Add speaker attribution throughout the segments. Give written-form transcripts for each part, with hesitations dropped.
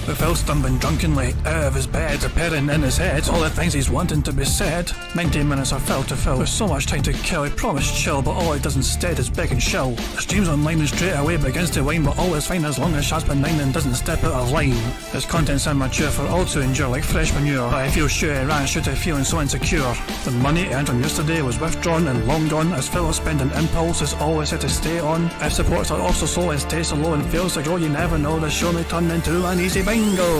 Speaker 1: With Phil stumbling drunkenly out of his bed, appearing in his head all the things he's wanting to be said. 90 minutes of Phil to Phil, with so much time to kill. He promised chill, but all he does instead is beg and shill. The stream's online and straight away begins to whine, but all is fine as long as Sharp's benign and doesn't step out of line. His content's immature for all to endure like fresh manure, but I feel sure he ran shoot of feeling so insecure. The money earned from yesterday was withdrawn and long gone, as Phil's spending impulse is always had to stay on. If supports are also slow and stays so low and fails to grow, you never know, the show may turn into an easy bingo.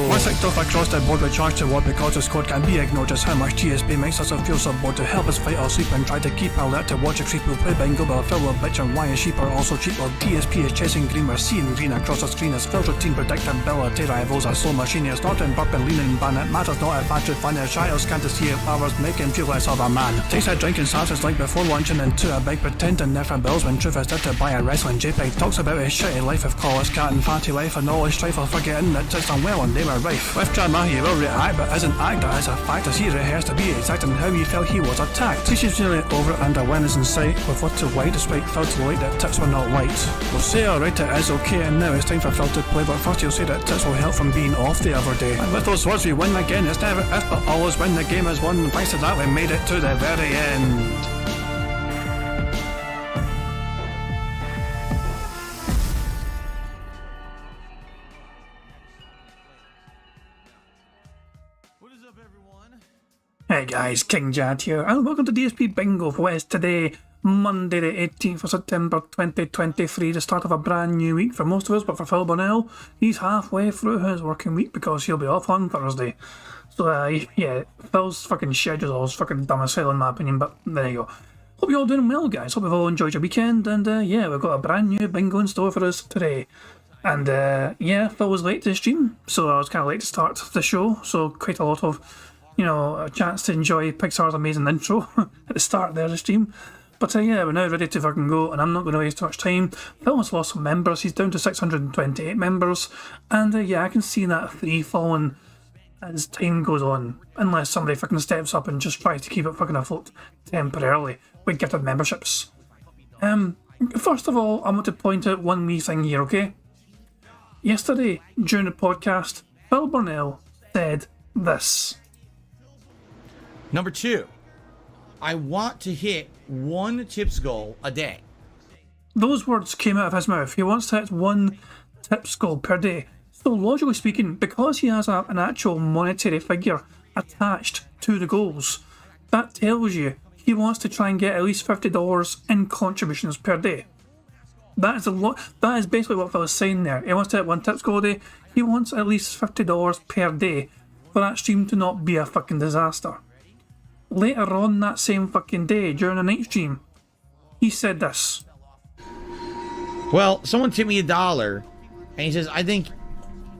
Speaker 1: Once kicked off across the board with charge to what because the squad can't be ignored. Just how much DSP makes us feel so bored to help us fight or sleep and try to keep alert to watch a creep who play bingo, but Phil will bitch and why his sheep are also cheap. While DSP is chasing green, we're seeing green across the screen as Phil's routine predictability rivals are so machine. It's not in burp and leaning ban, it matters not if I should find a child's can't see if powers make him feel less of a man. Takes a drink and starts his like before lunching into a big pretending there for bills when truth is there to buy a wrestling JPEG. Talks about his shitty life of college cat and fatty life and all his strife of forgetting that it's unwell and they were rife. With drama he will react but isn't act as a fact as he rehearsed to be exact in how he felt he was attacked. She's really over and a win is in sight with what to white despite Phil to light that tips were not white. We'll say alright it is okay and now it's time for Phil to play, but first he'll say that tips will help from being off the other day. And with those words we win again, it's never if but always when the game is won. Thanks to that we made it to the very end. Hey guys, King Jad here, and welcome to DSP Bingo for what is today, Monday the 18th of September 2023, the start of a brand new week for most of us, but for Phil Bonnell, he's halfway through his working week because he'll be off on Thursday. So yeah, Phil's fucking schedule is fucking dumb as hell in my opinion, but there you go. Hope you're all doing well guys, hope you've all enjoyed your weekend, and yeah, we've got a brand new bingo in store for us today. And yeah, Phil was late to the stream, so I was kind of late to start the show, so quite a lot of a chance to enjoy Pixar's amazing intro at the start there of the stream. But yeah, we're now ready to fucking go, and I'm not going to waste too much time. Phil has lost some members, he's down to 628 members, and yeah, I can see that free falling as time goes on, unless somebody fucking steps up and just tries to keep it fucking afloat temporarily with gifted memberships. First of all, I want to point out one wee thing here, okay? Yesterday, during the podcast, Phil Burnell said this.
Speaker 2: Number 2, I want to hit 1 tips goal a day.
Speaker 1: Those words came out of his mouth. He wants to hit 1 tips goal per day. So logically speaking, because he has an actual monetary figure attached to the goals, that tells you he wants to try and get at least $50 in contributions per day. That is a lot. That is basically what Phil was saying there. He wants to hit 1 tips goal a day. He wants at least $50 per day for that stream to not be a fucking disaster. Later on that same fucking day, during a night stream, he said this.
Speaker 2: Well, someone tipped me $1, and he says, "I think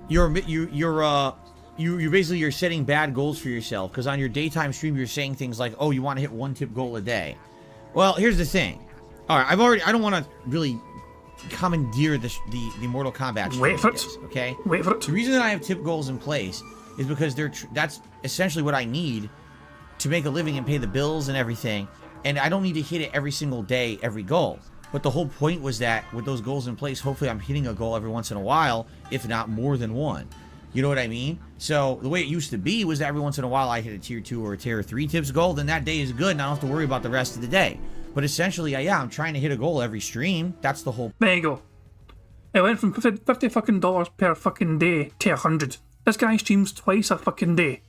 Speaker 2: you're basically you're setting bad goals for yourself because on your daytime stream you're saying things like, oh, you want to hit 1 tip goal a day." Well, here's the thing. All right, I don't want to really commandeer the Mortal Kombat stream.
Speaker 1: Wait for it.
Speaker 2: Okay.
Speaker 1: Wait for it.
Speaker 2: The reason that I have tip goals in place is because that's essentially what I need to make a living and pay the bills and everything, and I don't need to hit it every single day, every goal. But the whole point was that with those goals in place, hopefully I'm hitting a goal every once in a while, if not more than 1. You know what I mean? So the way it used to be was that every once in a while I hit a tier 2 or a tier 3 tips goal, then that day is good and I don't have to worry about the rest of the day. But essentially, yeah, I'm trying to hit a goal every stream. That's the whole.
Speaker 1: There you go. It went from $50 fucking dollars per fucking day to 100. This guy streams twice a fucking day.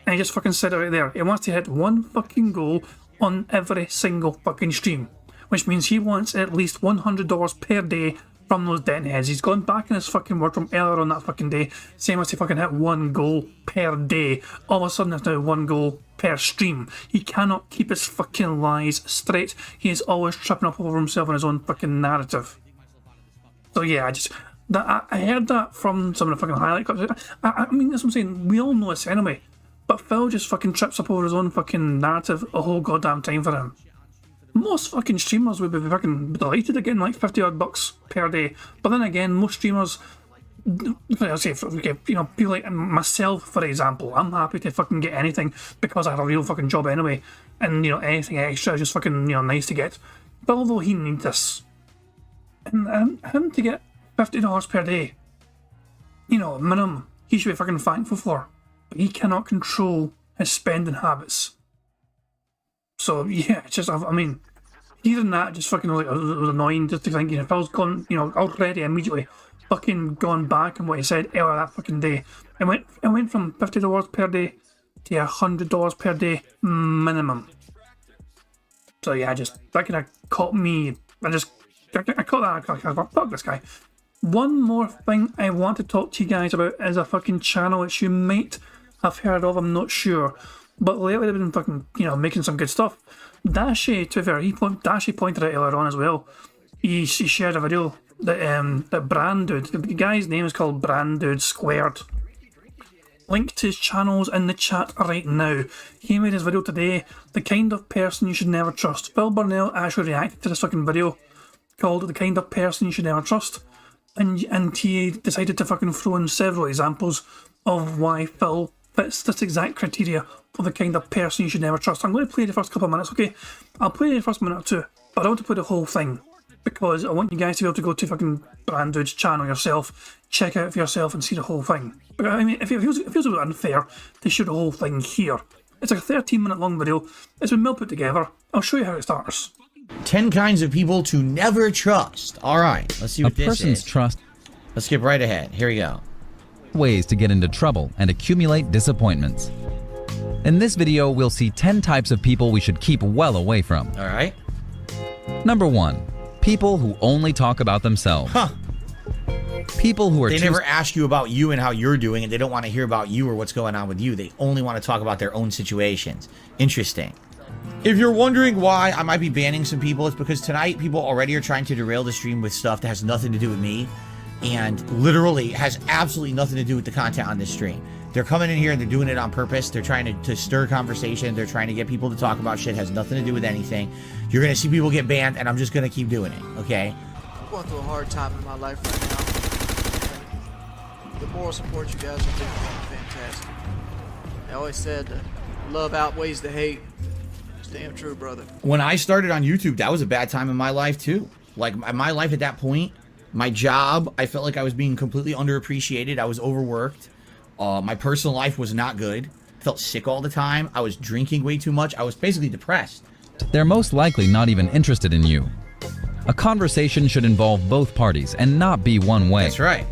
Speaker 1: And he just fucking said it right there. He wants to hit 1 fucking goal on every single fucking stream. Which means he wants at least $100 per day from those dent heads. He's gone back in his fucking word from earlier on that fucking day, saying wants to fucking hit 1 goal per day. All of a sudden it's now 1 goal per stream. He cannot keep his fucking lies straight. He is always tripping up over himself in his own fucking narrative. So yeah, I heard that from some of the fucking highlight clips. I mean, that's what I'm saying. We all know this anyway. But Phil just fucking trips up over his own fucking narrative a whole goddamn time for him. Most fucking streamers would be fucking delighted to get like $50 per day. But then again, most streamers, I'll say, people like myself, for example, I'm happy to fucking get anything because I have a real fucking job anyway. And, anything extra is just fucking, nice to get. But although he needs this, and him to get $50 per day, minimum, he should be fucking thankful for. But he cannot control his spending habits. So yeah, it's just, I mean, even that just fucking like, it was annoying just to think, if I was gone, already immediately fucking gone back on what he said earlier that fucking day. It went from $50 per day to $100 per day minimum. So yeah, that kind of caught me. I caught that. I thought, fuck this guy. One more thing I want to talk to you guys about is a fucking channel which you might have heard of, I'm not sure. But lately they've been fucking, making some good stuff. Dashi, to be fair, Dashi pointed out earlier on as well. He shared a video that Brand Dude, the guy's name is called Brand Dude Squared. Link to his channels in the chat right now. He made his video today, The Kind of Person You Should Never Trust. Phil Burnell actually reacted to this fucking video called The Kind of Person You Should Never Trust. And he decided to fucking throw in several examples of why Phil fits this exact criteria for the kind of person you should never trust. I'm going to play the first couple of minutes, okay? I'll play the first minute or two, but I want to play the whole thing because I want you guys to be able to go to fucking Brand Dude's channel yourself, check it out for yourself and see the whole thing. But I mean, it feels a bit unfair to show the whole thing here. It's like a 13-minute long video. It's been well put together. I'll show you how it starts.
Speaker 2: 10 kinds of people to never trust. All right, let's see what this is.
Speaker 3: A person's trust.
Speaker 2: Let's skip right ahead. Here we go.
Speaker 3: Ways to get into trouble and accumulate disappointments. In this video, we'll see 10 types of people we should keep well away from.
Speaker 2: All right.
Speaker 3: Number 1. People who only talk about themselves.
Speaker 2: Huh.
Speaker 3: People who are
Speaker 2: They never ask you about you and how you're doing, and they don't want to hear about you or what's going on with you. They only want to talk about their own situations. Interesting. If you're wondering why I might be banning some people, it's because tonight people already are trying to derail the stream with stuff that has nothing to do with me and literally has absolutely nothing to do with the content on this stream. They're coming in here and they're doing it on purpose. They're trying to stir conversation. They're trying to get people to talk about shit. Has nothing to do with anything. You're going to see people get banned, and I'm just going to keep doing it, okay?
Speaker 4: I'm going through a hard time in my life right now. The moral support you guys are doing is fantastic. I always said that love outweighs the hate. It's damn true, brother.
Speaker 2: When I started on YouTube, that was a bad time in my life, too. Like, my life at that point, my job, I felt like I was being completely underappreciated. I was overworked. My personal life was not good. I felt sick all the time. I was drinking way too much. I was basically depressed.
Speaker 3: They're most likely not even interested in you. A conversation should involve both parties and not be one way.
Speaker 2: That's right.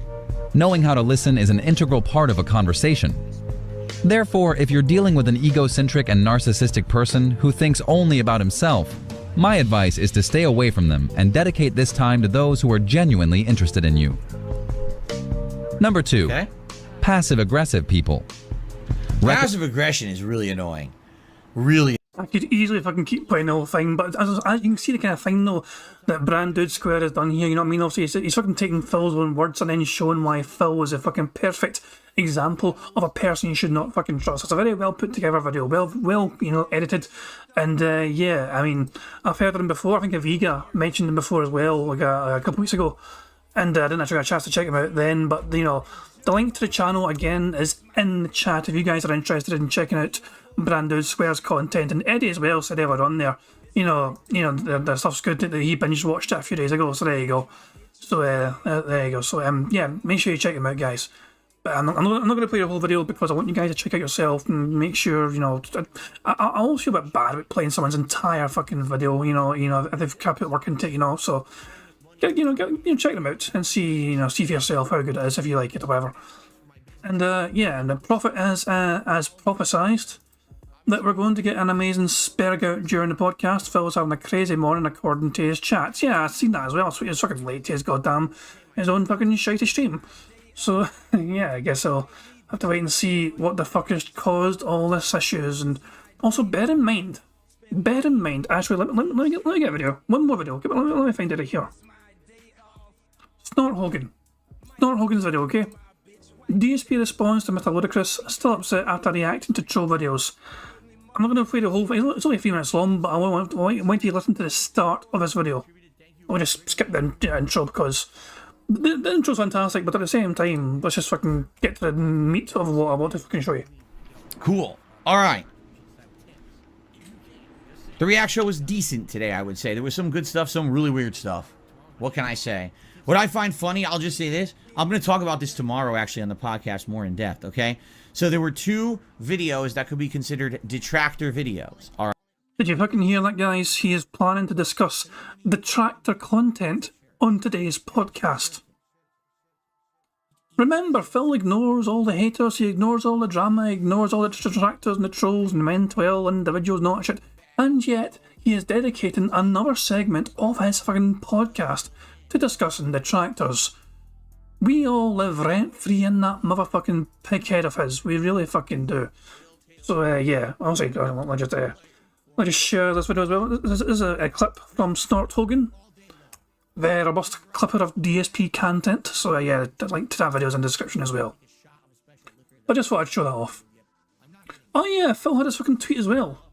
Speaker 3: Knowing how to listen is an integral part of a conversation. Therefore, if you're dealing with an egocentric and narcissistic person who thinks only about himself, my advice is to stay away from them and dedicate this time to those who are genuinely interested in you. Number 2.
Speaker 2: Okay.
Speaker 3: Passive-aggressive people.
Speaker 2: Passive aggression is really annoying. Really.
Speaker 1: I could easily fucking keep playing the whole thing, but as you can see the kind of thing though that Brand Dude Square has done here, you know what I mean? Obviously he's fucking taking Phil's own words and then showing why Phil was a fucking perfect example of a person you should not fucking trust. It's a very well put together video, well edited, and yeah, I mean, I've heard of him before. I think Aviga mentioned him before as well, like a couple weeks ago, and I didn't actually get a chance to check him out then, but the link to the channel again is in the chat if you guys are interested in checking out Brand Dude Square's content, and Eddie as well said earlier on there, the stuff's good that he binge watched it a few days ago, so there you go. So there you go. So yeah, make sure you check him out, guys. But I'm not going to play the whole video because I want you guys to check out yourself and make sure, I always feel a bit bad about playing someone's entire fucking video, if they've kept it work into it, so check them out and see for yourself how good it is, if you like it or whatever. And yeah, and the prophet is as prophesized that we're going to get an amazing spurg out during the podcast. Phil's having a crazy morning according to his chats. Yeah, I've seen that as well. So he's fucking late to his own fucking shitey stream. So yeah, I guess I'll have to wait and see what the fuck has caused all this issues. And also bear in mind, actually, let me get a video. One more video. Let me find it here. Snort Hogan's video, okay? DSP responds to Mr. Ludacris, still upset after reacting to troll videos. I'm not going to play the whole thing, it's only a few minutes long, but I want you to listen to the start of this video. I'll just skip the intro because the intro's fantastic, but at the same time, let's just fucking get to the meat of what I want to fucking show you.
Speaker 2: Cool. Alright. The react show was decent today, I would say. There was some good stuff, some really weird stuff. What can I say? What I find funny, I'll just say this. I'm going to talk about this tomorrow, actually, on the podcast more in depth, okay? So there were 2 videos that could be considered detractor videos, all right?
Speaker 1: Did you fucking hear that, guys? He is planning to discuss detractor content on today's podcast. Remember, Phil ignores all the haters, he ignores all the drama, he ignores all the detractors and the trolls and the mental individuals and all that shit. And yet, he is dedicating another segment of his fucking podcast to discussing detractors. We all live rent-free in that motherfucking pighead of his. We really fucking do. So, yeah, I'll say, I'll just share this video as well. This is a clip from Snort Hogan. The robust clipper of DSP content. So yeah, the link to that video is in the description as well. I just thought I'd show that off. Oh yeah, Phil had his fucking tweet as well.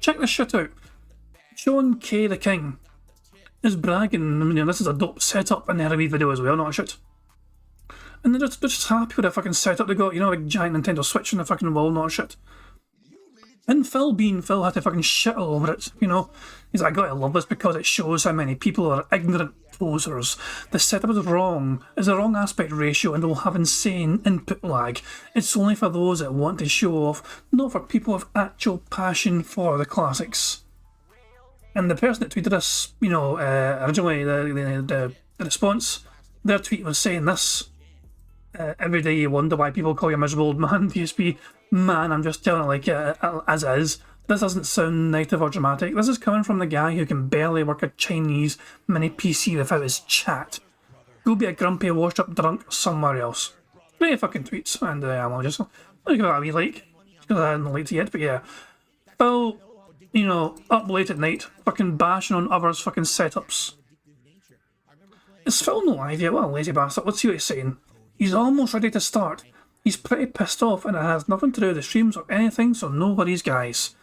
Speaker 1: Check this shit out. Sean K the King is bragging, this is a dope setup in the Harry video as well, not shit. And they're just happy with the fucking setup they got, like giant Nintendo Switch on the fucking wall, not shit. And Phil had to fucking shit all over it, He's like, I gotta love this because it shows how many people are ignorant posers. The setup is wrong, is a wrong aspect ratio and will have insane input lag. It's only for those that want to show off, not for people with actual passion for the classics. And the person that tweeted this, originally the response, their tweet was saying this. Every day you wonder why people call you a miserable old man, DSP. Man, I'm just telling it like as is. This doesn't sound negative or dramatic. This is coming from the guy who can barely work a Chinese mini PC without his chat. Go be a grumpy, washed up drunk somewhere else. Great fucking tweets, and I'll give it a wee like, because I hadn't liked it yet, but yeah. Phil, up late at night, fucking bashing on others' fucking setups. Is Phil no live yet? What a lazy bastard. Let's see what he's saying. He's almost ready to start. He's pretty pissed off and it has nothing to do with the streams or anything, so no worries, guys.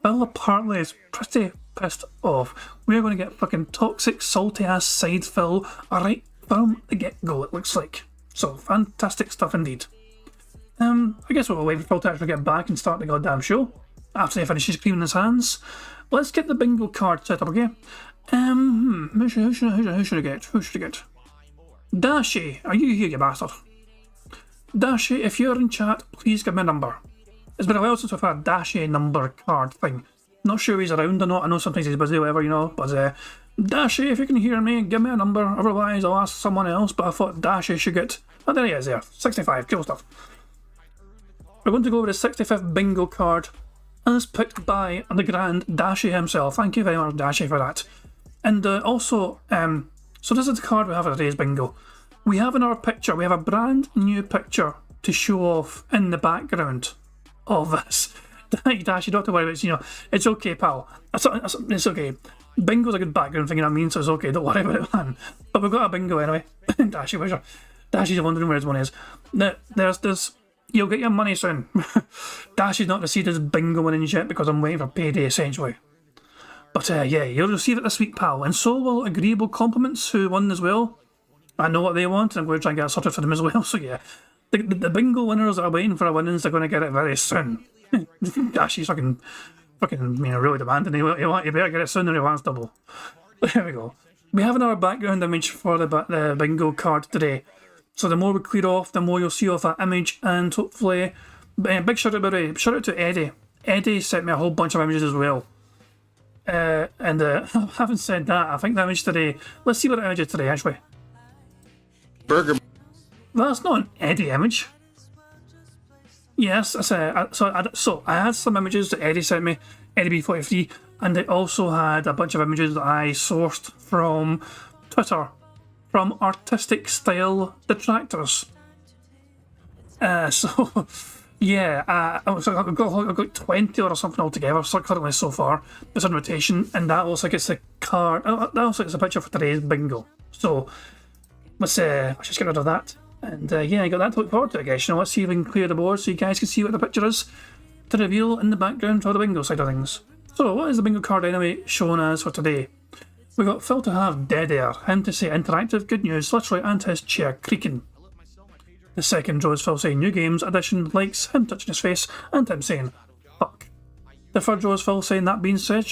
Speaker 1: Phil apparently is pretty pissed off. We're going to get fucking toxic, salty ass side Phil right from the get-go, it looks like. So, fantastic stuff indeed. I guess we'll wait for Phil to actually get back and start the goddamn show. After he finishes cleaning his hands. Let's get the bingo card set up, okay? Who should I get? Dashi, are you here, you bastard? Dashi, if you're in chat, please give me a number. It's been a while since we've had a Dashi number card thing. Not sure if he's around or not. I know sometimes he's busy or whatever, but Dashi, if you can hear me, give me a number. Otherwise, I'll ask someone else, but I thought Dashi should get... Oh, there he is there. 65, cool stuff. We're going to go over the 65th bingo card, as picked by the grand Dashi himself. Thank you very much, Dashi, for that. And also, so this is the card we have for today's bingo. We have in our picture, we have a brand new picture to show off in the background of this. Dash, you don't have to worry about it, it's okay, pal. It's okay. Bingo's a good background thing, so it's okay, don't worry about it, man. But we've got a bingo anyway. Dashy, where's your... Dashy's wondering where his one is. There's you'll get your money soon. Dashy's not received his bingo winnings yet because I'm waiting for payday, essentially. But yeah, you'll receive it this week, pal. And so will Agreeable Compliments, who won as well. I know what they want, and I'm going to try and get it sorted for them as well. So yeah, the bingo winners that are waiting for a winnings, they're going to get it very soon. Dashy's fucking, really demanding. You better get it soon or he wants double. There we go. We have another background image for the bingo card today. So the more we clear off, the more you'll see of that image, and hopefully, big shout out to Eddie. Eddie sent me a whole bunch of images as well. And having said that, I think the image today, let's see what the image is today actually.
Speaker 5: Burger.
Speaker 1: That's not an Eddie image. Yes, so I had some images that Eddie sent me, Eddie B43, and I also had a bunch of images that I sourced from Twitter, from artistic style detractors. So yeah, I've got 20 or something altogether, so currently so far. It's in rotation, and that looks like it's a card. That looks like it's a picture for today's bingo. So let's just get rid of that. And yeah, I got that to look forward to, I guess. Let's see if we can clear the board so you guys can see what the picture is to reveal in the background for the bingo side of things. So, what is the bingo card anyway shown as for today? We got Phil to have dead air, him to say interactive good news, literally, and his chair creaking. The second draw is Phil saying new games, addition, likes, him touching his face, and him saying fuck. The third draw is Phil saying that being said,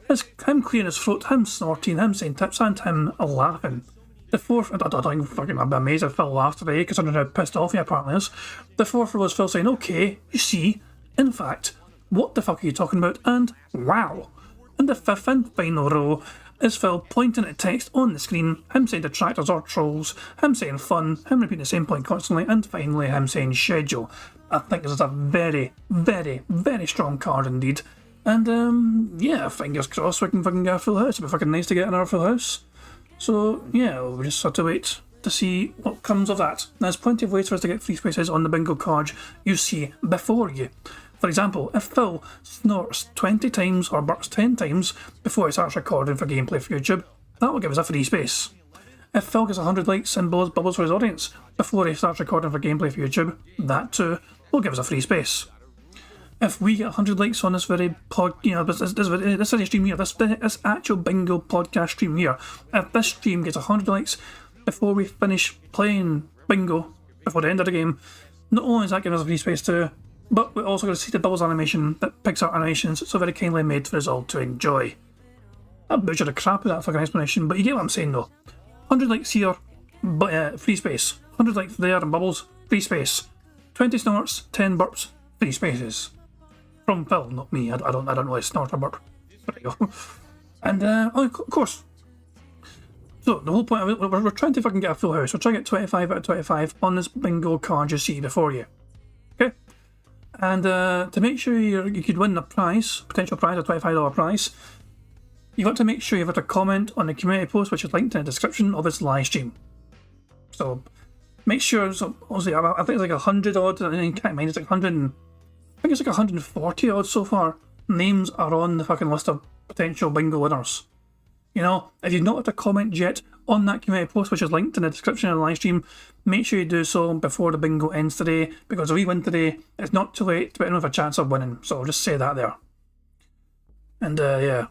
Speaker 1: It's him clearing his throat, him snorting, him saying tips, and him laughing. The fourth, I don't think fucking I'd be amazed if Phil laughed today, considering how pissed off he apparently is. The fourth was Phil saying, okay, you see, in fact, what the fuck are you talking about? And wow. And the fifth and final row is Phil pointing at text on the screen, him saying detractors or trolls, him saying fun, him repeating the same point constantly, and finally him saying schedule. I think this is a very, very, very strong card indeed. And yeah, fingers crossed we can fucking get a full house. It'd be fucking nice to get another full house. So yeah, we'll just have to wait to see what comes of that. There's plenty of ways for us to get free spaces on the bingo card you see before you. For example, if Phil snorts 20 times or burps 10 times before he starts recording for gameplay for YouTube, that will give us a free space. If Phil gets 100 likes and blows bubbles for his audience before he starts recording for gameplay for YouTube, that too will give us a free space. If we get 100 likes on this very this stream here, this actual bingo podcast stream here, if this stream gets 100 likes before we finish playing bingo, before the end of the game, not only is that giving us a free space too, but we're also going to see the bubbles animation that Pixar Animations so very kindly made for us all to enjoy. I butchered the crap of that fucking explanation, but you get what I'm saying though. 100 likes here, but free space. 100 likes there and bubbles, free space. 20 snorts, 10 burps, free spaces. From Phil, not me. I don't really snort or burp. There you go. And of course. So the whole point of it, we're trying to fucking get a full house. We're trying to get 25 out of 25 on this bingo card you see before you. Okay. And to make sure you could win the prize, potential prize, a $25 prize, you've got to make sure you've got a comment on the community post, which is linked in the description of this live stream. So make sure. So obviously, I think it's like 100 odd. I can't mind. It's like 100. I think it's like 140 odd so far. Names are on the fucking list of potential bingo winners. You know, if you've not left a comment yet on that community post, which is linked in the description of the live stream, make sure you do so before the bingo ends today, because if we win today, it's not too late to have a chance of winning. So I'll just say that there. And yeah.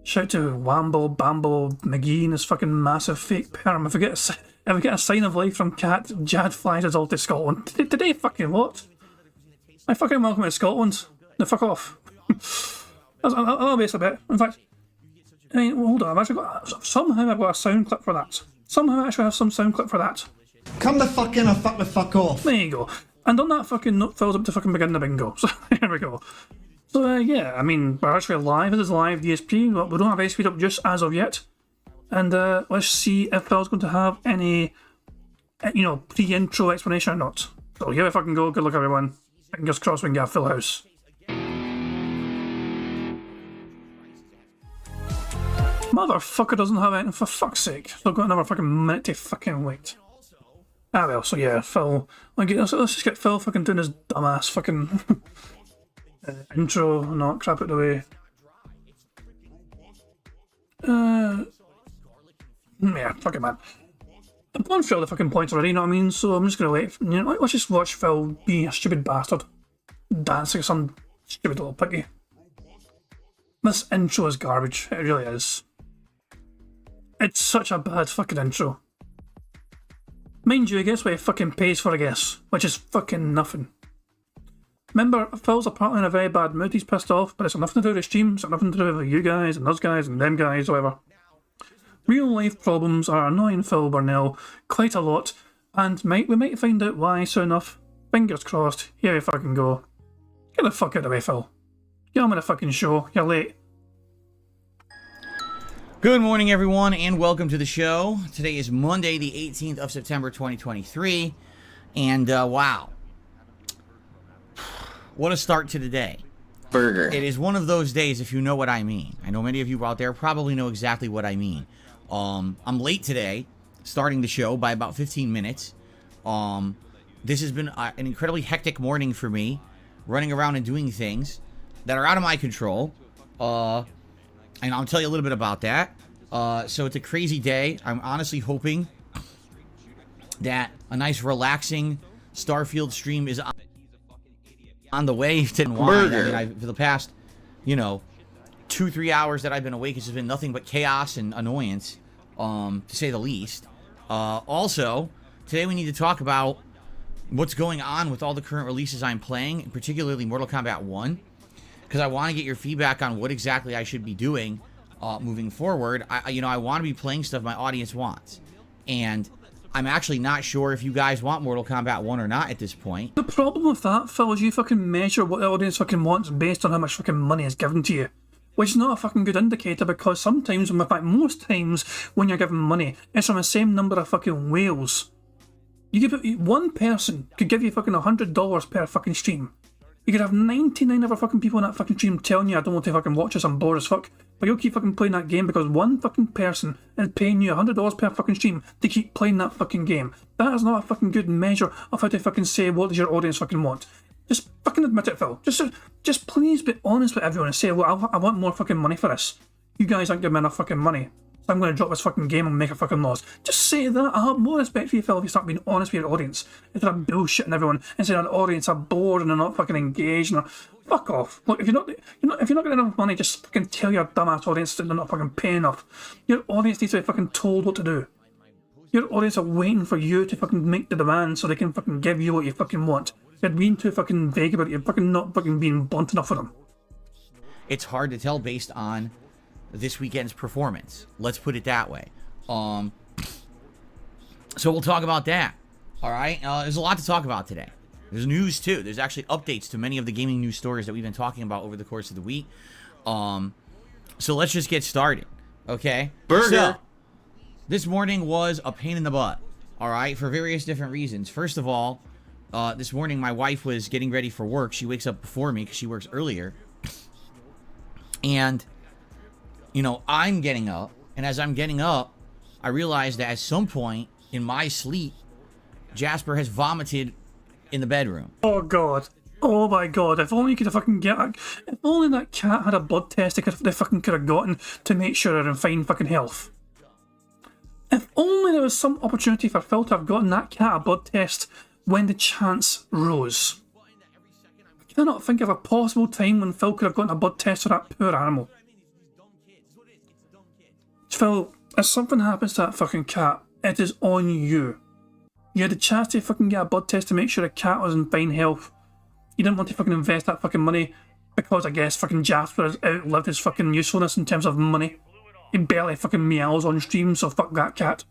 Speaker 1: Shout to Wambo, Bambo, McGee and his fucking massive fake perm. If we get a sign of life from Cat, Jad flies us all to Scotland. Today fucking what? I fucking welcome to Scotland. No, fuck off. I'll base a bit. In fact, I mean, hold on, somehow I've got a sound clip for that. Somehow I actually have some sound clip for that.
Speaker 6: Come the fuck in or fuck the fuck off.
Speaker 1: There you go. And on that fucking note, Phil's up to fucking begin the bingo. So here we go. So yeah, I mean, we're actually live. This is live DSP. We don't have any speed up just as of yet. And let's see if Phil's going to have any, pre-intro explanation or not. So here we fucking go. Good luck, everyone. Fingers crossed we can get a full house. Motherfucker doesn't have anything, for fuck's sake. So I've got another fucking minute to fucking wait. Ah well, so yeah, Phil. Let's just get Phil fucking doing his dumbass fucking intro and all that crap out the way. Yeah, fuck it, man. I've gone through all the fucking points already, you know what I mean? So I'm just gonna wait. Let's just watch Phil be a stupid bastard. Dance like some stupid little piggy. This intro is garbage. It really is. It's such a bad fucking intro. Mind you, guess what he fucking pays for, I guess, which is fucking nothing. Remember, Phil's apparently in a very bad mood. He's pissed off, but it's got nothing to do with the stream. It's got nothing to do with you guys and those guys and them guys, whatever. Real life problems are annoying Phil Burnell quite a lot, and we might find out why soon enough. Fingers crossed. Here we fucking go. Get the fuck out of the way, Phil. Get on with the fucking show. You're late.
Speaker 2: Good morning, everyone, and welcome to the show. Today is Monday, the 18th of September, 2023, and wow. What a start to the day.
Speaker 5: Burger.
Speaker 2: It is one of those days, if you know what I mean. I know many of you out there probably know exactly what I mean. I'm late today, starting the show by about 15 minutes. This has been an incredibly hectic morning for me, running around and doing things that are out of my control. And I'll tell you a little bit about that. So it's a crazy day. I'm honestly hoping that a nice relaxing Starfield stream is on the way.
Speaker 5: Burger.
Speaker 2: I mean, for the past, 2-3 hours that I've been awake, it's just been nothing but chaos and annoyance, to say the least. Also, today we need to talk about what's going on with all the current releases I'm playing, particularly Mortal Kombat 1. because I want to get your feedback on what exactly I should be doing moving forward. I want to be playing stuff my audience wants, and I'm actually not sure if you guys want Mortal Kombat 1 or not at this point.
Speaker 1: The problem with that, Phil, is you fucking measure what the audience fucking wants based on how much fucking money is given to you. Which is not a fucking good indicator, because sometimes, in fact most times, when you're given money, it's from the same number of fucking whales. You give it, one person could give you fucking $100 per fucking stream. You could have 99 other fucking people in that fucking stream telling you, I don't want to fucking watch this, I'm bored as fuck. But you'll keep fucking playing that game because one fucking person is paying you $100 per fucking stream to keep playing that fucking game. That is not a fucking good measure of how to fucking say what does your audience fucking want. Just fucking admit it, Phil. Just please be honest with everyone and say, well, I want more fucking money for this. You guys aren't giving me enough fucking money, so I'm going to drop this fucking game and make a fucking loss. Just say that. I'll have more respect for you, Phil, if you start being honest with your audience instead of bullshitting everyone and saying the audience are bored and they're not fucking engaged. And fuck off. Look, if you're not getting enough money, just fucking tell your dumbass audience that they're not fucking paying enough. Your audience needs to be fucking told what to do. Your audience are waiting for you to fucking make the demand so they can fucking give you what you fucking want. You're being too fucking vague about it. You're fucking not fucking being blunt enough for them.
Speaker 2: It's hard to tell based on this weekend's performance. Let's put it that way. So we'll talk about that. All right. There's a lot to talk about today. There's news too. There's actually updates to many of the gaming news stories that we've been talking about over the course of the week. So let's just get started. Okay.
Speaker 5: Burger.
Speaker 2: So, this morning was a pain in the butt. All right, for various different reasons. First of all, this morning my wife was getting ready for work. She wakes up before me because she works earlier. And, I'm getting up. And as I'm getting up, I realized that at some point in my sleep, Jasper has vomited in the bedroom.
Speaker 1: Oh god. Oh my god. If only you could have fucking if only that cat had a blood test they fucking could have gotten to make sure they're in fine fucking health. If only there was some opportunity for Phil to have gotten that cat a blood test when the chance rose. I cannot think of a possible time when Phil could have gotten a blood test for that poor animal. Phil, if something happens to that fucking cat, it is on you. You had the chance to fucking get a blood test to make sure the cat was in fine health. You didn't want to fucking invest that fucking money because I guess fucking Jasper has outlived his fucking usefulness in terms of money. He barely fucking meows on stream, so fuck that cat.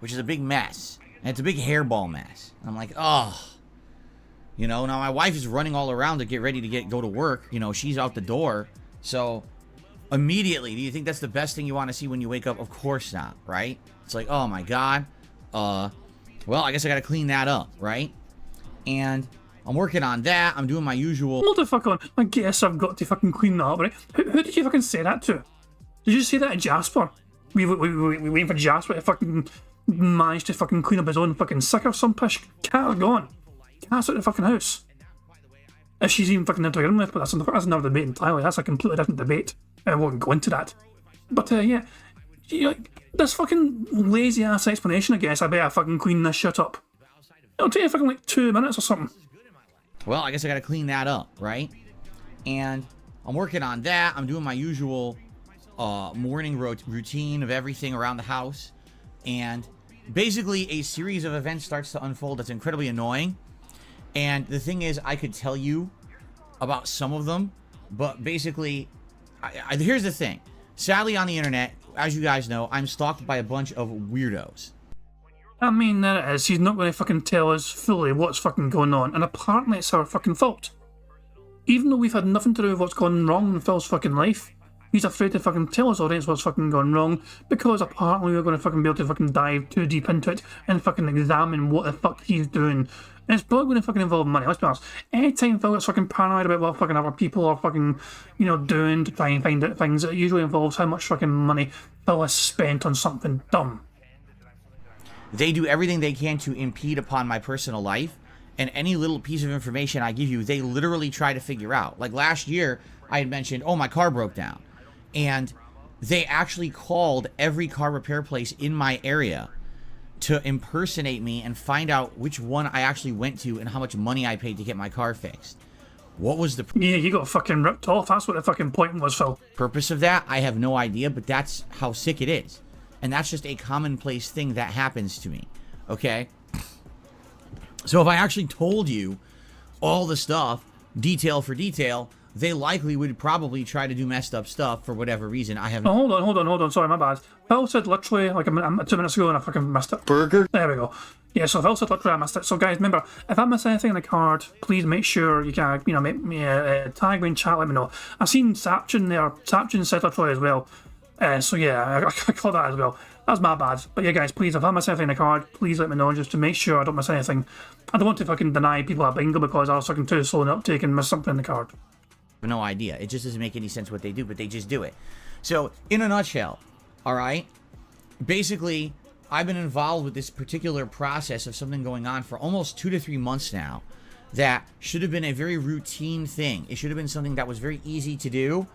Speaker 2: Which is a big mess. And it's a big hairball mess. And I'm like, oh. Now my wife is running all around to get ready to go to work. She's out the door. So immediately, do you think that's the best thing you want to see when you wake up? Of course not, right? It's like, oh my god. Well, I guess I gotta clean that up, right? And I'm working on that. I'm doing my usual...
Speaker 1: Hold the fuck on. I guess I've got to fucking clean that up, right? Who did you fucking say that to? Did you say that to Jasper? We waiting for Jasper to fucking manage to fucking clean up his own fucking sick or some pish. Cat are gone. Cat's out of the fucking house. If she's even fucking into begin with, but that's another debate entirely. That's a completely different debate. I won't go into that. But yeah, this fucking lazy ass explanation, I guess. I better fucking clean this shit up. It'll take you fucking like 2 minutes or something.
Speaker 2: Well, I guess I gotta clean that up, right? And I'm working on that. I'm doing my usual morning routine of everything around the house. And basically a series of events starts to unfold that's incredibly annoying. And the thing is, I could tell you about some of them, but basically, here's the thing. Sadly, on the internet, as you guys know, I'm stalked by a bunch of weirdos.
Speaker 1: I mean, there it is. He's not going to fucking tell us fully what's fucking going on, and apparently it's our fucking fault. Even though we've had nothing to do with what's gone wrong in Phil's fucking life, he's afraid to fucking tell his audience what's fucking gone wrong, because apparently we're going to fucking be able to fucking dive too deep into it and fucking examine what the fuck he's doing. And it's probably going to fucking involve money, let's be honest. Anytime Phil gets fucking paranoid about what fucking other people are fucking, doing to try and find out things, it usually involves how much fucking money Phil has spent on something dumb.
Speaker 2: They do everything they can to impede upon my personal life, and any little piece of information I give you, they literally try to figure out. Like last year, I had mentioned, oh, my car broke down. And they actually called every car repair place in my area to impersonate me and find out which one I actually went to and how much money I paid to get my car fixed. What was the
Speaker 1: Yeah, you got fucking ripped off. That's what the fucking point was, Phil.
Speaker 2: Purpose of that? I have no idea, but that's how sick it is. And that's just a commonplace thing that happens to me. Okay? So if I actually told you all the stuff, detail for detail, they likely would probably try to do messed up stuff for whatever reason. I have.
Speaker 1: Oh, hold on. Sorry, my bad. Phil said literally like 2 minutes ago and I fucking missed it.
Speaker 5: Burger.
Speaker 1: There we go. Yeah, so Phil said literally I missed it. So guys, remember, if I miss anything in the card, please make sure you can, make me tag me in chat, let me know. I've seen Sapchin there. Sapchin said literally as well. So yeah, I caught that as well. That's my bad. But yeah, guys, please, if I miss anything in the card, please let me know just to make sure I don't miss anything. I don't want to fucking deny people at bingo because I was fucking too slow in the uptake and miss something in the card.
Speaker 2: No idea. It just doesn't make any sense what they do, but they just do it. So, in a nutshell, all right, basically, I've been involved with this particular process of something going on for almost 2 to 3 months now that should have been a very routine thing. It should have been something that was very easy to do,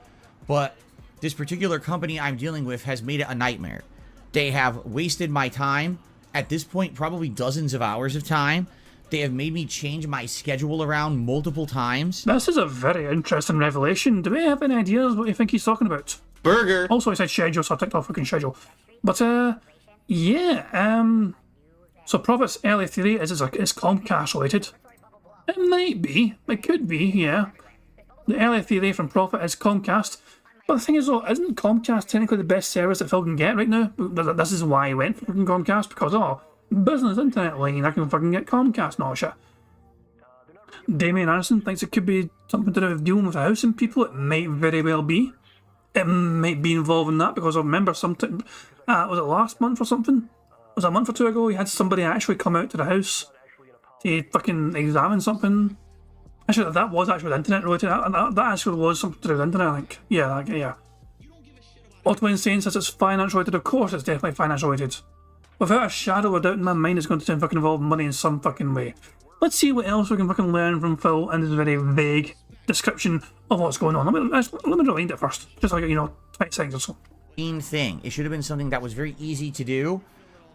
Speaker 2: but this particular company I'm dealing with has made it a nightmare. They have wasted my time, at this point, probably dozens of hours of time. They have made me change my schedule around multiple times.
Speaker 1: This is a very interesting revelation. Do we have any ideas what you think he's talking about?
Speaker 5: Burger.
Speaker 1: Also, I said schedule, so I ticked off fucking schedule. But, yeah, so Prophet's early theory is it's Comcast related. It might be. It could be, yeah. The early theory from Prophet is Comcast. But the thing is, though, isn't Comcast technically the best service that Phil can get right now? This is why he went for fucking Comcast, because, business internet line, I can fucking get Comcast and all shit. Damien Anderson thinks it could be something to do with dealing with housing people. It might very well be. It might be involved in that because I remember something. Was it last month or something? Was it a month or two ago? He had somebody actually come out to the house to fucking examine something. Actually, that was actually internet related. That actually was something to do with internet, I think. Yeah. Ultimately Insane says it's finance related. Of course, it's definitely finance related. Without a shadow of doubt in my mind, it's going to fucking involve money in some fucking way. Let's see what else we can fucking learn from Phil and his very vague description of what's going on. Let me rewind it first. Just like, 20 seconds or so.
Speaker 2: Thing. It should have been something that was very easy to do,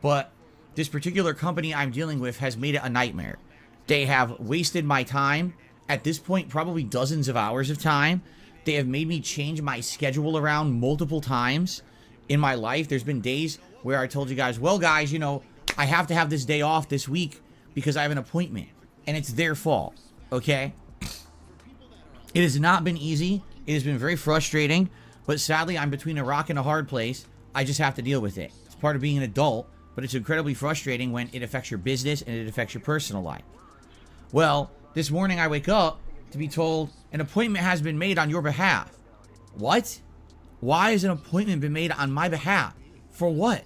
Speaker 2: but this particular company I'm dealing with has made it a nightmare. They have wasted my time, at this point, probably dozens of hours of time. They have made me change my schedule around multiple times in my life. There's been days where I told you guys, well, guys, I have to have this day off this week because I have an appointment, and it's their fault, okay? It has not been easy. It has been very frustrating, but sadly, I'm between a rock and a hard place. I just have to deal with it. It's part of being an adult, but it's incredibly frustrating when it affects your business and it affects your personal life. Well, this morning I wake up to be told an appointment has been made on your behalf. What? Why has an appointment been made on my behalf? For what?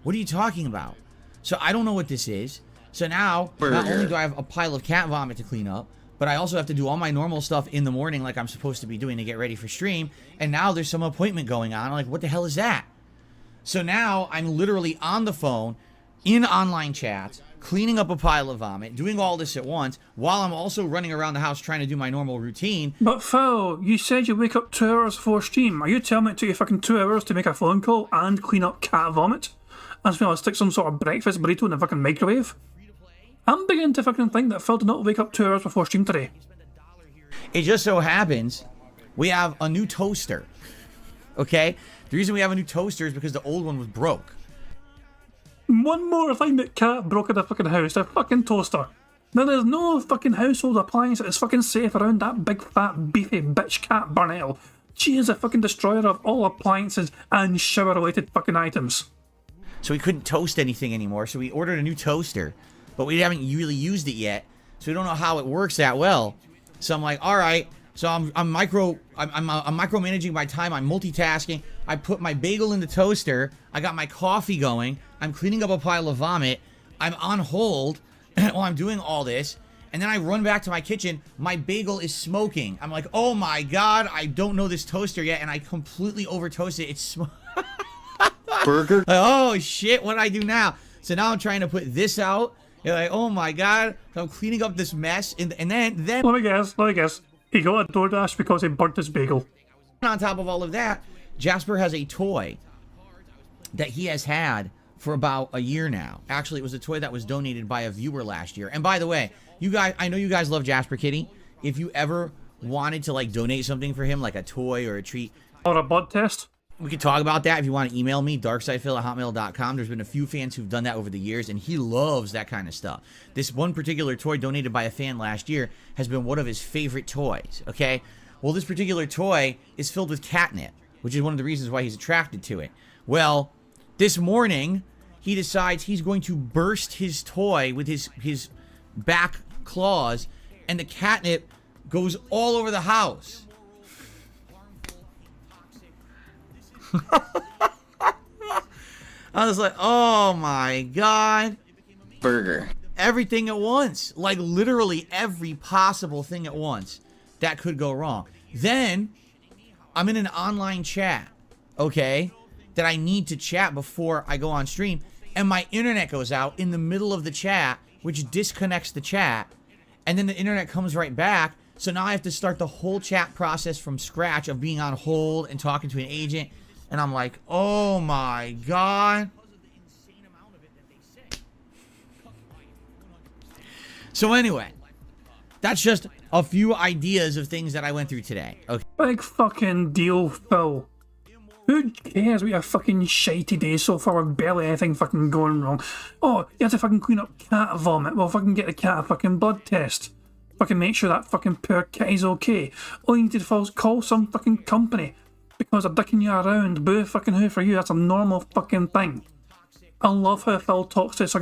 Speaker 2: What are you talking about? So I don't know what this is. So now, not only do I have a pile of cat vomit to clean up, but I also have to do all my normal stuff in the morning like I'm supposed to be doing to get ready for stream. And now there's some appointment going on. I'm like, what the hell is that? So now I'm literally on the phone, in online chats, cleaning up a pile of vomit, doing all this at once, while I'm also running around the house trying to do my normal routine.
Speaker 1: But Phil, you said you wake up 2 hours before stream. Are you telling me it took you fucking 2 hours to make a phone call and clean up cat vomit? As well as stick some sort of breakfast burrito in the fucking microwave? I'm beginning to fucking think that Phil did not wake up 2 hours before stream today.
Speaker 2: It just so happens we have a new toaster. Okay? The reason we have a new toaster is because the old one was broke.
Speaker 1: One more thing that cat broke in the fucking house, a fucking toaster. Now there's no fucking household appliance that is fucking safe around that big fat beefy bitch cat Burnell. She is a fucking destroyer of all appliances and shower related fucking items.
Speaker 2: So we couldn't toast anything anymore, so we ordered a new toaster. But we haven't really used it yet, so we don't know how it works that well. So I'm like, all right. So I'm micromanaging my time. I'm multitasking. I put my bagel in the toaster. I got my coffee going. I'm cleaning up a pile of vomit. I'm on hold while I'm doing all this. And then I run back to my kitchen. My bagel is smoking. I'm like, oh my God, I don't know this toaster yet. And I completely over toasted it. It's
Speaker 5: Burger.
Speaker 2: Oh shit, what do I do now? So now I'm trying to put this out. You're like, oh my God. So I'm cleaning up this mess. And then
Speaker 1: Let me guess. He got a DoorDash because he burnt his bagel.
Speaker 2: on top of all of that, Jasper has a toy that he has had for about a year now. Actually, it was a toy that was donated by a viewer last year. And by the way, you guys, I know you guys love Jasper Kitty. If you ever wanted to donate something for him, like a toy or a treat,
Speaker 1: or a blood test,
Speaker 2: we could talk about that. If you want to email me, darksidefil@hotmail.com. There's been a few fans who've done that over the years, and he loves that kind of stuff. This one particular toy donated by a fan last year has been one of his favorite toys, okay? Well, this particular toy is filled with catnip, which is one of the reasons why he's attracted to it. Well, this morning, he decides he's going to burst his toy with his back claws, and the catnip goes all over the house. I was like, oh my God.
Speaker 5: Burger.
Speaker 2: Everything at once. Like literally every possible thing at once that could go wrong. Then I'm in an online chat, okay, that I need to chat before I go on stream, and my internet goes out in the middle of the chat, which disconnects the chat, and then the internet comes right back. So now I have to start the whole chat process from scratch of being on hold and talking to an agent. And I'm like, oh my God. So anyway, that's just a few ideas of things that I went through today. Okay.
Speaker 1: Big fucking deal, Phil. Who cares what your fucking shitey day so far with barely anything fucking going wrong? Oh, you have to fucking clean up cat vomit. Well, fucking get the cat a fucking blood test. Fucking make sure that fucking poor kitty's okay. All you need to do is call some fucking company because they're dicking you around. Boo fucking who for you, that's a normal fucking thing. I love how Phil talks to us.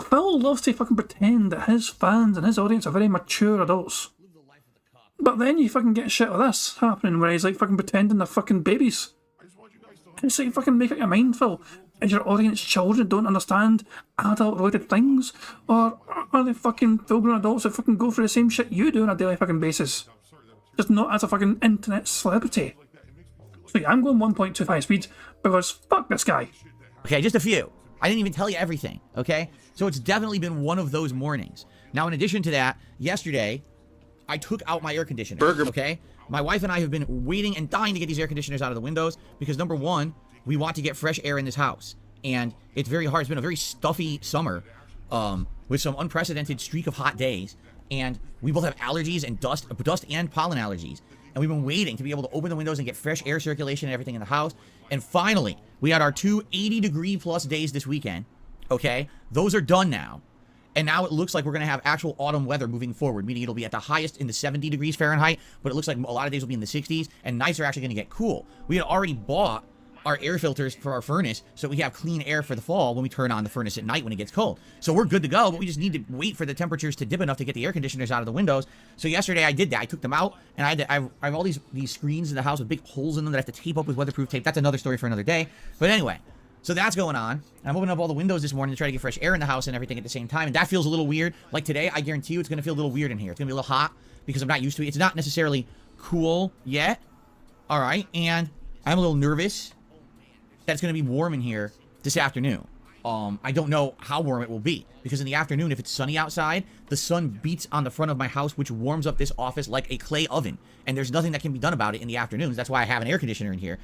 Speaker 1: Phil loves to fucking pretend that his fans and his audience are very mature adults. But then you fucking get shit like this happening where he's like fucking pretending they're fucking babies. It's like fucking make up your mind, Phil. Is your audience children don't understand adult-related things? Or are they fucking full-grown adults that fucking go through the same shit you do on a daily fucking basis? Just not as a fucking internet celebrity. So yeah, I'm going 1.25 speed because fuck this guy.
Speaker 2: Okay, just a few. I didn't even tell you everything, okay? So it's definitely been one of those mornings. Now, in addition to that, yesterday, I took out my air conditioner, okay? My wife and I have been waiting and dying to get these air conditioners out of the windows because, number one, we want to get fresh air in this house. And it's very hard. It's been a very stuffy summer with some unprecedented streak of hot days. And we both have allergies and dust and pollen allergies. And we've been waiting to be able to open the windows and get fresh air circulation and everything in the house. And finally, we had our 2 80-degree plus days this weekend, okay? Those are done now. And now it looks like we're going to have actual autumn weather moving forward, meaning it'll be at the highest in the 70 degrees Fahrenheit, but it looks like a lot of days will be in the 60s, and nights are actually going to get cool. We had already bought our air filters for our furnace, so we have clean air for the fall when we turn on the furnace at night when it gets cold. So we're good to go, but we just need to wait for the temperatures to dip enough to get the air conditioners out of the windows. So yesterday I did that. I took them out, and I have all these screens in the house with big holes in them that I have to tape up with weatherproof tape. That's another story for another day. But anyway, so that's going on. And I'm opening up all the windows this morning to try to get fresh air in the house and everything at the same time. And that feels a little weird. Like today, I guarantee you it's going to feel a little weird in here. It's going to be a little hot because I'm not used to it. It's not necessarily cool yet. All right. And I'm a little nervous that it's going to be warm in here this afternoon. I don't know how warm it will be because in the afternoon, if it's sunny outside, the sun beats on the front of my house, which warms up this office like a clay oven. And there's nothing that can be done about it in the afternoons. That's why I have an air conditioner in here.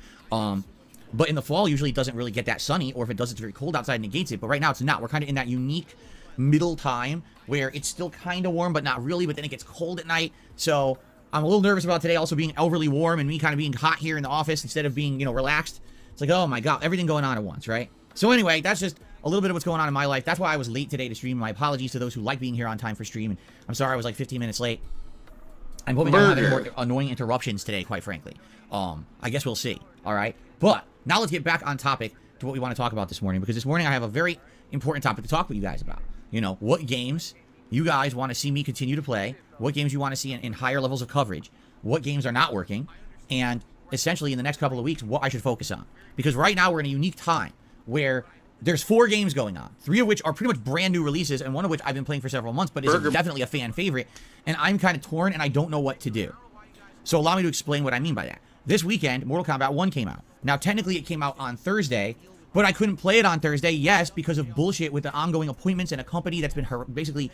Speaker 2: But in the fall, usually it doesn't really get that sunny, or if it does, it's very cold outside and negates it. But right now, it's not. We're kind of in that unique middle time where it's still kind of warm, but not really, but then it gets cold at night. So I'm a little nervous about today also being overly warm and me kind of being hot here in the office instead of being, relaxed. It's like, oh my God, everything going on at once, right? So anyway, that's just a little bit of what's going on in my life. That's why I was late today to stream. My apologies to those who like being here on time for stream. And I'm sorry I was like 15 minutes late. I'm hoping I don't have any more annoying interruptions today, quite frankly. I guess we'll see, all right? But now let's get back on topic to what we want to talk about this morning, because this morning I have a very important topic to talk with you guys about. What games you guys want to see me continue to play, what games you want to see in higher levels of coverage, what games are not working, and essentially in the next couple of weeks, what I should focus on. Because right now we're in a unique time where there's 4 games going on, 3 of which are pretty much brand new releases, and one of which I've been playing for several months, but is definitely a fan favorite, and I'm kind of torn and I don't know what to do. So allow me to explain what I mean by that. This weekend, Mortal Kombat 1 came out. Now, technically it came out on Thursday, but I couldn't play it on Thursday, yes, because of bullshit with the ongoing appointments and a company that's been basically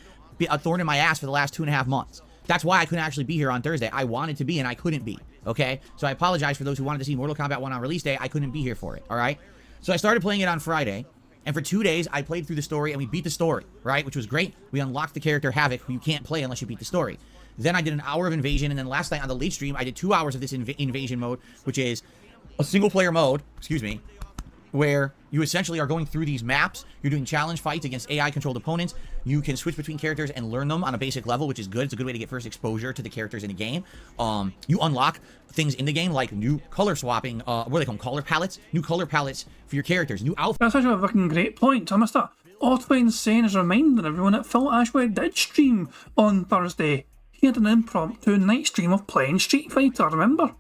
Speaker 2: a thorn in my ass for the last 2.5 months. That's why I couldn't actually be here on Thursday. I wanted to be, and I couldn't be, okay? So I apologize for those who wanted to see Mortal Kombat 1 on release day. I couldn't be here for it, all right? So I started playing it on Friday, and for 2 days, I played through the story, and we beat the story, right? Which was great. We unlocked the character Havoc, who you can't play unless you beat the story. Then I did an hour of Invasion, and then last night on the late stream, I did 2 hours of this Invasion mode, which is a single-player mode, where you essentially are going through these maps. You're doing challenge fights against AI-controlled opponents. You can switch between characters and learn them on a basic level, which is good. It's a good way to get first exposure to the characters in the game. You unlock things in the game like new color swapping, what do they call them, color palettes? New color palettes for your characters, new outfits.
Speaker 1: That's actually a fucking great point. I must have Autobane saying is reminding everyone that Phil Ashwood did stream on Thursday. He had an impromptu night stream of playing Street Fighter, remember?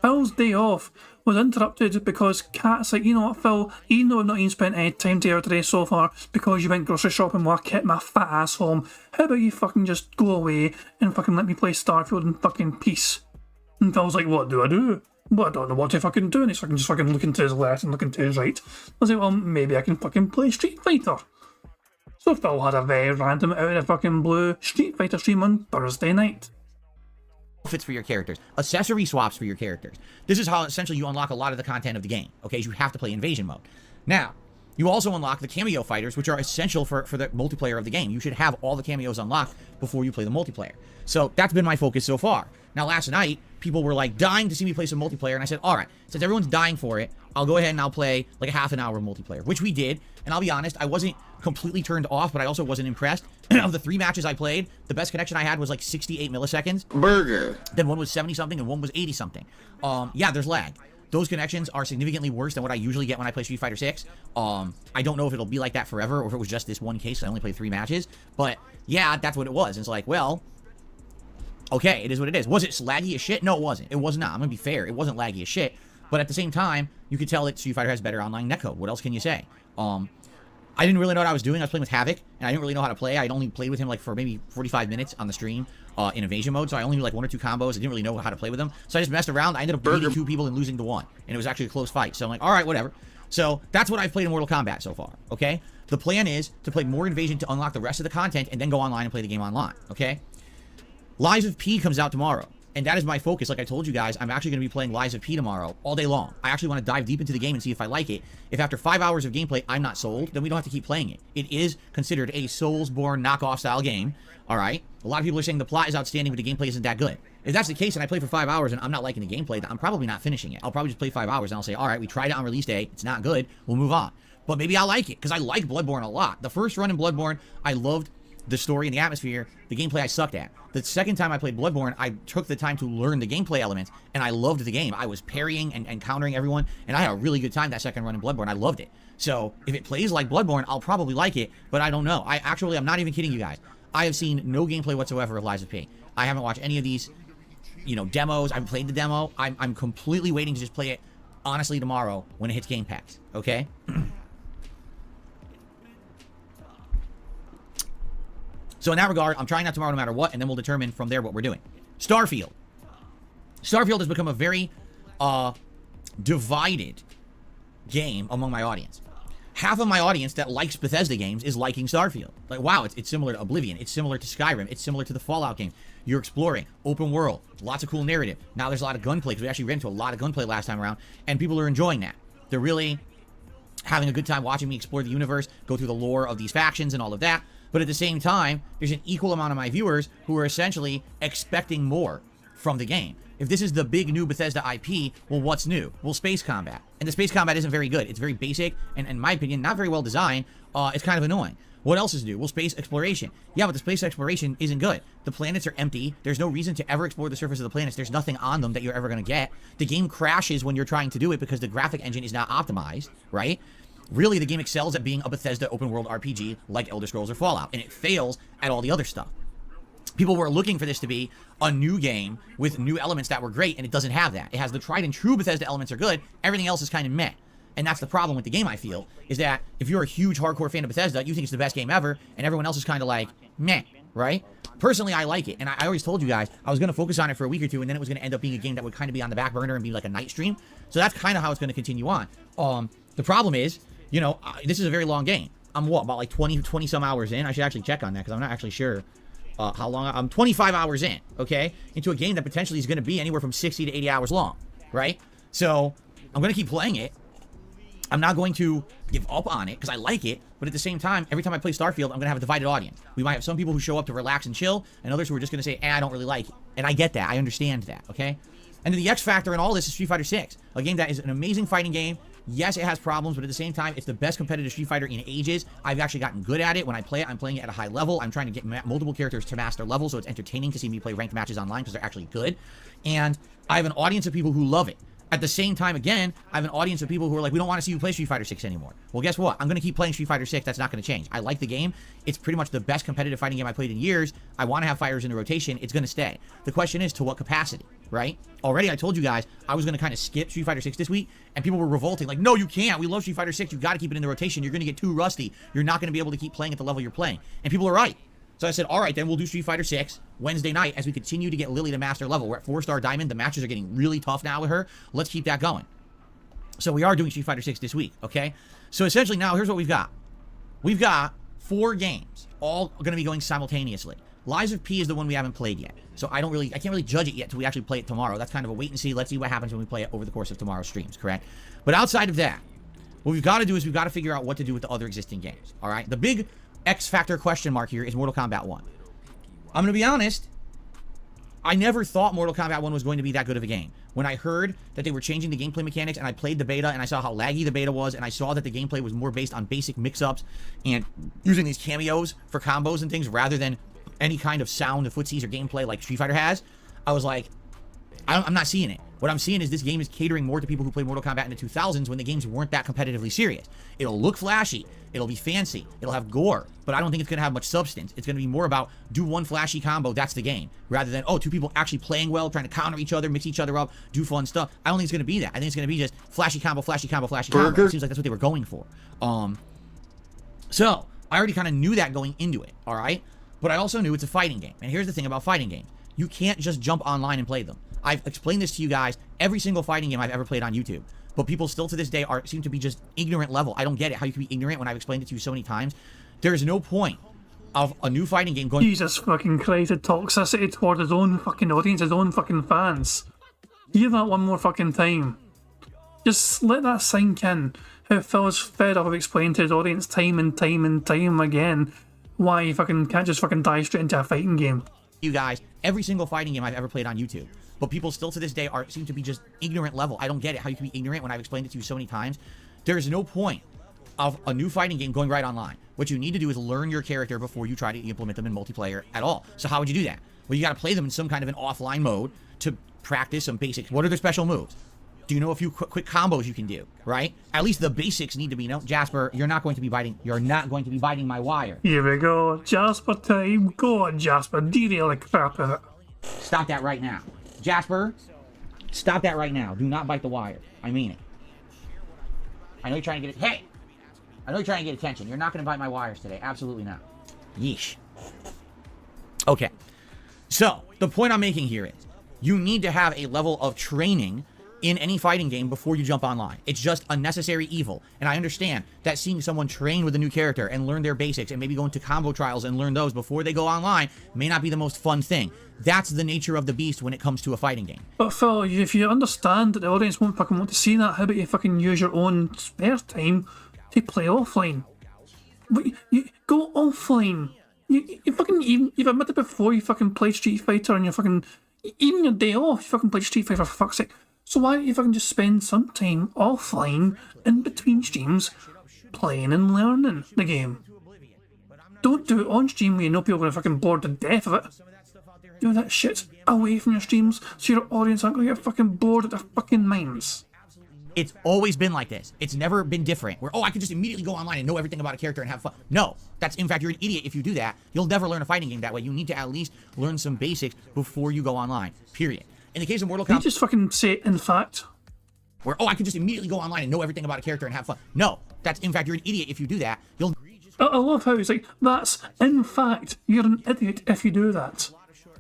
Speaker 1: Phil's day off was interrupted because Kat's like, you know what, Phil, even though I've not even spent any time together today so far because you went grocery shopping while I kept my fat ass home, how about you fucking just go away and fucking let me play Starfield in fucking peace? And Phil's like, what do I do? Well, I don't know what to fucking do. And he's fucking just fucking looking to his left and looking to his right. I was like, well, maybe I can fucking play Street Fighter. So Phil had a very random out of the fucking blue Street Fighter stream on Thursday night.
Speaker 2: Outfits for your characters, accessory swaps for your characters. This is how essentially you unlock a lot of the content of the game, okay? You have to play invasion mode. Now, you also unlock the cameo fighters, which are essential for the multiplayer of the game. You should have all the cameos unlocked before you play the multiplayer. So that's been my focus so far. Now, last night, people were like dying to see me play some multiplayer, and I said, all right, since everyone's dying for it, I'll go ahead and I'll play like a half an hour of multiplayer, which we did. And I'll be honest, I wasn't completely turned off, but I also wasn't impressed. Of the 3 matches I played, the best connection I had was like 68 milliseconds.
Speaker 5: Burger.
Speaker 2: Then one was 70-something and one was 80-something. Yeah, there's lag. Those connections are significantly worse than what I usually get when I play Street Fighter 6. I don't know if it'll be like that forever or if it was just this one case. I only played 3 matches. But yeah, that's what it was. It's like, well, okay, it is what it is. Was it laggy as shit? No, it wasn't. It was not. I'm going to be fair. It wasn't laggy as shit. But at the same time, you could tell that Street Fighter has better online netcode. What else can you say? I didn't really know what I was doing. I was playing with Havoc, and I didn't really know how to play. I'd only played with him like for maybe 45 minutes on the stream in Invasion mode, so I only knew like 1 or 2 combos. I didn't really know how to play with him, so I just messed around. I ended up beating 2 people and losing to 1, and it was actually a close fight. So I'm like, all right, whatever. So that's what I've played in Mortal Kombat so far, okay? The plan is to play more Invasion to unlock the rest of the content and then go online and play the game online, okay? Lies of P comes out tomorrow. And that is my focus. Like I told you guys, I'm actually going to be playing Lies of P tomorrow all day long. I actually want to dive deep into the game and see if I like it. If after 5 hours of gameplay I'm not sold, then we don't have to keep playing it. It is considered a Soulsborne knockoff style game. All right. A lot of people are saying the plot is outstanding, but the gameplay isn't that good. If that's the case and I play for 5 hours and I'm not liking the gameplay, then I'm probably not finishing it. I'll probably just play 5 hours and I'll say, all right, we tried it on release day. It's not good. We'll move on. But maybe I'll like it because I like Bloodborne a lot. The first run in Bloodborne, I loved the story and the atmosphere. The gameplay I sucked at. The second time I played Bloodborne, I took the time to learn the gameplay elements, and I loved the game. I was parrying and countering everyone, and I had a really good time that second run in Bloodborne. I loved it. So if it plays like Bloodborne, I'll probably like it, but I don't know. I'm not even kidding you guys. I have seen no gameplay whatsoever of Lies of P. I haven't watched any of these, demos. I haven't played the demo. I'm completely waiting to just play it, honestly, tomorrow when it hits Game Pass, okay? So in that regard, I'm trying that tomorrow no matter what, and then we'll determine from there what we're doing. Starfield. Starfield has become a very divided game among my audience. Half of my audience that likes Bethesda games is liking Starfield. Like, wow, it's similar to Oblivion. It's similar to Skyrim. It's similar to the Fallout games. You're exploring, open world, lots of cool narrative. Now there's a lot of gunplay, because we actually ran into a lot of gunplay last time around, and people are enjoying that. They're really having a good time watching me explore the universe, go through the lore of these factions and all of that. But at the same time, there's an equal amount of my viewers who are essentially expecting more from the game. If this is the big new Bethesda IP, well, what's new? Well, space combat. And the space combat isn't very good. It's very basic, and in my opinion, not very well designed. It's kind of annoying. What else is new? Well, space exploration. Yeah, but the space exploration isn't good. The planets are empty. There's no reason to ever explore the surface of the planets. There's nothing on them that you're ever going to get. The game crashes when you're trying to do it because the graphic engine is not optimized, right? Really, the game excels at being a Bethesda open-world RPG like Elder Scrolls or Fallout, and it fails at all the other stuff. People were looking for this to be a new game with new elements that were great, and it doesn't have that. It has the tried-and-true Bethesda elements are good. Everything else is kind of meh. And that's the problem with the game, I feel, is that if you're a huge hardcore fan of Bethesda, you think it's the best game ever, and everyone else is kind of like, meh, right? Personally, I like it, and I always told you guys I was going to focus on it for a week or two, and then it was going to end up being a game that would kind of be on the back burner and be like a night stream. So that's kind of how it's going to continue on. The problem is, this is a very long game. I'm about like 20 some hours in. I should actually check on that because I'm not actually sure how long. I'm 25 hours in, okay, into a game that potentially is going to be anywhere from 60 to 80 hours long, right? So I'm going to keep playing it. I'm not going to give up on it because I like it, but at the same time, every time I play Starfield, I'm going to have a divided audience. We might have some people who show up to relax and chill, and others who are just going to say, I don't really like it. And I get that. I understand that, okay? And then the X factor in all this is Street Fighter 6, a game that is an amazing fighting game, Yes, it has problems, but at the same time, it's the best competitive Street Fighter in ages. I've actually gotten good at it. When I play it, I'm playing it at a high level. I'm trying to get multiple characters to master level, so it's entertaining to see me play ranked matches online because they're actually good. And I have an audience of people who love it. At the same time, again, I have an audience of people who are like, we don't want to see you play Street Fighter 6 anymore. Well, guess what? I'm going to keep playing Street Fighter 6. That's not going to change. I like the game. It's pretty much the best competitive fighting game I played in years. I want to have fighters in the rotation. It's going to stay. The question is, to what capacity, right? Already, I told you guys I was going to kind of skip Street Fighter 6 this week, and people were revolting. Like, no, you can't. We love Street Fighter 6. You got to keep it in the rotation. You're going to get too rusty. You're not going to be able to keep playing at the level you're playing. And people are right. So I said, all right, then we'll do Street Fighter 6 Wednesday night as we continue to get Lily to master level. We're at 4-star Diamond. The matches are getting really tough now with her. Let's keep that going. So we are doing Street Fighter 6 this week, okay? So essentially now, here's what we've got. We've got 4 games, all going to be going simultaneously. Lies of P is the one we haven't played yet. So I can't really judge it yet until we actually play it tomorrow. That's kind of a wait and see. Let's see what happens when we play it over the course of tomorrow's streams, correct? But outside of that, what we've got to do is we've got to figure out what to do with the other existing games, all right? The big X factor question mark here is Mortal Kombat 1. I'm going to be honest, I never thought Mortal Kombat 1 was going to be that good of a game. When I heard that they were changing the gameplay mechanics and I played the beta and I saw how laggy the beta was and I saw that the gameplay was more based on basic mix-ups and using these cameos for combos and things rather than any kind of sound, footsies, or gameplay like Street Fighter has, I was like, I'm not seeing it. What I'm seeing is this game is catering more to people who played Mortal Kombat in the 2000s when the games weren't that competitively serious. It'll look flashy, it'll be fancy, it'll have gore, but I don't think it's going to have much substance. It's going to be more about do one flashy combo, that's the game, rather than, oh, 2 people actually playing well, trying to counter each other, mix each other up, do fun stuff. I don't think it's going to be that. I think it's going to be just flashy combo, flashy combo, flashy combo. It seems like that's what they were going for. So, I already kind of knew that going into it, all right? But I also knew it's a fighting game. And here's the thing about fighting games. You can't just jump online and play them. I've explained this to you guys every single fighting game I've ever played on YouTube. But people still to this day seem to be just ignorant level. I don't get it, how you can be ignorant when I've explained it to you so many times. There's no point of a new fighting game going...
Speaker 1: Jesus fucking Christ, toxicity toward his own fucking audience, his own fucking fans. Hear that one more fucking time. Just let that sink in. How Phil's fed up of explaining to his audience time and time and time again why you fucking can't just fucking dive straight into a fighting game.
Speaker 2: You guys, every single fighting game I've ever played on YouTube. But people still to this day seem to be just ignorant level. I don't get it, how you can be ignorant when I've explained it to you so many times. There's no point of a new fighting game going right online. What you need to do is learn your character before you try to implement them in multiplayer at all. So how would you do that? Well, you got to play them in some kind of an offline mode to practice some basics. What are their special moves? Do you know a few quick combos you can do, right? At least the basics need to be known. Jasper, you're not going to be biting my wire.
Speaker 1: Here we go. Jasper time. Go on, Jasper. Derail the crap of it.
Speaker 2: Stop that right now. Jasper, stop that right now. Do not bite the wire. I mean it. I know you're trying to get it. Hey! I know you're trying to get attention. You're not going to bite my wires today. Absolutely not. Yeesh. Okay. So, the point I'm making here is, you need to have a level of training in any fighting game before you jump online. It's just a necessary evil. And I understand that seeing someone train with a new character and learn their basics and maybe go into combo trials and learn those before they go online may not be the most fun thing. That's the nature of the beast when it comes to a fighting game.
Speaker 1: But Phil, if you understand that the audience won't fucking want to see that, how about you fucking use your own spare time to play offline? But you go offline. You fucking, you've admitted before you fucking play Street Fighter on your fucking, even your day off, you fucking play Street Fighter for fuck's sake. So why don't you fucking just spend some time offline in between streams playing and learning the game? Don't do it on stream where you know people are going to fucking bored to death of it. Do that shit away from your streams so your audience aren't going to get fucking bored at their fucking minds.
Speaker 2: It's always been like this. It's never been different. Where, oh, I could just immediately go online and know everything about a character and have fun. No, that's, in fact, you're an idiot if you do that. You'll never learn a fighting game that way. You need to at least learn some basics before you go online, period. In the case of Mortal Kombat...
Speaker 1: You just fucking say, in fact...
Speaker 2: Where, oh, I could just immediately go online and know everything about a character and have fun. No, that's, in fact, you're an idiot if you do that. You'll...
Speaker 1: I love how it's like, that's, in fact, you're an idiot if you do that.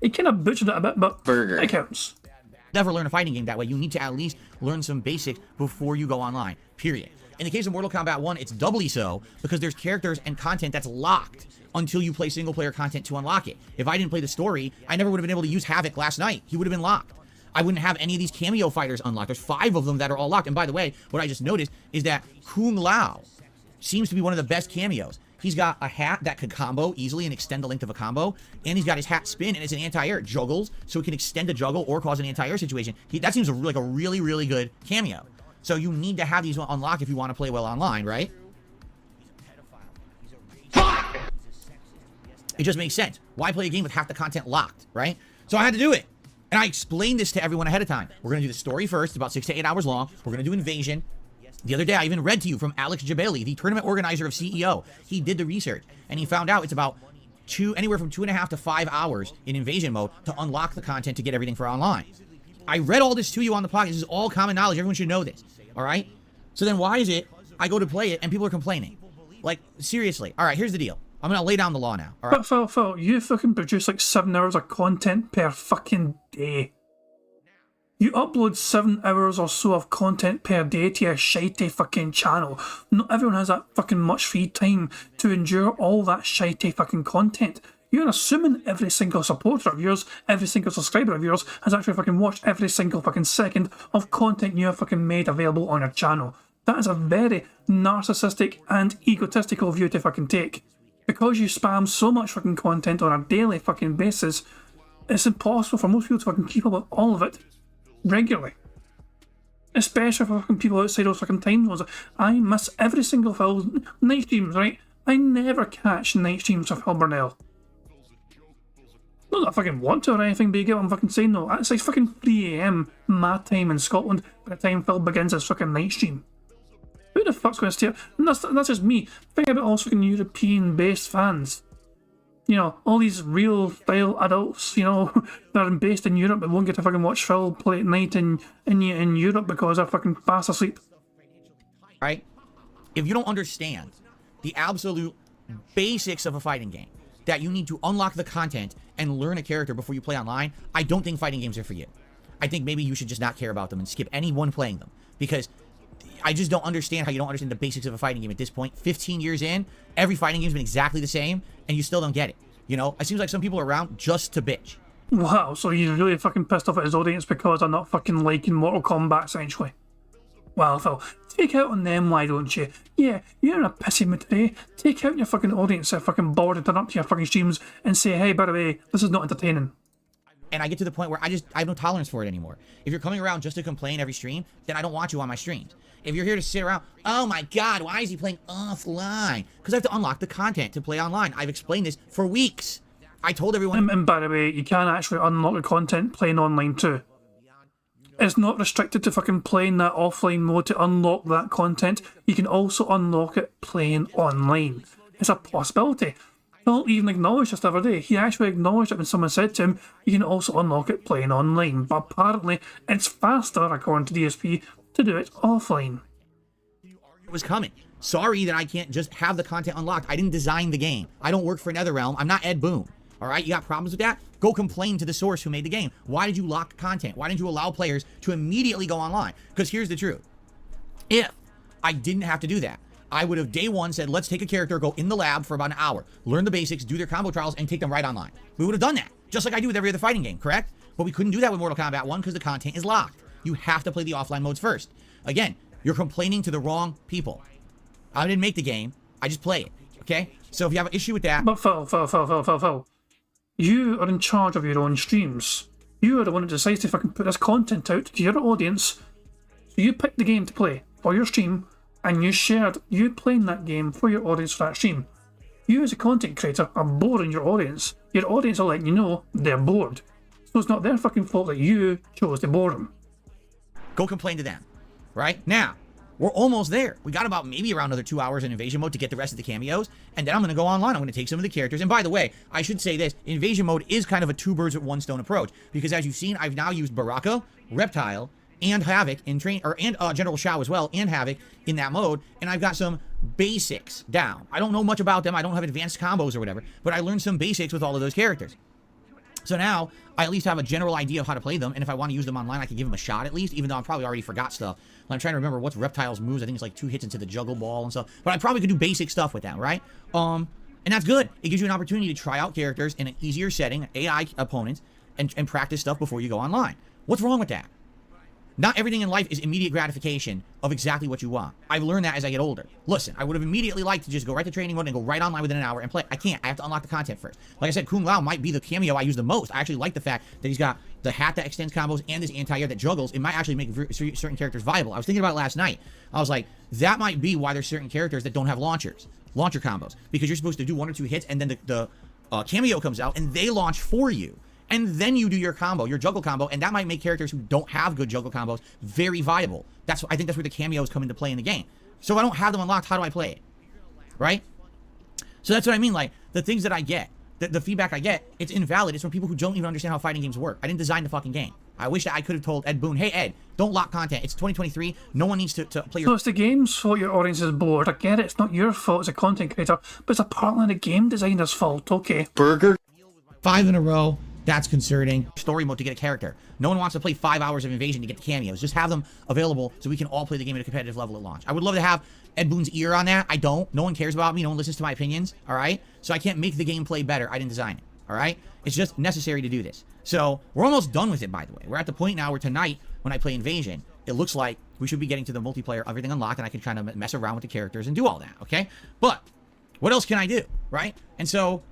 Speaker 1: He kind of butchered it a bit, but it counts.
Speaker 2: Never learn a fighting game that way. You need to at least learn some basics before you go online, period. In the case of Mortal Kombat 1, it's doubly so because there's characters and content that's locked until you play single-player content to unlock it. If I didn't play the story, I never would have been able to use Havoc last night. He would have been locked. I wouldn't have any of these cameo fighters unlocked. There's 5 of them that are all locked. And by the way, what I just noticed is that Kung Lao seems to be one of the best cameos. He's got a hat that could combo easily and extend the length of a combo. And he's got his hat spin, and it's an anti-air. It juggles, so it can extend a juggle or cause an anti-air situation. That seems like a really, really good cameo. So you need to have these unlocked if you want to play well online, right? It just makes sense. Why play a game with half the content locked, right? So I had to do it. And I explained this to everyone ahead of time. We're going to do the story first. It's about 6 to 8 hours long. We're going to do Invasion. The other day, I even read to you from Alex Jabali, the tournament organizer of CEO. He did the research, and he found out it's about anywhere from 2.5 to 5 hours in Invasion mode to unlock the content to get everything for online. I read all this to you on the podcast. This is all common knowledge. Everyone should know this, all right? So then why is it I go to play it and people are complaining? Like, seriously. All right, here's the deal. I'm going to lay down the law now, all right?
Speaker 1: But Phil, you fucking produce like 7 hours of content per fucking day. You upload 7 hours or so of content per day to your shitey fucking channel. Not everyone has that fucking much free time to endure all that shitey fucking content. You're assuming every single supporter of yours, every single subscriber of yours has actually fucking watched every single fucking second of content you have fucking made available on your channel. That is a very narcissistic and egotistical view to fucking take. Because you spam so much fucking content on a daily fucking basis, it's impossible for most people to fucking keep up with all of it regularly. Especially for fucking people outside those fucking time zones. I miss every single film. Night streams, right? I never catch night streams of Phil Burnell. Not that I fucking want to or anything, but you get what I'm fucking saying though. It's like fucking 3 AM my time in Scotland by the time Phil begins his fucking night stream. Who the fuck's going to stay up? And that's just me. Think about all fucking European-based fans. You know, all these real-style adults, you know, that are based in Europe but won't get to fucking watch Phil play at night in Europe because they're fucking fast asleep.
Speaker 2: Right? If you don't understand the absolute basics of a fighting game, that you need to unlock the content and learn a character before you play online, I don't think fighting games are for you. I think maybe you should just not care about them and skip anyone playing them. Because I just don't understand how you don't understand the basics of a fighting game at this point. 15 years in, every fighting game's been exactly the same, and you still don't get it. You know, it seems like some people are around just to bitch.
Speaker 1: Wow, so you're really fucking pissed off at his audience because they're not fucking liking Mortal Kombat, essentially. Well, Phil, take out on them, why don't you? Yeah, you're in a pissy mood today. Take out your fucking audience that are fucking bored and turn up to your fucking streams and say, hey, by the way, this is not entertaining.
Speaker 2: And I get to the point where I have no tolerance for it anymore. If you're coming around just to complain every stream, then I don't want you on my streams. If you're here to sit around, oh my god, why is he playing offline? Because I have to unlock the content to play online. I've explained this for weeks. I told everyone...
Speaker 1: And by the way, you can actually unlock the content playing online too. It's not restricted to fucking playing that offline mode to unlock that content. You can also unlock it playing online. It's a possibility. Phil even acknowledged this the other day. He actually acknowledged it when someone said to him, you can also unlock it playing online. But apparently, it's faster, according to DSP, to do it offline.
Speaker 2: It was coming. Sorry that I can't just have the content unlocked. I didn't design the game. I don't work for NetherRealm. I'm not Ed Boon. All right, you got problems with that? Go complain to the source who made the game. Why did you lock content? Why didn't you allow players to immediately go online? Because here's the truth. If I didn't have to do that, I would have day one said, let's take a character, go in the lab for about an hour, learn the basics, do their combo trials, and take them right online. We would have done that, just like I do with every other fighting game, correct? But we couldn't do that with Mortal Kombat 1 because the content is locked. You have to play the offline modes first. Again, you're complaining to the wrong people. I didn't make the game. I just play it, okay? So if you have an issue with that...
Speaker 1: But Phil. You are in charge of your own streams. You are the one who decides to fucking put this content out to your audience. So you picked the game to play for your stream, and you shared you playing that game for your audience for that stream. You as a content creator are boring your audience. Your audience are letting you know they're bored. So it's not their fucking fault that you chose to bore them.
Speaker 2: Go complain to them, right? Now, we're almost there. We got about maybe around another 2 hours in Invasion mode to get the rest of the cameos, and then I'm going to go online. I'm going to take some of the characters. And by the way, I should say this, Invasion mode is kind of a 2 birds with 1 stone approach, because as you've seen, I've now used Baraka, Reptile, and Havoc in General Shao as well, and Havoc in that mode, and I've got some basics down. I don't know much about them. I don't have advanced combos or whatever, but I learned some basics with all of those characters. So now, I at least have a general idea of how to play them, and if I want to use them online, I can give them a shot at least, even though I probably already forgot stuff. I'm trying to remember what's Reptile's moves. I think it's like 2 hits into the juggle ball and stuff. But I probably could do basic stuff with that, right? And that's good. It gives you an opportunity to try out characters in an easier setting, AI opponents, and practice stuff before you go online. What's wrong with that? Not everything in life is immediate gratification of exactly what you want. I've learned that as I get older. Listen, I would have immediately liked to just go right to training mode and go right online within an hour and play. I can't. I have to unlock the content first. Like I said, Kung Lao might be the cameo I use the most. I actually like the fact that he's got the hat that extends combos and this anti-air that juggles. It might actually make certain characters viable. I was thinking about it last night. I was like, that might be why there's certain characters that don't have launcher combos. Because you're supposed to do 1 or 2 hits and then the cameo comes out and they launch for you. And then you do your combo, your juggle combo, and that might make characters who don't have good juggle combos very viable. I think that's where the cameos come into play in the game. So if I don't have them unlocked, how do I play it? Right? So that's what I mean. Like, the things that I get, the feedback I get, it's invalid. It's from people who don't even understand how fighting games work. I didn't design the fucking game. I wish that I could have told Ed Boon, hey, Ed, don't lock content. It's 2023. No one needs to play your...
Speaker 1: So it's the game's fault your audience is bored. I get it. It's not your fault as a content creator, but it's apparently the game designer's fault. Okay.
Speaker 5: Burger.
Speaker 2: 5 in a row. That's concerning. Story mode to get a character. No one wants to play 5 hours of Invasion to get the cameos. Just have them available so we can all play the game at a competitive level at launch. I would love to have Ed Boon's ear on that. I don't. No one cares about me. No one listens to my opinions. All right? So I can't make the gameplay better. I didn't design it. All right? It's just necessary to do this. So we're almost done with it, by the way. We're at the point now where tonight, when I play Invasion, it looks like we should be getting to the multiplayer, everything unlocked, and I can kind of mess around with the characters and do all that. Okay? But what else can I do? Right? And so...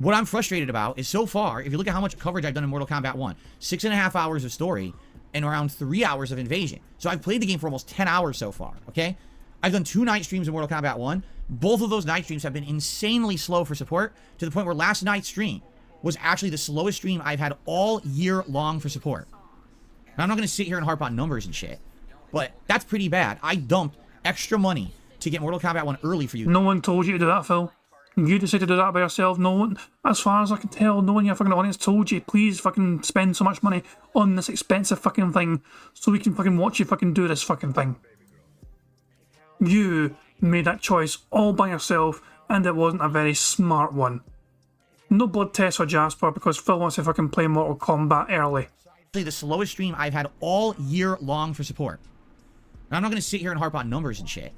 Speaker 2: what I'm frustrated about is so far, if you look at how much coverage I've done in Mortal Kombat 1, 6.5 hours of story and around 3 hours of Invasion. So I've played the game for almost 10 hours so far, okay? I've done 2 night streams in Mortal Kombat 1. Both of those night streams have been insanely slow for support, to the point where last night's stream was actually the slowest stream I've had all year long for support. Now, I'm not going to sit here and harp on numbers and shit, but that's pretty bad. I dumped extra money to get Mortal Kombat 1 early for you.
Speaker 1: No one told you to do that, Phil. You decided to do that by yourself. No one, as far as I can tell, no one in your fucking audience told you, please fucking spend so much money on this expensive fucking thing so we can fucking watch you fucking do this fucking thing. You made that choice all by yourself, and it wasn't a very smart one. No blood test for Jasper because Phil wants to fucking play Mortal Kombat early.
Speaker 2: The slowest stream I've had all year long for support. Now, I'm not going to sit here and harp on numbers and shit,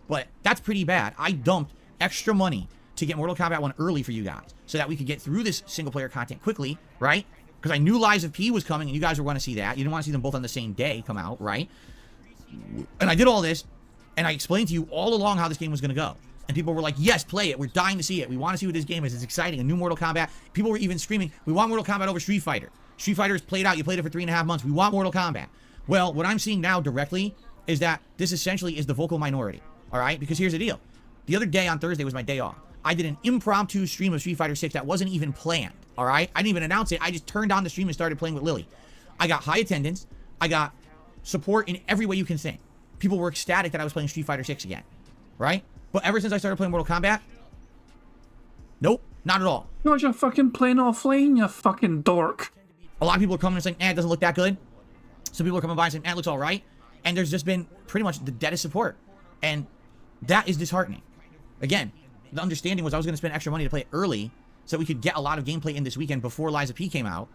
Speaker 2: but that's pretty bad. I dumped extra money to get Mortal Kombat 1 early for you guys, so that we could get through this single-player content quickly, right? Because I knew Lies of P was coming, and you guys were going to see that. You didn't want to see them both on the same day come out, right? And I did all this, and I explained to you all along how this game was going to go. And people were like, yes, play it. We're dying to see it. We want to see what this game is. It's exciting. A new Mortal Kombat. People were even screaming, we want Mortal Kombat over Street Fighter. Street Fighter's played out. You played it for 3.5 months. We want Mortal Kombat. Well, what I'm seeing now directly is that this essentially is the vocal minority, all right? Because here's the deal. The other day on Thursday was my day off. I did an impromptu stream of Street Fighter 6 that wasn't even planned, all right? I didn't even announce it. I just turned on the stream and started playing with Lily. I got high attendance. I got support in every way you can think. People were ecstatic that I was playing Street Fighter 6 again, right? But ever since I started playing Mortal Kombat, nope, not at all.
Speaker 1: No, you're fucking playing offline, you fucking dork.
Speaker 2: A lot of people are coming and saying, it doesn't look that good. Some people are coming by and saying, it looks all right. And there's just been pretty much the deadest support. And that is disheartening. Again, the understanding was I was going to spend extra money to play it early so we could get a lot of gameplay in this weekend before Lies of P came out.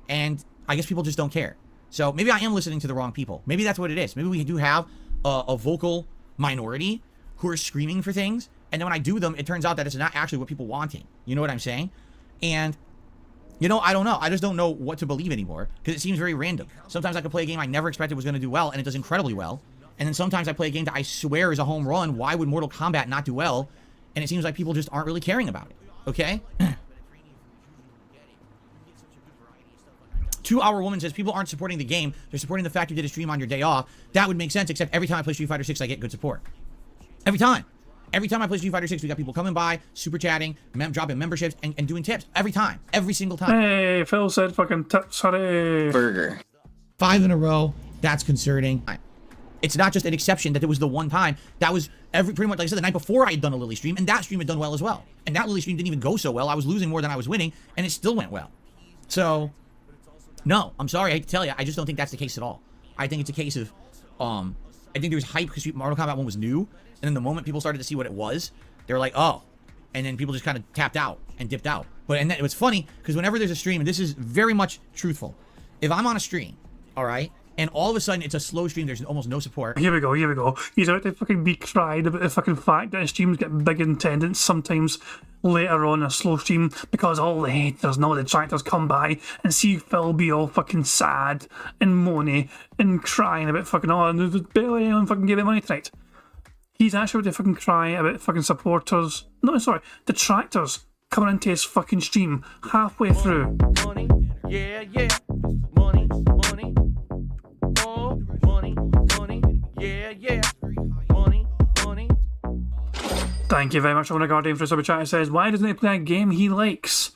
Speaker 2: And I guess people just don't care. So maybe I am listening to the wrong people. Maybe that's what it is. Maybe we do have a vocal minority who are screaming for things. And then when I do them, it turns out that it's not actually what people wanting. You know what I'm saying? And, you know, I don't know. I just don't know what to believe anymore because it seems very random. Sometimes I could play a game I never expected was going to do well, and it does incredibly well. And then sometimes I play a game that I swear is a home run. Why would Mortal Kombat not do well? And it seems like people just aren't really caring about it. Okay? 2-Hour Woman says people aren't supporting the game. They're supporting the fact you did a stream on your day off. That would make sense, except every time I play Street Fighter 6, I get good support. Every time. Every time I play Street Fighter 6, we got people coming by, super chatting, dropping memberships, and doing tips. Every time. Every single time.
Speaker 1: Hey, Phil said fucking tips, hurry.
Speaker 5: Burger.
Speaker 2: 5 in a row. That's concerning. It's not just an exception that it was the one time. That was pretty much, like I said, the night before I had done a Lily stream, and that stream had done well as well. And that Lily stream didn't even go so well. I was losing more than I was winning, and it still went well. So, no, I'm sorry, I hate to tell you, I just don't think that's the case at all. I think it's a case of, I think there was hype because Mortal Kombat 1 was new, and then the moment people started to see what it was, they were like, oh. And then people just kind of tapped out and dipped out. And then it was funny, because whenever there's a stream, and this is very much truthful, if I'm on a stream, all right, and all of a sudden it's a slow stream. There's almost no support.
Speaker 1: Here we go. He's out to fucking be cried about the fucking fact that his streams get big in attendance sometimes later on a slow stream because all the haters and all the detractors come by and see Phil be all fucking sad and moany and crying about fucking, oh, there's barely anyone fucking gave it money tonight. He's actually about to fucking cry about fucking supporters, no, sorry, detractors coming into his fucking stream halfway through.
Speaker 2: Money, yeah, yeah. Money, money. Oh, money, money. Yeah, yeah. Money, money.
Speaker 1: Thank you very much, Owner Guardian, for a super chat. It says, why doesn't he play a game he likes?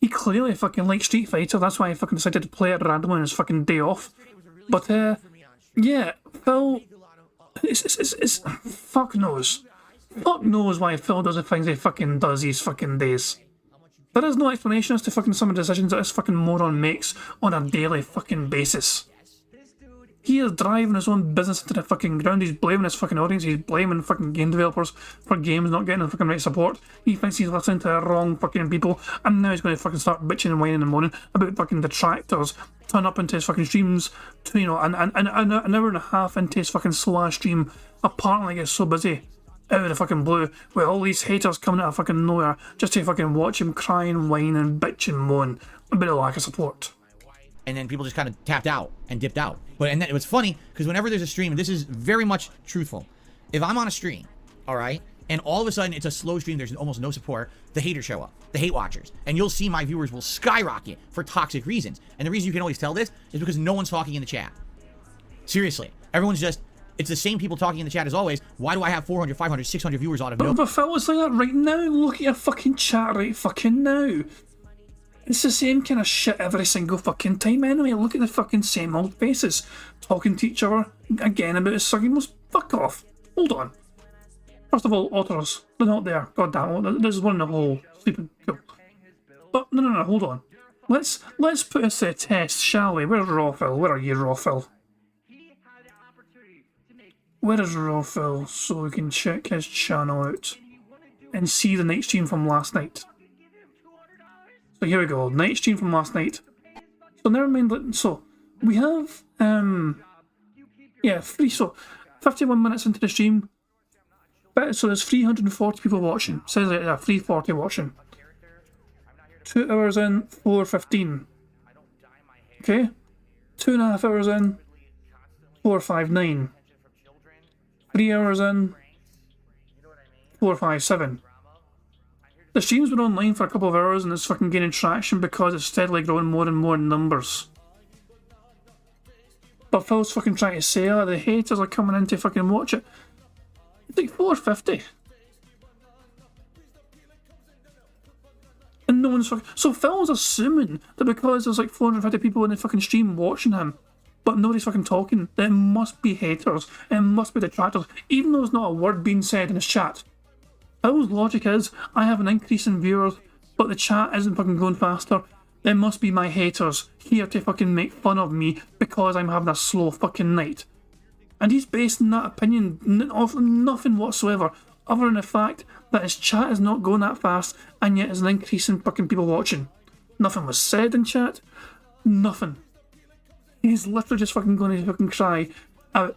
Speaker 1: He clearly fucking likes Street Fighter, that's why he fucking decided to play it randomly on his fucking day off. But, yeah, Phil, it's fuck knows. Fuck knows why Phil does the things he fucking does these fucking days. There is no explanation as to fucking some of the decisions that this fucking moron makes on a daily fucking basis. He is driving his own business into the fucking ground. He's blaming his fucking audience. He's blaming fucking game developers for games not getting the fucking right support. He thinks he's listening to the wrong fucking people, and now he's going to fucking start bitching and whining and moaning about fucking detractors turn up into his fucking streams to, you know, an hour and a half into his fucking slow stream. Apparently gets so busy out of the fucking blue with all these haters coming out of fucking nowhere just to fucking watch him cry and whine and bitch and moan about the lack of support.
Speaker 2: And then people just kind of tapped out and dipped out. But and then it was funny because whenever there's a stream, and this is very much truthful, if I'm on a stream, all right, and all of a sudden it's a slow stream, there's almost no support, the haters show up, the hate watchers, and you'll see my viewers will skyrocket for toxic reasons. And the reason you can always tell this is because no one's talking in the chat. Seriously, everyone's just, it's the same people talking in the chat as always. Why do I have 400, 500, 600 viewers out of no?
Speaker 1: But Phil, it's like that right now. Look at your fucking chat right fucking now. It's the same kind of shit every single fucking time anyway. Look at the fucking same old faces talking to each other again about his sucking most. Fuck off. Hold on. First of all, otters, they're not there. God damn it. There's one in the hole sleeping. Cool. But no, hold on. Let's put this to the test, shall we? Where's Raw Phil? Where are you, Raw Phil? Where is Raw Phil so we can check his channel out and see the night stream from last night? So here we go, night stream from last night. So never mind, so we have, yeah, 51 minutes into the stream. So there's 340 people watching. It says like that, 340 watching. 2 hours in, 4:15. Okay? 2.5 hours in, 4:59. 3 hours in, 4:57. The stream's been online for a couple of hours and it's fucking gaining traction because it's steadily growing more and more in numbers. But Phil's fucking trying to say, oh, the haters are coming in to fucking watch it. It's like 4:50. And no one's fucking... So Phil's assuming that because there's like 450 people in the fucking stream watching him, but nobody's fucking talking, that it must be haters, it must be detractors, even though there's not a word being said in his chat. Phil's logic is, I have an increase in viewers, but the chat isn't fucking going faster. It must be my haters here to fucking make fun of me because I'm having a slow fucking night. And he's basing that opinion off nothing whatsoever, other than the fact that his chat is not going that fast, and yet there's an increase in fucking people watching. Nothing was said in chat. Nothing. He's literally just fucking going to fucking cry out.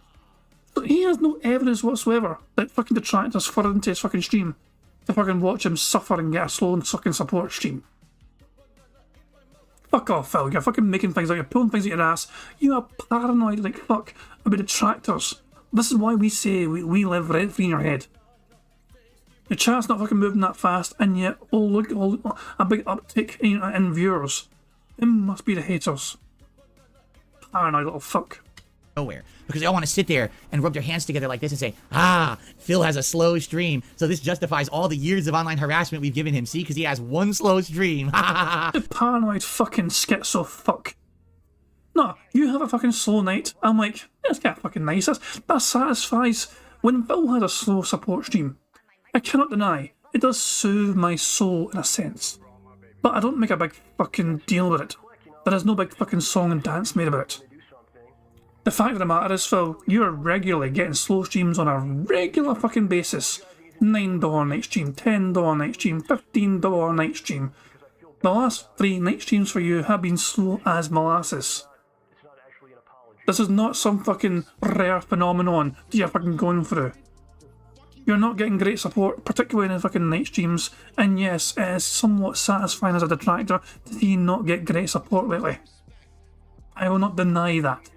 Speaker 1: But he has no evidence whatsoever that fucking detractors further into his fucking stream to fucking watch him suffer and get a slow and fucking support stream. Fuck off, Phil. You're fucking making things like you're pulling things out your ass. You are paranoid like fuck about detractors. This is why we say we live rent free in your head. Your chat's not fucking moving that fast, and yet, oh look, a big uptick in viewers. It must be the haters. Paranoid little fuck.
Speaker 2: Nowhere, because they all want to sit there and rub their hands together like this and say, ah, Phil has a slow stream, so this justifies all the years of online harassment we've given him. See, because he has one slow stream.
Speaker 1: The paranoid fucking schizo fuck. No, you have a fucking slow night. I'm like, that's kind of fucking nice. That satisfies. When Phil has a slow support stream, I cannot deny, it does soothe my soul in a sense. But I don't make a big fucking deal with it. There is no big fucking song and dance made about it. The fact of the matter is, Phil, you are regularly getting slow streams on a regular fucking basis. $9 night stream, $10 night stream, $15 night stream. The last 3 night streams for you have been slow as molasses. This is not some fucking rare phenomenon that you're fucking going through. You're not getting great support, particularly in the fucking night streams, and yes, it is somewhat satisfying as a detractor to see you not get great support lately. I will not deny that.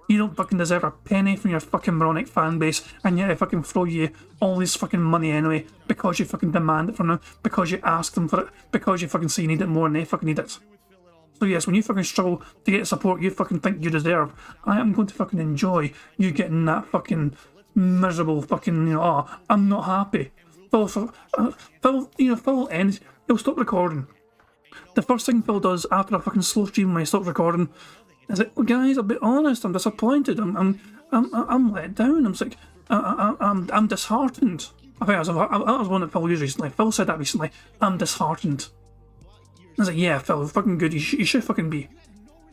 Speaker 1: You don't fucking deserve a penny from your fucking moronic fan base, and yet they fucking throw you all this fucking money anyway, because you fucking demand it from them, because you ask them for it, because you fucking say you need it more than they fucking need it. So yes, when you fucking struggle to get support you fucking think you deserve, I am going to fucking enjoy you getting that fucking miserable fucking, you know, oh, I'm not happy. Phil ends, he'll stop recording. The first thing Phil does after a fucking slow stream when he stops recording is like, well, guys, I'll be honest, I'm disappointed, I'm let down, I'm disheartened. I think that was one that Phil used recently. Phil said that recently, I'm disheartened. I was like, yeah, Phil, fucking good, you should fucking be.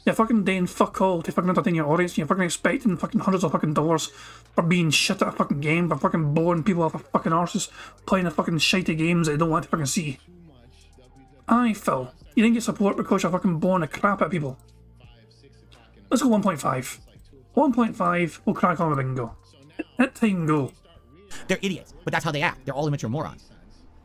Speaker 1: You're fucking doing fuck all to fucking entertain your audience, you're fucking expecting fucking hundreds of fucking dollars for being shit at a fucking game, for fucking boring people off a fucking arses, playing the fucking shitty games that they don't want to fucking see. Aye, Phil, you didn't get support because you're fucking boring the crap out of people. Let's go 1.5. 1.5, we'll crack on with bingo. Let time go.
Speaker 2: They're idiots, but that's how they act. They're all immature morons.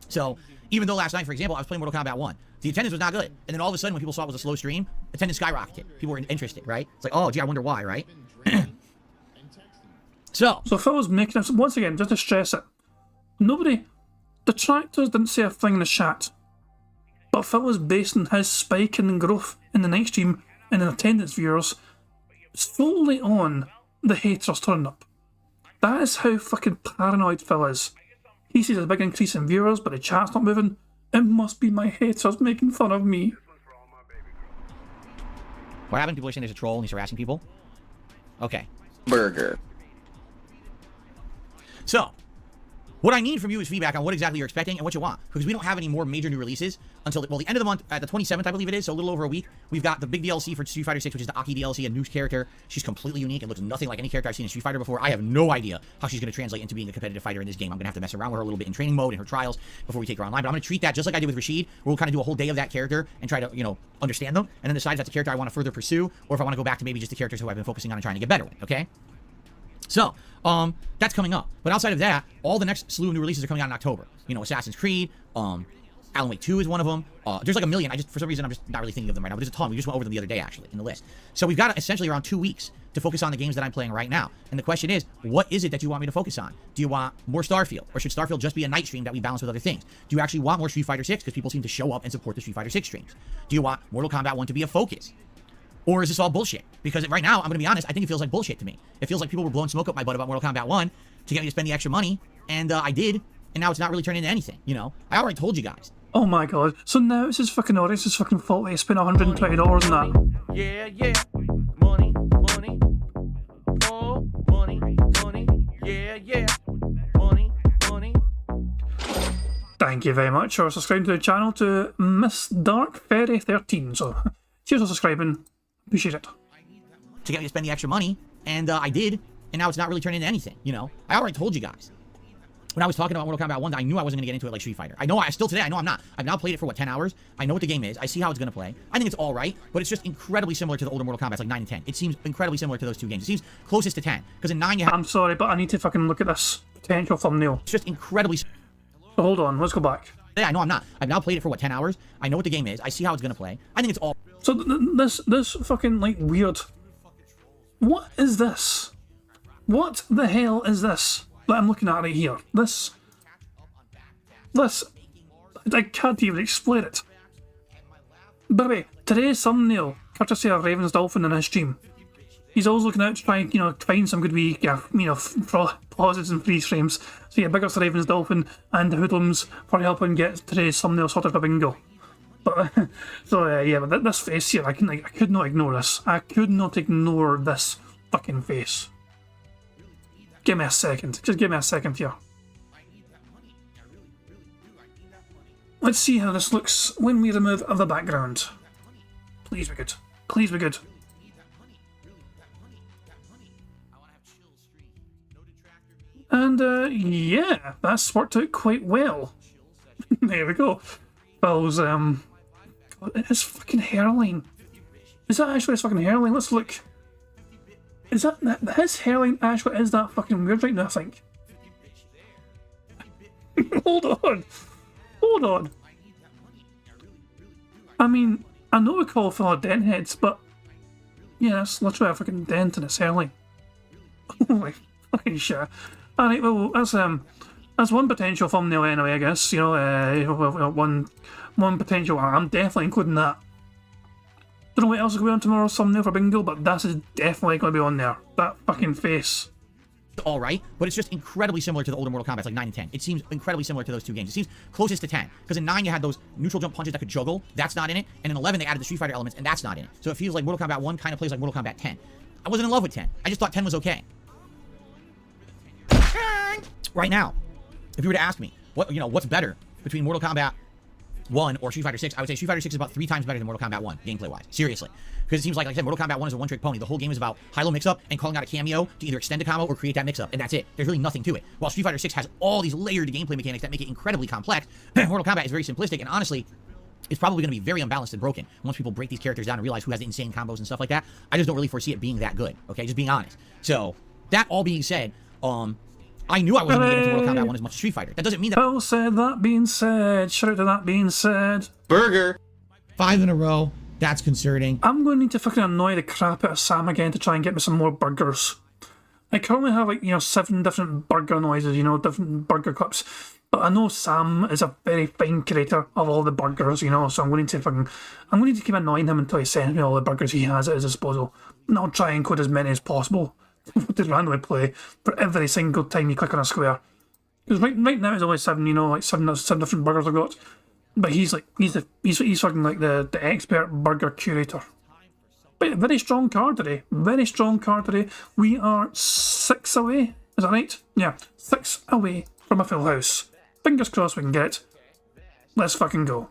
Speaker 2: So, even though last night, for example, I was playing Mortal Kombat 1, the attendance was not good. And then all of a sudden, when people saw it was a slow stream, attendance skyrocketed. People were interested, right? It's like, oh, gee, I wonder why, right? So
Speaker 1: Phil was making us, once again, just to stress it, nobody, detractors didn't say a thing in the chat, but Phil was basing his spike in growth in the night stream and in attendance viewers solely on the haters turning up. That is how fucking paranoid Phil is. He sees a big increase in viewers, but the chat's not moving. It must be my haters making fun of me.
Speaker 2: what happened? People are saying there's a troll and he's harassing people? Okay.
Speaker 5: Burger.
Speaker 2: So, what I need from you is feedback on what exactly you're expecting and what you want. Because we don't have any more major new releases until, well, the end of the month, at the 27th, I believe it is, so a little over a week. We've got the big DLC for Street Fighter 6, which is the Aki DLC, a new character. She's completely unique and looks nothing like any character I've seen in Street Fighter before. I have no idea how she's going to translate into being a competitive fighter in this game. I'm going to have to mess around with her a little bit in training mode, in her trials, before we take her online. But I'm going to treat that just like I did with Rashid, where we'll kind of do a whole day of that character and try to, you know, understand them, and then decide if that's a character I want to further pursue, or if I want to go back to maybe just the characters who I've been focusing on and trying to get better with, okay? So, that's coming up. But outside of that, all the next slew of new releases are coming out in October. You know, Assassin's Creed, Alan Wake 2 is one of them. There's like a million. For some reason, I'm just not really thinking of them right now. But there's a ton. We just went over them the other day, actually, in the list. So we've got essentially around 2 weeks to focus on the games that I'm playing right now. And the question is, what is it that you want me to focus on? Do you want more Starfield? Or should Starfield just be a night stream that we balance with other things? Do you actually want more Street Fighter 6? Because people seem to show up and support the Street Fighter 6 streams. Do you want Mortal Kombat 1 to be a focus? Or is this all bullshit? Because right now, I'm going to be honest, I think it feels like bullshit to me. It feels like people were blowing smoke up my butt about Mortal Kombat 1 to get me to spend the extra money, and I did, and now it's not really turning into anything, you know? I already told you guys.
Speaker 1: Oh my god, so now it's his fucking audience's fucking fault that he spent $120 on that.
Speaker 7: Yeah, yeah. Money, money. Oh, money, money. Yeah, yeah. Money, money.
Speaker 1: Thank you very much for subscribing to the channel to Miss Dark Fairy 13. So, cheers for subscribing. Appreciate it.
Speaker 2: To get me to spend the extra money, and I did, and now it's not really turning into anything, you know? I already told you guys. When I was talking about Mortal Kombat 1, I knew I wasn't going to get into it like Street Fighter. I know, today, I know I'm not. I've now played it for, 10 hours? I know what the game is. I see how it's going to play. I think it's all right, but it's just incredibly similar to the older Mortal Kombat, like 9 and 10. It seems incredibly similar to those two games. It seems closest to 10, because in 9 you have...
Speaker 1: I'm sorry, but I need to fucking look at this potential thumbnail.
Speaker 2: It's just incredibly...
Speaker 1: So hold on, let's go back.
Speaker 2: I know I'm not. I've now played it for, 10 hours? I know what the game is. I see how it's going to play. I think it's all...
Speaker 1: So this fucking, like, weird... What is this? What the hell is this that I'm looking at right here? This... I can't even explain it. By the way, today's thumbnail, courtesy of Raven's Dolphin in his stream. He's always looking out to try and, you know, find some good wee, pauses and freeze frames. So yeah, big ups to Raven's Dolphin and the Hoodlums for helping get today's thumbnail sorted for bingo. But, so yeah, but this face here, I could not ignore this. I could not ignore this fucking face. Give me a second. Just give me a second here. Let's see how this looks when we remove the background. Please be good. Please be good. And yeah, that's worked out quite well. There we go. Bill's his fucking hairline. Is that actually his fucking hairline? Let's look. Is that his hairline actually is that fucking weird right now, I think? Hold on. I mean, I know we call for dent heads, but yeah, that's literally a fucking dent in his hairline. Holy fucking shit. Alright, well, that's one potential thumbnail anyway, I guess. You know, one potential. I'm definitely including that. Don't know what else is going to be on tomorrow's thumbnail for Bingo, but that is definitely going to be on there. That fucking face.
Speaker 2: All right, but it's just incredibly similar to the older Mortal Kombat, like 9 and 10. It seems incredibly similar to those two games. It seems closest to 10, because in 9 you had those neutral jump punches that could juggle. That's not in it. And in 11 they added the Street Fighter elements, and that's not in it. So it feels like Mortal Kombat 1 kind of plays like Mortal Kombat 10. I wasn't in love with 10. I just thought 10 was okay. Right now, if you were to ask me, what's better between Mortal Kombat 1 or Street Fighter 6, I would say Street Fighter 6 is about 3 times better than Mortal Kombat 1, gameplay-wise. Seriously. Because it seems like I said, Mortal Kombat 1 is a one-trick pony. The whole game is about high-low mix-up and calling out a cameo to either extend a combo or create that mix-up, and that's it. There's really nothing to it. While Street Fighter 6 has all these layered gameplay mechanics that make it incredibly complex, Mortal Kombat is very simplistic, and honestly, it's probably going to be very unbalanced and broken once people break these characters down and realize who has insane combos and stuff like that. I just don't really foresee it being that good, okay? Just being honest. So, that all being said, I knew I wasn't going to get into Mortal Kombat 1 as much as Street Fighter. That doesn't mean that...
Speaker 1: Well said, that being said. Shout out to that being said.
Speaker 5: Burger.
Speaker 2: 5 in a row. That's concerning.
Speaker 1: I'm going to need to fucking annoy the crap out of Sam again to try and get me some more burgers. I currently have 7 different burger noises, different burger clips. But I know Sam is a very fine creator of all the burgers, so I'm going to keep annoying him until he sends me all the burgers he has at his disposal. And I'll try and include as many as possible to randomly play for every single time you click on a square. Because right now it's only 7, seven different burgers I've got. But he's fucking like the expert burger curator. But very strong card today. Very strong card today. We are 6 away. Is that right? Yeah, 6 away from a full house. Fingers crossed we can get it. Let's fucking go.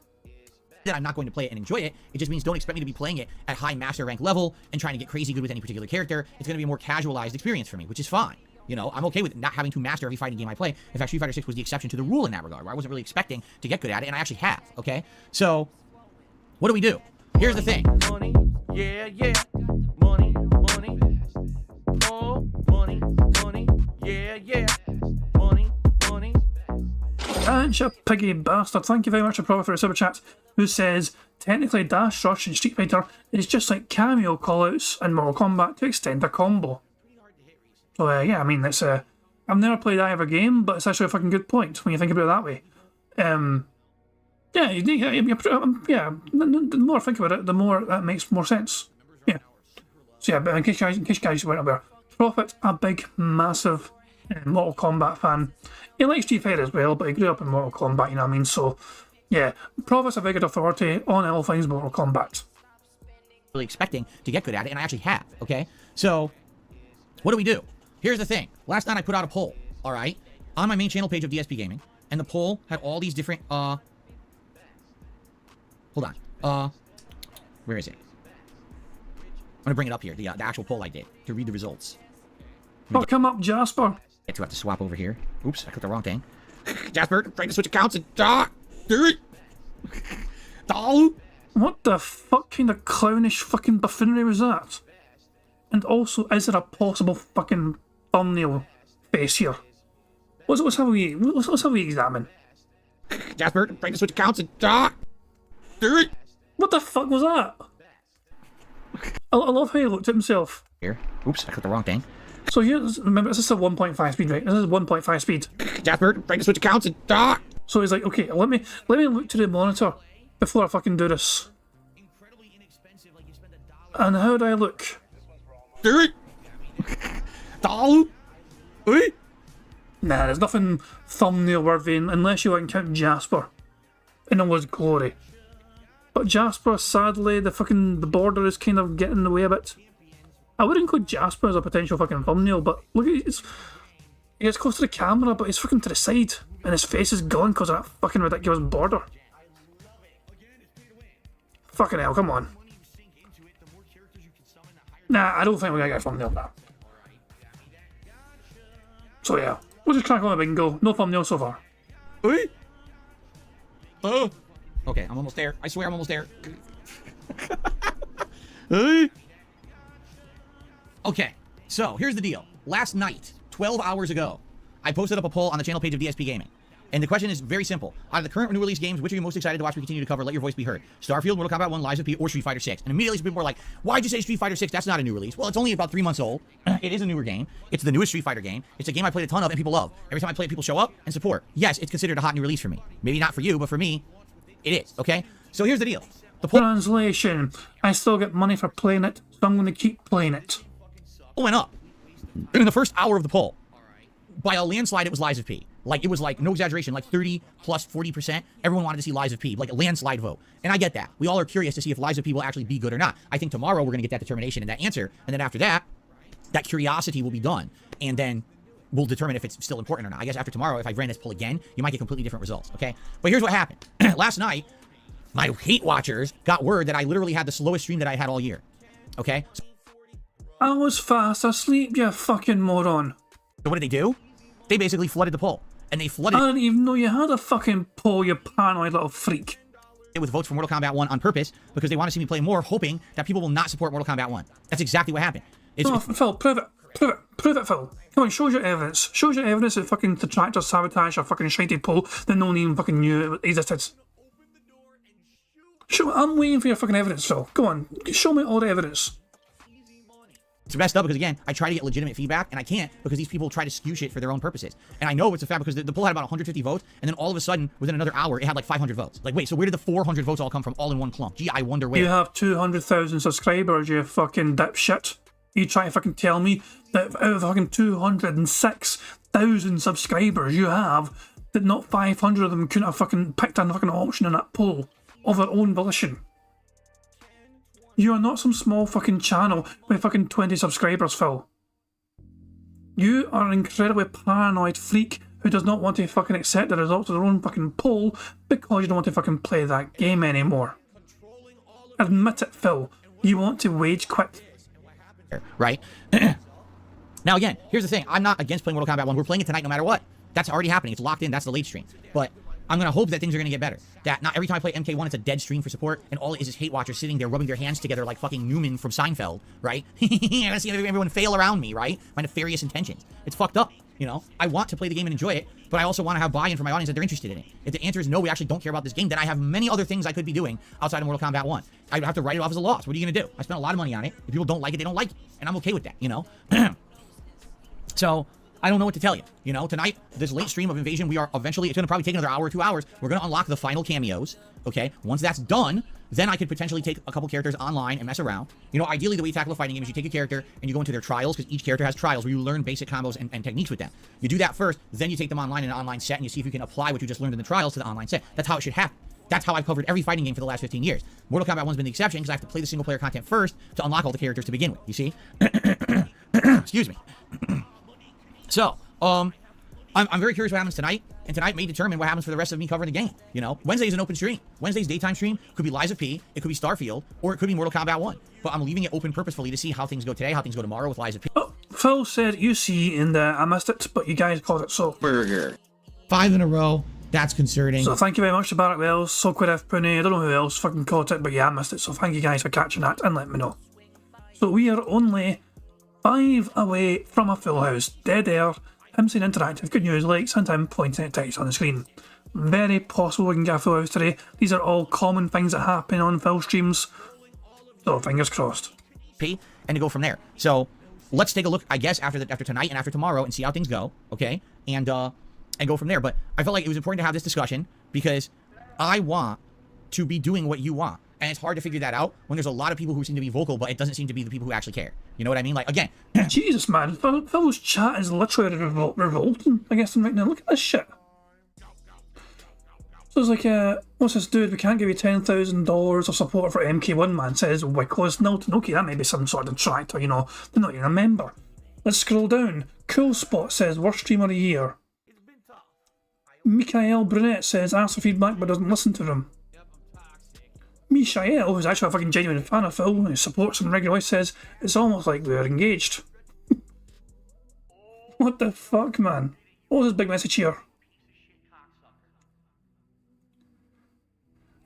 Speaker 2: That I'm not going to play it and enjoy it. It just means don't expect me to be playing it at high master rank level and trying to get crazy good with any particular character. It's going to be a more casualized experience for me, which is fine. I'm okay with not having to master every fighting game I play. In fact, Street Fighter 6 was the exception to the rule in that regard, where I wasn't really expecting to get good at it, and I actually have, okay? So, what do? Here's the thing.
Speaker 7: Money, yeah, yeah. Money. Oh, money, yeah, yeah. Money.
Speaker 1: And you piggy bastard, thank you very much for a super chat, who says, technically Dash Rush in Street Fighter is just like cameo callouts in Mortal Kombat to extend a combo. So yeah, I mean, it's I've never played either game, but it's actually a fucking good point when you think about it that way. The more I think about it, the more that makes more sense. Yeah. So yeah, but in case you guys weren't aware, Prophet, a big, massive Mortal Kombat fan. He likes Street Fighter as well, but he grew up in Mortal Kombat, you know what I mean? So yeah, Prophet's a big authority on all things Mortal Kombat.
Speaker 2: Really expecting to get good at it, and I actually have, okay? So, what do? Here's the thing. Last night I put out a poll, alright, on my main channel page of DSP Gaming, and the poll had all these different, hold on, where is it? I'm gonna bring it up here, the actual poll I did, to read the results.
Speaker 1: Oh, come up, Jasper.
Speaker 2: I have to swap over here. Oops, I clicked the wrong thing. Jasper, I'm trying to switch accounts and,
Speaker 1: What the fuck kind of clownish fucking buffoonery was that? And also, is there a possible fucking thumbnail face here? Let's have we examine.
Speaker 2: Jasper, I'm trying to switch accounts and,
Speaker 1: What the fuck was that? I love how he looked at himself.
Speaker 2: Here. Oops, I clicked the wrong thing.
Speaker 1: So here's, remember, this is a 1.5 speed, right? This is 1.5 speed.
Speaker 2: Jasper, I'm trying to switch accounts and,
Speaker 1: So he's like, okay, let me look to the monitor before I fucking do this. And how do I look? Nah, there's nothing thumbnail worthy unless you count Jasper in all his glory. But Jasper, sadly, the border is kind of getting in the way a bit. I would include Jasper as a potential fucking thumbnail, but look at he gets close to the camera, but he's fucking to the side, and his face is gone because of that fucking ridiculous border. Fucking hell, come on. Nah, I don't think we're gonna get a thumbnail now. So yeah, we'll just crack on the bingo. No thumbnail so far.
Speaker 2: Okay, I'm almost there. I swear I'm almost there. Okay, So, here's the deal. Last night, 12 hours ago, I posted up a poll on the channel page of DSP Gaming. And the question is very simple. Out of the current new release games, which are you most excited to watch me continue to cover? Let your voice be heard. Starfield, Mortal Kombat 1, Lies of P, or Street Fighter 6. And immediately some people were like, why'd you say Street Fighter 6? That's not a new release. Well, it's only about 3 months old. It is a newer game. It's the newest Street Fighter game. It's a game I played a ton of and people love. Every time I play it, people show up and support. Yes, it's considered a hot new release for me. Maybe not for you, but for me, it is, okay? So here's the deal. The poll
Speaker 1: Translation. I still get money for playing it, so I'm going to keep playing it.
Speaker 2: went up. In the first hour of the poll, by a landslide, it was Lies of P. Like, it was like, no exaggeration, like 30 plus 40%. Everyone wanted to see Lies of P, like a landslide vote. And I get that. We all are curious to see if Lies of P will actually be good or not. I think tomorrow we're going to get that determination and that answer. And then after that, that curiosity will be done. And then we'll determine if it's still important or not. I guess after tomorrow, if I ran this poll again, you might get completely different results, okay? But here's what happened. Last night, my hate watchers got word that I literally had the slowest stream that I had all year, okay?
Speaker 1: I was fast asleep, you fucking moron.
Speaker 2: So what did they do? They basically flooded the poll. And they flooded
Speaker 1: I didn't even know you had a fucking poll, you paranoid little freak.
Speaker 2: it with votes for Mortal Kombat 1 on purpose because they want to see me play more, hoping that people will not support Mortal Kombat 1. That's exactly what happened.
Speaker 1: No, Phil, prove it. Prove it, Phil. Come on, show us your evidence. Show us your evidence that fucking detractors sabotage a fucking shiny poll that no one even fucking knew it existed. I'm waiting for your fucking evidence, Phil. Go on, show me all the evidence.
Speaker 2: It's messed up because, again, I try to get legitimate feedback, and I can't because these people try to skew shit for their own purposes. And I know it's a fact because the poll had about 150 votes, and then all of a sudden, within another hour, it had like 500 votes. Like, wait, so where did the 400 votes all come from all in one clump? Gee, I wonder where.
Speaker 1: You have 200,000 subscribers, you fucking dipshit. You try to fucking tell me that out of fucking 206,000 subscribers you have, that not 500 of them couldn't have fucking picked a fucking option in that poll of their own volition. You are not some small fucking channel with fucking 20 subscribers, Phil. You are an incredibly paranoid freak who does not want to fucking accept the results of their own fucking poll because you don't want to fucking play that game anymore. Admit it, Phil. You want to wage quit.
Speaker 2: Right? Now, again, here's the thing. I'm not against playing Mortal Kombat 1. We're playing it tonight no matter what. That's already happening. It's locked in. That's the late stream. But I'm going to hope that things are going to get better. That not every time I play MK1, it's a dead stream for support, and all it is hate watchers sitting there rubbing their hands together like fucking Newman from Seinfeld, right? I'm going to see everyone fail around me, right? My nefarious intentions. It's fucked up, you know? I want to play the game and enjoy it, but I also want to have buy-in from my audience that they're interested in it. If the answer is no, we actually don't care about this game, then I have many other things I could be doing outside of Mortal Kombat 1. I'd have to write it off as a loss. What are you going to do? I spent a lot of money on it. If people don't like it, they don't like it. And I'm okay with that, you know? So, I don't know what to tell you. You know, tonight, this late stream of Invasion, we are eventually, it's going to probably take another hour or 2 hours. We're going to unlock the final cameos, okay? Once that's done, then I could potentially take a couple characters online and mess around. You know, ideally, the way you tackle a fighting game is you take a character and you go into their trials, because each character has trials where you learn basic combos and techniques with them. You do that first, then you take them online in an online set and you see if you can apply what you just learned in the trials to the online set. That's how it should happen. That's how I've covered every fighting game for the last 15 years. Mortal Kombat 1's been the exception because I have to play the single player content first to unlock all the characters to begin with, you see? Excuse me. So, I'm very curious what happens tonight, and tonight may determine what happens for the rest of me covering the game, you know? Wednesday is an open stream. Wednesday's daytime stream could be Lies of P, it could be Starfield, or it could be Mortal Kombat 1. But I'm leaving it open purposefully to see how things go today, how things go tomorrow with Lies of P.
Speaker 1: Oh, Phil said you see, and I missed it, but you guys called it so.
Speaker 5: Burger.
Speaker 2: 5 in a row. That's concerning.
Speaker 1: So thank you very much to Barrett Wells, Soquidif Pune, I don't know who else fucking caught it, but yeah, I missed it, so thank you guys for catching that and letting me know. So we are only 5 away from a full house. Dead air, him saying interactive, good news, likes, and him pointing at text on the screen. Very possible we can get a full house today. These are all common things that happen on Phil streams, so fingers crossed.
Speaker 2: P, and to go from there. So let's take a look, I guess, after tonight and after tomorrow and see how things go, okay? And go from there. But I felt like it was important to have this discussion because I want to be doing what you want. And it's hard to figure that out when there's a lot of people who seem to be vocal, but it doesn't seem to be the people who actually care. You know what I mean? Like, again.
Speaker 1: Jesus, man. Phil's chat is literally revolting, I guess, right now. Look at this shit. So it's like, what's this dude? We can't give you $10,000 of support for MK1, man, says Wickless. No, okay, that may be some sort of detractor, you know. They're not even a member. Let's scroll down. Cool Spot says, worst streamer of the year. Mikael Brunette says, asks for feedback but doesn't listen to them. Mishael, who's actually a fucking genuine fan of Phil, who supports him regularly, says, it's almost like we're engaged. What the fuck, man? What was this big message here?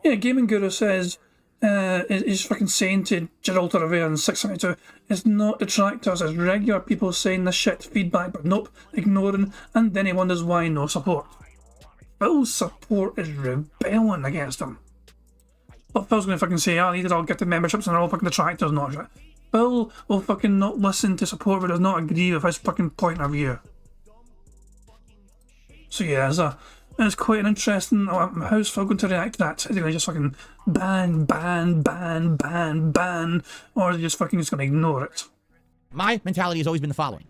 Speaker 1: Yeah, Gaming Guru says, is fucking saying to Geraldo Rivera in 672, it's not detractors, it's regular people saying this shit, feedback, but nope, ignoring, and then he wonders why no support. Phil's support is rebelling against him. But Phil's gonna fucking say, these are all gifted memberships and they're all fucking detractors, not shit. Phil will fucking not listen to support but does not agree with his fucking point of view. So yeah, it's quite an interesting. How's Phil going to react to that? Is he going to just fucking ban, or is he just going to ignore it?
Speaker 2: My mentality has always been the following.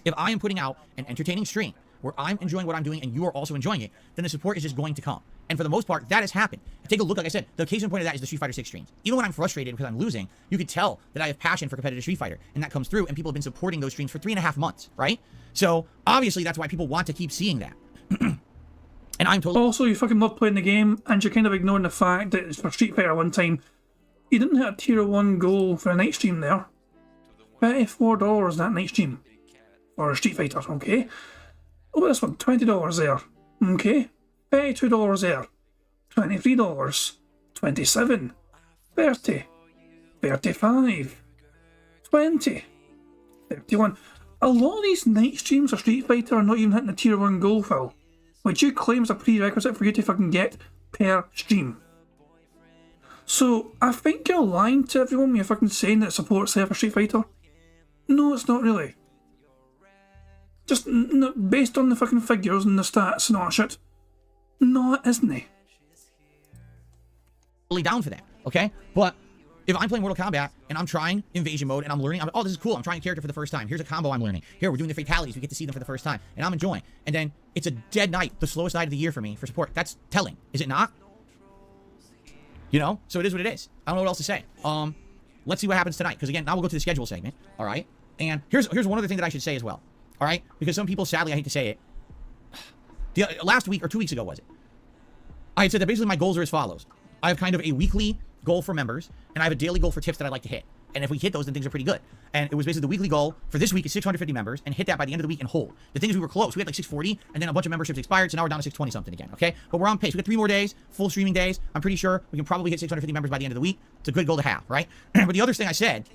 Speaker 2: If I am putting out an entertaining stream where I'm enjoying what I'm doing and you are also enjoying it, then the support is just going to come. And for the most part, that has happened. Take a look, like I said, the case in point of that is the Street Fighter 6 streams. Even when I'm frustrated because I'm losing, you could tell that I have passion for competitive Street Fighter, and that comes through, and people have been supporting those streams for 3.5 months, right? So, obviously, that's why people want to keep seeing that. And I'm totally... Also, you fucking love playing the game, and you're kind of ignoring the fact that for Street Fighter one time, you didn't hit a tier 1 goal for a night stream there. $34 that night stream. For a Street Fighter, okay? Oh, this one, $20 there. Okay. $32 there. $23. $27. $30. $35. $20. $31. A lot of these night streams for Street Fighter are not even hitting the tier 1 goal, Phil, which you claim is a prerequisite for you to fucking get per stream. So, I think you're lying to everyone when you're fucking saying that support's there for Street Fighter. No, it's not really. Just based on the fucking figures and the stats and all that shit. No, it isn't. Totally down for that, okay? But if I'm playing Mortal Kombat and I'm trying Invasion mode and I'm learning, oh, this is cool, I'm trying a character for the first time. Here's a combo I'm learning. Here, we're doing the fatalities, we get to see them for the first time, and I'm enjoying. And then it's a dead night, the slowest night of the year for me for support. That's telling, is it not? You know? So it is what it is. I don't know what else to say. Let's see what happens tonight, because again, now we'll go to the schedule segment, all right? And here's one other thing that I should say as well, all right? Because some people, sadly, I hate to say it, last week or 2 weeks ago was it, I had said that basically my goals are as follows. I have kind of a weekly goal for members, and I have a daily goal for tips that I'd like to hit. And if we hit those, then things are pretty good. And it was basically the weekly goal for this week is 650 members, and hit that by the end of the week and hold. The thing is, we were close. We had like 640, and then a bunch of memberships expired, so now we're down to 620 something again, okay? But we're on pace. We got 3 more days, full streaming days. I'm pretty sure we can probably hit 650 members by the end of the week. It's a good goal to have, right? But the other thing I said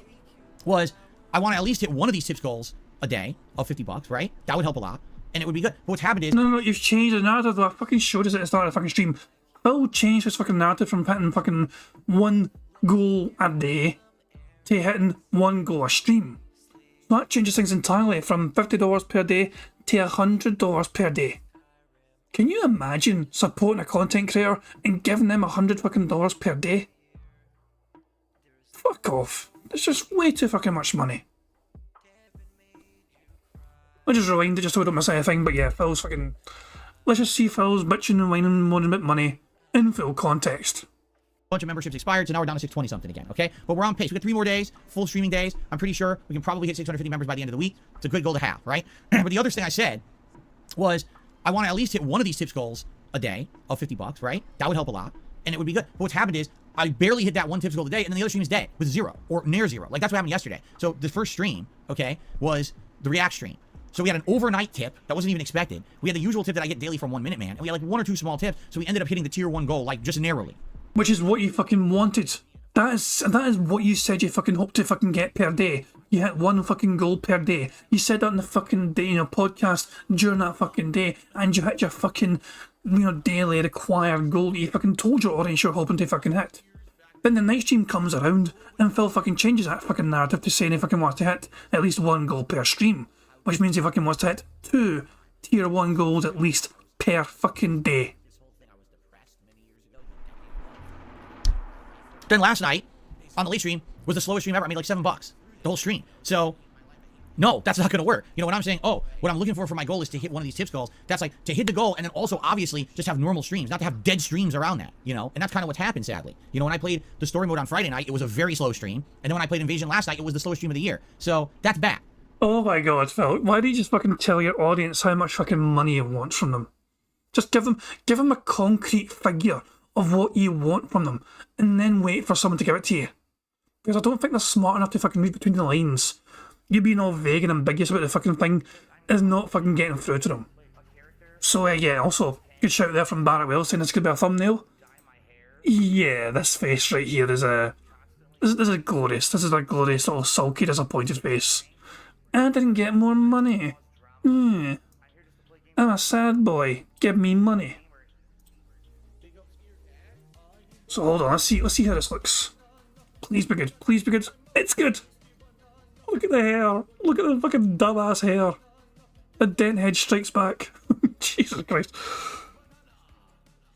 Speaker 2: was I want to at least hit one of these tips goals a day of $50, right? That would help a lot, and it would be good. But what's happened is...
Speaker 1: No, you've changed the narrative though. I fucking showed us at the start of the fucking stream. Phil changed his fucking narrative from hitting fucking 1 goal a day to hitting 1 goal a stream. That changes things entirely from $50 per day to $100 per day. Can you imagine supporting a content creator and giving them $100 fucking dollars per day? Fuck off. It's just way too fucking much money. I'll just rewind it just so we don't miss anything, but yeah, Phil's fucking... Let's just see Phil's bitching and whining and moaning about money in full context.
Speaker 2: Bunch of memberships expired, so now we're down to 620 something again, okay? But we're on pace. We got 3 more days, full streaming days. I'm pretty sure we can probably hit 650 members by the end of the week. It's a good goal to have, right? But the other thing I said was I want to at least hit one of these tips goals a day of $50, right? That would help a lot, and it would be good. But what's happened is I barely hit that one tips goal a day, and then the other stream is dead with 0 or near 0. Like, that's what happened yesterday. So the first stream, okay, was the React stream. So we had an overnight tip that wasn't even expected. We had the usual tip that I get daily from 1 Minute Man, and we had like 1 or 2 small tips, so we ended up hitting the tier 1 goal, like, just narrowly.
Speaker 1: Which is what you fucking wanted. That is what you said you fucking hoped to fucking get per day. You hit 1 fucking goal per day. You said that in the fucking day, podcast during that fucking day, and you hit your fucking, daily required goal that you fucking told your audience you're hoping to fucking hit. Then the night stream comes around, and Phil fucking changes that fucking narrative to saying he fucking wants to hit at least 1 goal per stream. Which means he fucking wants to hit 2 tier 1 goals at least per fucking day.
Speaker 2: Then last night, on the late stream, was the slowest stream ever. I made like $7, the whole stream. So, no, that's not going to work. When I'm saying, what I'm looking for my goal is to hit one of these tips goals, that's like to hit the goal and then also obviously just have normal streams, not to have dead streams around that, And that's kind of what's happened, sadly. When I played the story mode on Friday night, it was a very slow stream. And then when I played Invasion last night, it was the slowest stream of the year. So, that's bad.
Speaker 1: Oh my god, Phil, why do you just fucking tell your audience how much fucking money you want from them? Just give them a concrete figure of what you want from them, and then wait for someone to give it to you. Because I don't think they're smart enough to fucking read between the lines. You being all vague and ambiguous about the fucking thing is not fucking getting through to them. So yeah, also, good shout there from Barrett Wells saying this could be a thumbnail. Yeah, this face right here is a... This is glorious. This is a glorious little sulky, disappointed face. I didn't get more money. I'm a sad boy. Give me money. So hold on, let's see how this looks. Please be good. Please be good. It's good. Look at the hair. Look at the fucking dumbass hair. The dent head strikes back. Jesus Christ.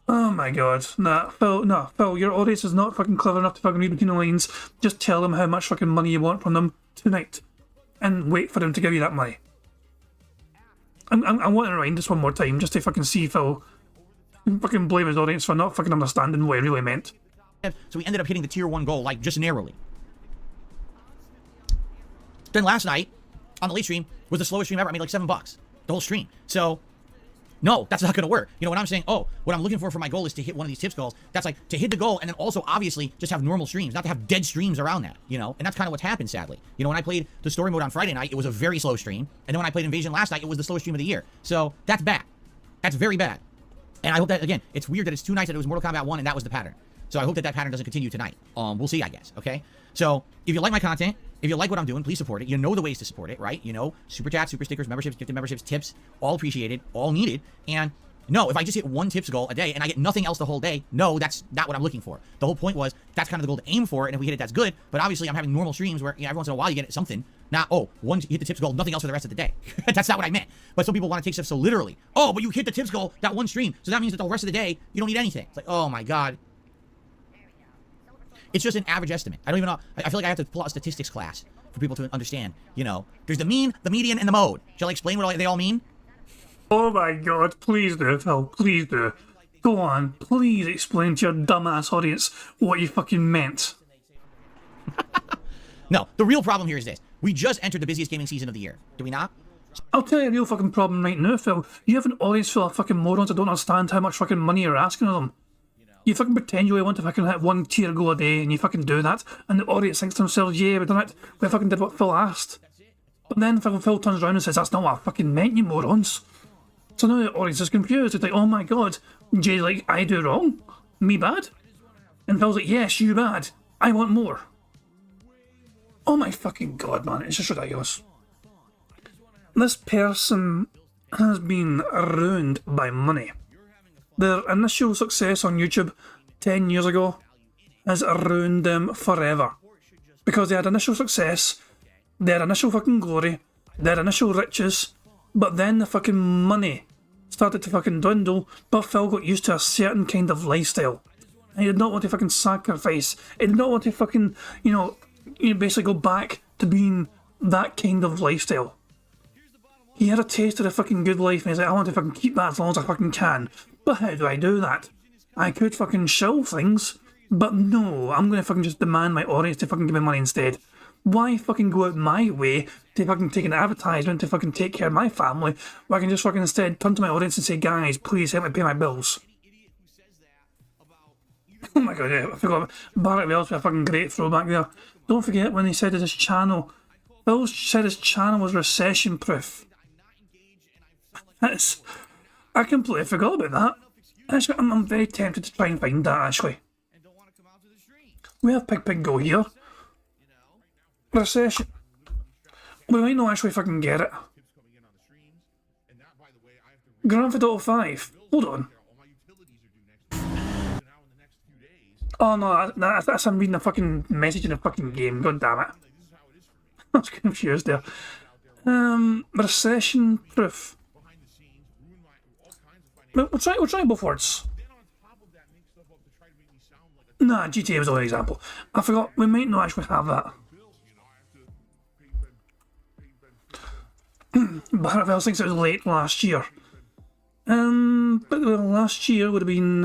Speaker 1: Oh my god. Nah, Phil, your audience is not fucking clever enough to fucking read between the lines. Just tell them how much fucking money you want from them tonight. And wait for them to give you that money. I want to rewind this one more time just to fucking see Phil fucking blame his audience for not fucking understanding what he really meant.
Speaker 2: So we ended up hitting the tier 1 goal, like, just narrowly. Then last night, on the late stream, was the slowest stream ever. I made like $7, the whole stream. So, no, that's not going to work. You know, when I'm saying, oh, what I'm looking for my goal is to hit one of these tips goals, that's like to hit the goal and then also obviously just have normal streams, not to have dead streams around that, you know? And that's kind of what's happened, sadly. You know, when I played the story mode on Friday night, it was a very slow stream. And then when I played Invasion last night, it was the slowest stream of the year. So, that's bad. That's very bad. And I hope that, again, it's weird that it's 2 nights that it was Mortal Kombat 1 and that was the pattern. So I hope that that pattern doesn't continue tonight. We'll see, I guess, okay? So, if you like my content, if you like what I'm doing, please support it. You know the ways to support it, right? You know, super chats, super stickers, memberships, gifted memberships, tips, all appreciated, all needed. And no, if I just hit 1 tips goal a day and I get nothing else the whole day, no, that's not what I'm looking for. The whole point was, that's kind of the goal to aim for, and if we hit it, that's good. But obviously, I'm having normal streams where, you know, every once in a while you get something. Not, oh, one hit the tips goal, nothing else for the rest of the day. That's not what I meant. But some people want to take stuff so literally. Oh, but you hit the tips goal that 1 stream, so that means that the rest of the day, you don't need anything. It's like, oh my god. It's just an average estimate. I don't even know. I feel like I have to pull out a statistics class for people to understand. You know, there's the mean, the median, and the mode. Shall I explain what they all mean?
Speaker 1: Oh my god, please do, Phil. Please do. Go on. Please explain to your dumbass audience what you fucking meant.
Speaker 2: No, the real problem here is this. We just entered the busiest gaming season of the year. Do we not?
Speaker 1: I'll tell you a real fucking problem right now, Phil. You have an audience full of fucking morons that don't understand how much fucking money you're asking of them. You fucking pretend you only want to fucking hit 1 tier goal a day, and you fucking do that, and the audience thinks to themselves, yeah, we've done it. We fucking did what Phil asked. But then Phil turns around and says, that's not what I fucking meant, you morons. So now the audience is confused. It's like, oh my god, Jay's like, I do wrong? Me bad? And Phil's like, yes, you bad. I want more. Oh my fucking god, man, it's just ridiculous. This person has been ruined by money. Their initial success on YouTube 10 years ago has ruined them forever. Because they had initial success, they had initial fucking glory, they had initial riches, but then the fucking money started to fucking dwindle, but Phil got used to a certain kind of lifestyle. And he did not want to fucking sacrifice. He did not want to fucking, you basically go back to being that kind of lifestyle. He had a taste of the fucking good life and he's like, I want to fucking keep that as long as I fucking can. But how do I do that? I could fucking show things, but no, I'm gonna fucking just demand my audience to fucking give me money instead. Why fucking go out my way to fucking take an advertisement to fucking take care of my family, where I can just fucking instead turn to my audience and say, guys, please help me pay my bills. Oh my god, yeah, I forgot. Barrett Wells with a fucking great throwback there. Don't forget when he said that his channel, Phil said his channel was recession proof. I completely forgot about that. Actually, I'm very tempted to try and find that, actually. We have Bingo here. Recession. We might not actually fucking get it. Grand Theft Auto 5. Hold on. Oh no, that's I'm reading a fucking message in a fucking game. God damn it. I was confused there. Recession proof. We'll try both words. Nah, GTA was another example. I forgot, we might not actually have that. Barrett thinks it was late last year. But last year would have been,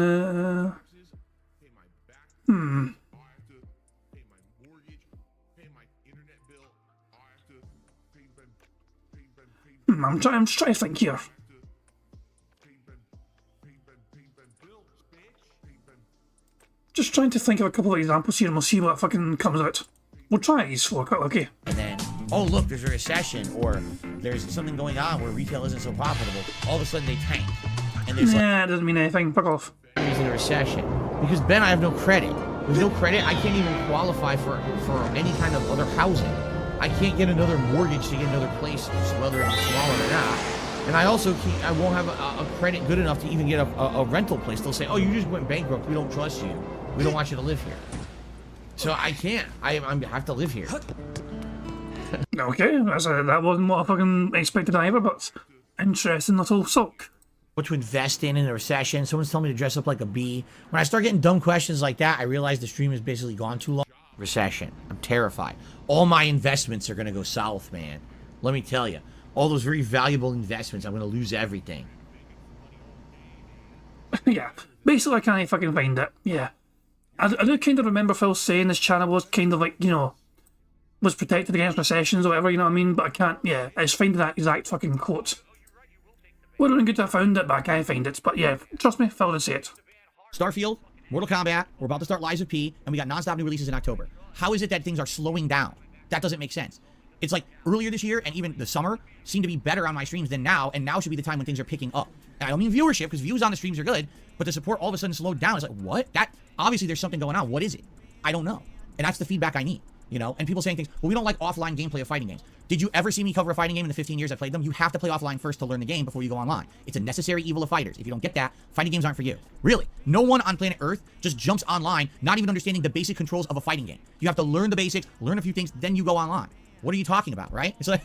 Speaker 1: I'm trying to think here. Just trying to think of a couple of examples here and we'll see what fucking comes out. We'll try these 4 quick, okay?
Speaker 2: And then, oh look, there's a recession, or there's something going on where retail isn't so profitable. All of a sudden they tank. And there's
Speaker 1: nah, it doesn't mean anything. Fuck off.
Speaker 2: There's a recession. Because, Ben, I have no credit. With no credit, I can't even qualify for any kind of other housing. I can't get another mortgage to get another place, whether it's smaller or not. And I also I won't have a credit good enough to even get a rental place. They'll say, oh, you just went bankrupt. We don't trust you. We don't want you to live here. So I can't. I have to live here.
Speaker 1: Okay, that wasn't what I fucking expected either, but interesting little sock.
Speaker 2: What to invest in a recession. Someone's telling me to dress up like a bee. When I start getting dumb questions like that, I realize the stream has basically gone too long. Recession. I'm terrified. All my investments are going to go south, man. Let me tell you. All those very valuable investments, I'm going to lose everything.
Speaker 1: Yeah, basically I can't fucking find it. Yeah. I do kind of remember Phil saying this channel was kind of like, you know, was protected against recessions or whatever, you know what I mean? But I can't, yeah, I just finding that exact fucking quote. Wouldn't have been good to have found it, but I can't find it. But yeah, trust me, Phil did say it.
Speaker 2: Starfield, Mortal Kombat, we're about to start Lies of P, and we got non-stop new releases in October. How is it that things are slowing down? That doesn't make sense. It's like earlier this year and even the summer seemed to be better on my streams than now, and now should be the time when things are picking up. And I don't mean viewership, because views on the streams are good, but the support all of a sudden slowed down. It's like, what? That obviously there's something going on. What is it? I don't know. And that's the feedback I need, you know? And people saying things, well, we don't like offline gameplay of fighting games. Did you ever see me cover a fighting game in the 15 years I played them? You have to play offline first to learn the game before you go online. It's a necessary evil of fighters. If you don't get that, fighting games aren't for you. Really. No one on planet Earth just jumps online, not even understanding the basic controls of a fighting game. You have to learn the basics, learn a few things, then you go online. What are you talking about, right? It's like...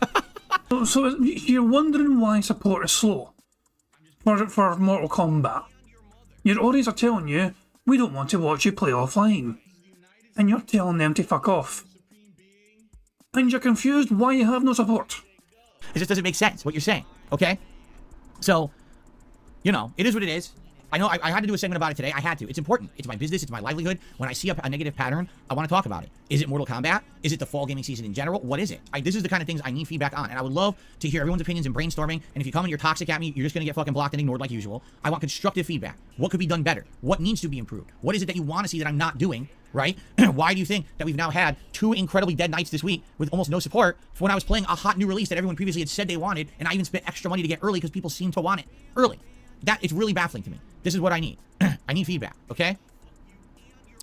Speaker 1: So you're wondering why support is slow for Mortal Kombat. Your audience are telling you, we don't want to watch you play offline. And you're telling them to fuck off. And you're confused why you have no support.
Speaker 2: It just doesn't make sense, what you're saying, okay? So, you know, it is what it is. I know I had to do a segment about it today. I had to. It's important. It's my business. It's my livelihood. When I see a negative pattern, I want to talk about it. Is it Mortal Kombat? Is it the fall gaming season in general? What is it? This is the kind of things I need feedback on. And I would love to hear everyone's opinions and brainstorming. And if you come and you're toxic at me, you're just going to get fucking blocked and ignored like usual. I want constructive feedback. What could be done better? What needs to be improved? What is it that you want to see that I'm not doing, right? Why do you think that we've now had 2 incredibly dead nights this week with almost no support for when I was playing a hot new release that everyone previously had said they wanted, and I even spent extra money to get early because people seem to want it early? That is really baffling to me. This is what I need. I need feedback, okay?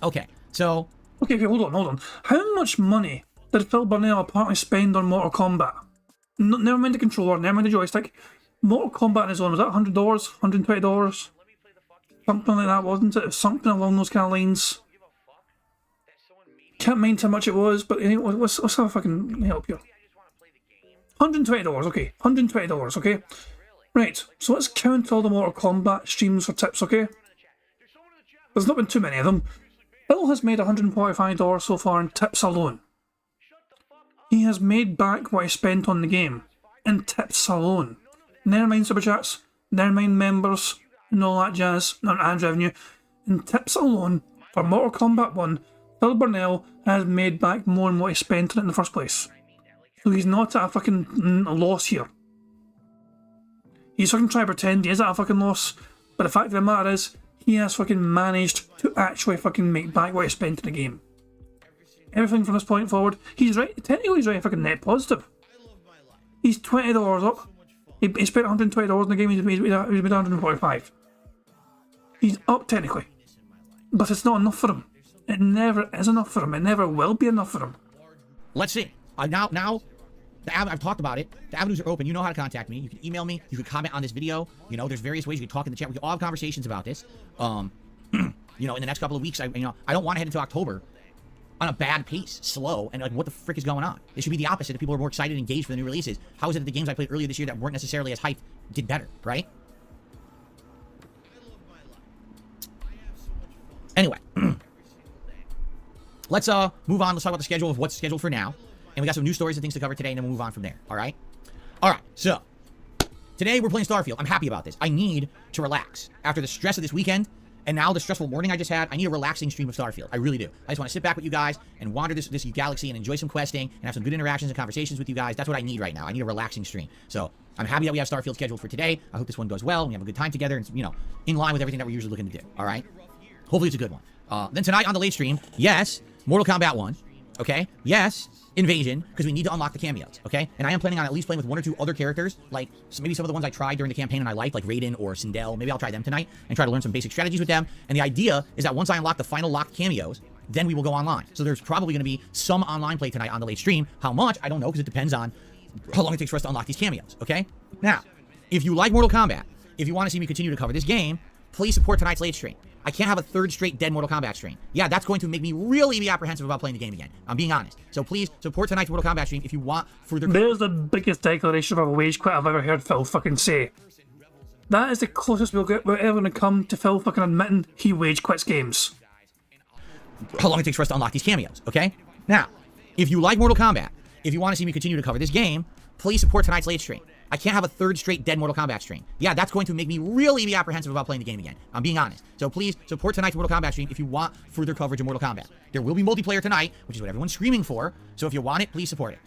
Speaker 2: Okay, so...
Speaker 1: Okay, hold on. How much money did Phil Burnell apparently spend on Mortal Kombat? Never mind the controller, never mind the joystick. Mortal Kombat on his own, was that $100? $120? Something like that, wasn't it? Something along those kind of lines. Can't mind how much it was, but anyway, let's have a fucking help you. $120, okay. $120, okay? Right, so let's count all the Mortal Kombat streams for tips, okay? There's not been too many of them. Phil has made $145 so far in tips alone. He has made back what he spent on the game in tips alone. Never mind super chats, never mind members, and all that jazz, not ad revenue. In tips alone, for Mortal Kombat 1, Phil Burnell has made back more than what he spent on it in the first place. So he's not at a fucking loss here. He's fucking trying to pretend he is at a fucking loss, but the fact of the matter is, he has fucking managed to actually fucking make back what he spent in the game. Everything from this point forward, he's right, technically he's right fucking net positive. He's $20 up. He spent $120 in the game, he's made $145. He's up technically. But it's not enough for him. It never is enough for him. It never will be enough for him.
Speaker 2: Let's see. Now, I've talked about it. The avenues are open. You know how to contact me. You can email me. You can comment on this video. You know, there's various ways you can talk in the chat. We can all have conversations about this. You know, in the next couple of weeks, I don't want to head into October on a bad pace, slow, and like, what the frick is going on? It should be the opposite. If people are more excited and engaged for the new releases. How is it that the games I played earlier this year that weren't necessarily as hyped did better, right? Anyway, let's move on. Let's talk about the schedule of what's scheduled for now. And we got some news stories and things to cover today, and then we'll move on from there. All right? All right, so today we're playing Starfield. I'm happy about this. I need to relax. After the stress of this weekend, and now the stressful morning I just had, I need a relaxing stream of Starfield. I really do. I just want to sit back with you guys and wander this galaxy and enjoy some questing and have some good interactions and conversations with you guys. That's what I need right now. I need a relaxing stream. So I'm happy that we have Starfield scheduled for today. I hope this one goes well. And we have a good time together and, you know, in line with everything that we're usually looking to do. All right? Hopefully it's a good one. Then tonight on the late stream, yes, Mortal Kombat 1. okay? Yes, invasion, because we need to unlock the cameos, okay? And I am planning on at least playing with 1 or 2 other characters, like maybe some of the ones I tried during the campaign and I liked, like Raiden or Sindel. Maybe I'll try them tonight and try to learn some basic strategies with them. And the idea is that once I unlock the final locked cameos, then we will go online. So there's probably going to be some online play tonight on the late stream. How much? I don't know, because it depends on how long it takes for us to unlock these cameos, okay? Now, if you like Mortal Kombat, if you want to see me continue to cover this game, please support tonight's late stream. I can't have a 3rd straight dead Mortal Kombat stream. Yeah, that's going to make me really be apprehensive about playing the game again. I'm being honest. So please support tonight's Mortal Kombat stream if you want further...
Speaker 8: There's the biggest declaration of a wage quit I've ever heard Phil fucking say. That is the closest we're ever going to come to Phil fucking admitting he wage quits games.
Speaker 2: How long it takes for us to unlock these cameos, okay? Now, if you like Mortal Kombat, if you want to see me continue to cover this game, please support tonight's late stream. I can't have a 3rd straight dead Mortal Kombat stream. Yeah, that's going to make me really be apprehensive about playing the game again. I'm being honest. So please support tonight's Mortal Kombat stream if you want further coverage of Mortal Kombat. There will be multiplayer tonight, which is what everyone's screaming for. So if you want it, please support it.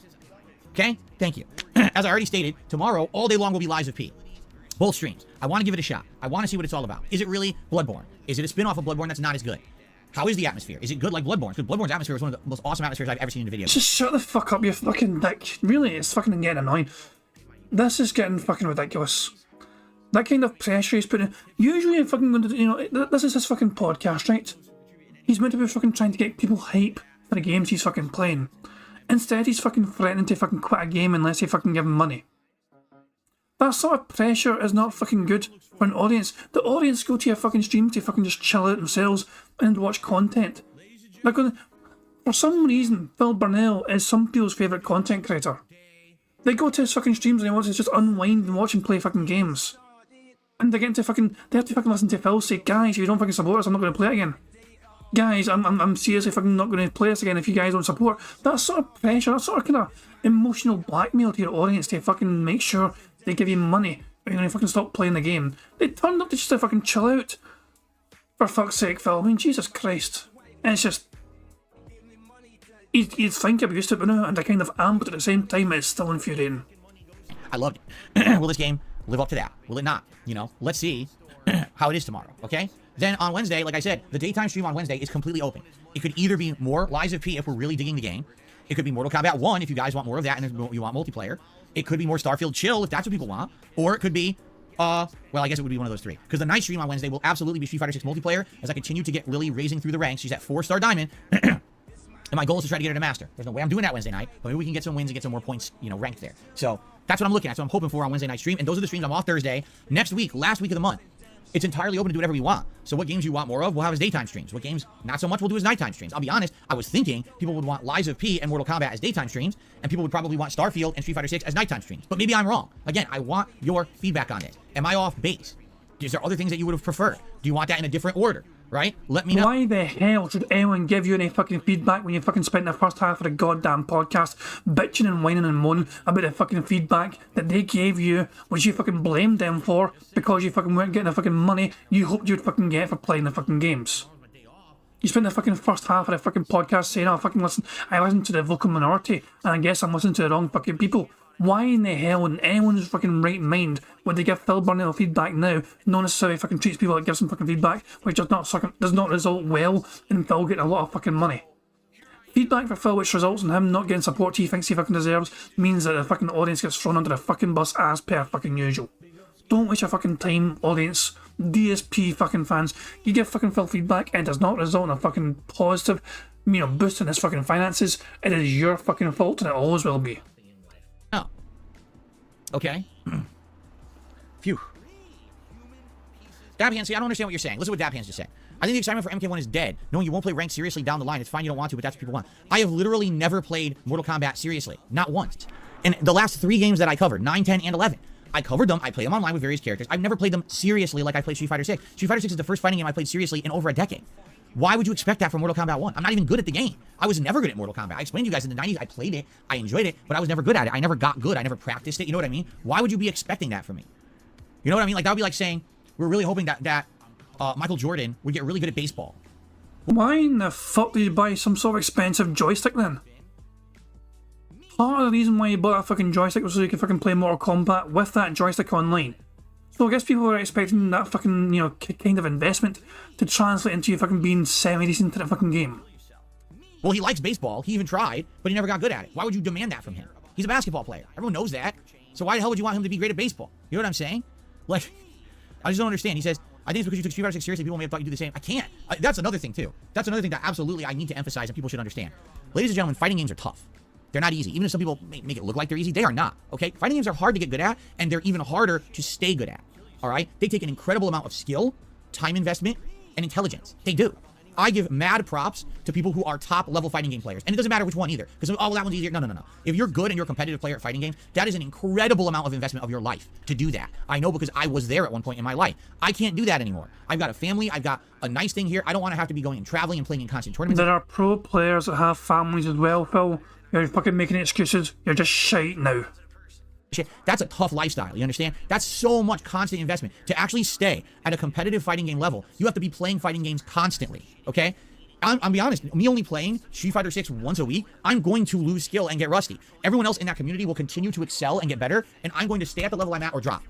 Speaker 2: Okay? Thank you. As I already stated, tomorrow, all day long will be Lies of P. Both streams. I want to give it a shot. I want to see what it's all about. Is it really Bloodborne? Is it a spin-off of Bloodborne that's not as good? How is the atmosphere? Is it good like Bloodborne? Because Bloodborne's atmosphere is one of the most awesome atmospheres I've ever seen in a video.
Speaker 8: Just shut the fuck up, you fucking dick. Really, it's fucking getting annoying. This is getting fucking ridiculous. That kind of pressure he's putting. Usually I'm fucking going to, you know, this is his fucking podcast, right? He's meant to be fucking trying to get people hype for the games he's fucking playing. Instead, he's fucking threatening to fucking quit a game unless they fucking give him money. That sort of pressure is not fucking good for an audience. The audience go to your fucking stream to fucking just chill out themselves and watch content. They're gonna, for some reason, Phil Burnell is some people's favourite content creator. They go to his fucking streams and they want to just unwind and watch him play fucking games. And they have to fucking listen to Phil say, guys, if you don't fucking support us, I'm not going to play it again. Guys, I'm seriously fucking not going to play this again if you guys don't support. That sort of pressure, that sort of kind of emotional blackmail to your audience to fucking make sure they give you money or you're going to fucking stop playing the game. They turned up to just to fucking chill out. For fuck's sake, Phil. I mean, Jesus Christ. And it's just... You'd think I'm used to it, but no, and I kind of am, but at the same time, it's still infuriating.
Speaker 2: I loved it. Will this game live up to that? Will it not? You know, let's see how it is tomorrow, okay? Then on Wednesday, like I said, the daytime stream on Wednesday is completely open. It could either be more Lies of P if we're really digging the game. It could be Mortal Kombat 1 if you guys want more of that and you want multiplayer. It could be more Starfield Chill if that's what people want. Or it could be, well, I guess it would be one of those 3. Because the night stream on Wednesday will absolutely be Street Fighter 6 multiplayer as I continue to get really raising through the ranks. She's at 4-star diamond. And my goal is to try to get her to master. There's no way I'm doing that Wednesday night, but maybe we can get some wins and get some more points, you know, ranked there. So that's what I'm looking at. So I'm hoping for on Wednesday night stream. And those are the streams I'm off Thursday. Next week, last week of the month, it's entirely open to do whatever we want. So what games you want more of, we'll have as daytime streams. What games not so much, we'll do as nighttime streams. I'll be honest, I was thinking people would want Lies of P and Mortal Kombat as daytime streams, and people would probably want Starfield and Street Fighter 6 as nighttime streams. But maybe I'm wrong. Again, I want your feedback on it. Am I off base? Is there other things that you would have preferred? Do you want that in a different order? Right? Let me know.
Speaker 8: Why the hell should anyone give you any fucking feedback when you fucking spent the first half of the goddamn podcast bitching and whining and moaning about the fucking feedback that they gave you, which you fucking blamed them for because you fucking weren't getting the fucking money you hoped you'd fucking get for playing the fucking games? You spent the fucking first half of the fucking podcast saying, oh, fucking listen, I listened to the vocal minority and I guess I'm listening to the wrong fucking people. Why in the hell, in anyone's fucking right mind, would they give Phil Burnell feedback now, not necessarily fucking treats people that gives them fucking feedback, which does not result well in Phil getting a lot of fucking money? Feedback for Phil which results in him not getting support he thinks he fucking deserves means that the fucking audience gets thrown under the fucking bus as per fucking usual. Don't waste your fucking time, audience. DSP fucking fans. You give fucking Phil feedback and it does not result in a fucking positive, you know, boost in his fucking finances. It is your fucking fault and it always will be.
Speaker 2: Okay. Phew. Dabhand, see, I don't understand what you're saying. Listen to what Dabhand's just saying. I think the excitement for MK1 is dead. Knowing you won't play ranked seriously down the line. It's fine you don't want to, but that's what people want. I have literally never played Mortal Kombat seriously. Not once. And the last 3 games that I covered, 9, 10, and 11, I covered them. I played them online with various characters. I've never played them seriously like I played Street Fighter 6. Street Fighter 6 is the first fighting game I played seriously in over a decade. Why would you expect that from Mortal Kombat 1? I'm not even good at the game. I was never good at Mortal Kombat. I explained to you guys in the 90s, I played it, I enjoyed it, but I was never good at it. I never got good. I never practiced it. You know what I mean? Why would you be expecting that from me? You know what I mean? Like, that would be like saying, we're really hoping that Michael Jordan would get really good at baseball.
Speaker 8: Why in the fuck did you buy some sort of expensive joystick then? Part of the reason why you bought that fucking joystick was so you could fucking play Mortal Kombat with that joystick online. So I guess people were expecting that fucking, you know, kind of investment to translate into you fucking being semi-decent to the fucking game.
Speaker 2: Well, he likes baseball. He even tried, but he never got good at it. Why would you demand that from him? He's a basketball player. Everyone knows that. So why the hell would you want him to be great at baseball? You know what I'm saying? Like, I just don't understand. He says, I think it's because you took Street Fighter 6 seriously, people may have thought you do the same. I can't. That's another thing, too. That's another thing that absolutely I need to emphasize and people should understand. Ladies and gentlemen, fighting games are tough. They're not easy. Even if some people make it look like they're easy, they are not, okay? Fighting games are hard to get good at, and they're even harder to stay good at, all right? They take an incredible amount of skill, time investment, and intelligence. They do. I give mad props to people who are top-level fighting game players. And it doesn't matter which one either. Because, oh, that one's easier. No. If you're good and you're a competitive player at fighting games, that is an incredible amount of investment of your life to do that. I know because I was there at one point in my life. I can't do that anymore. I've got a family. I've got a nice thing here. I don't want to have to be going and traveling and playing in constant tournaments.
Speaker 8: There are pro players that have families as well, Phil. You're fucking making excuses. You're just shite now.
Speaker 2: Shit, that's a tough lifestyle, you understand? That's so much constant investment. To actually stay at a competitive fighting game level, you have to be playing fighting games constantly, okay? I'm be honest, me only playing Street Fighter 6 once a week, I'm going to lose skill and get rusty. Everyone else in that community will continue to excel and get better, and I'm going to stay at the level I'm at or drop.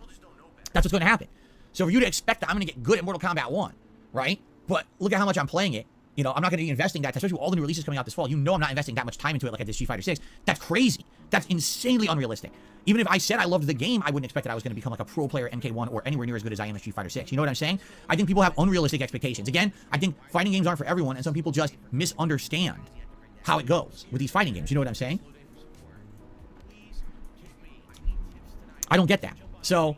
Speaker 2: That's what's going to happen. So for you to expect that I'm going to get good at Mortal Kombat 1, right? But look at how much I'm playing it. You know, I'm not going to be investing that, especially with all the new releases coming out this fall. You know I'm not investing that much time into it like I did Street Fighter 6. That's crazy. That's insanely unrealistic. Even if I said I loved the game, I wouldn't expect that I was going to become like a pro player at MK1 or anywhere near as good as I am at Street Fighter 6. You know what I'm saying? I think people have unrealistic expectations. Again, I think fighting games aren't for everyone, and some people just misunderstand how it goes with these fighting games. You know what I'm saying? I don't get that. So,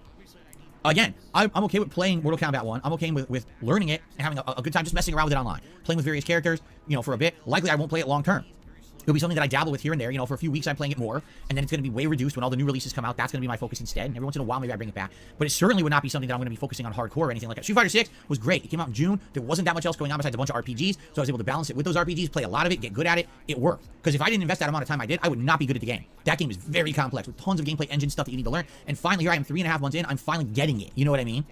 Speaker 2: again, I'm okay with playing Mortal Kombat 1. I'm okay with learning it and having a good time just messing around with it online. Playing with various characters, you know, for a bit. Likely I won't play it long term. It'll be something that I dabble with here and there. You know, for a few weeks I'm playing it more, and then it's going to be way reduced when all the new releases come out. That's going to be my focus instead. And every once in a while, maybe I bring it back. But it certainly would not be something that I'm going to be focusing on hardcore or anything like that. Street Fighter 6 was great. It came out in June. There wasn't that much else going on besides a bunch of RPGs, so I was able to balance it with those RPGs, play a lot of it, get good at it. It worked. Because if I didn't invest that amount of time I did, I would not be good at the game. That game is very complex with tons of gameplay engine stuff that you need to learn. And finally, here I am 3.5 months in, I'm finally getting it. You know what I mean?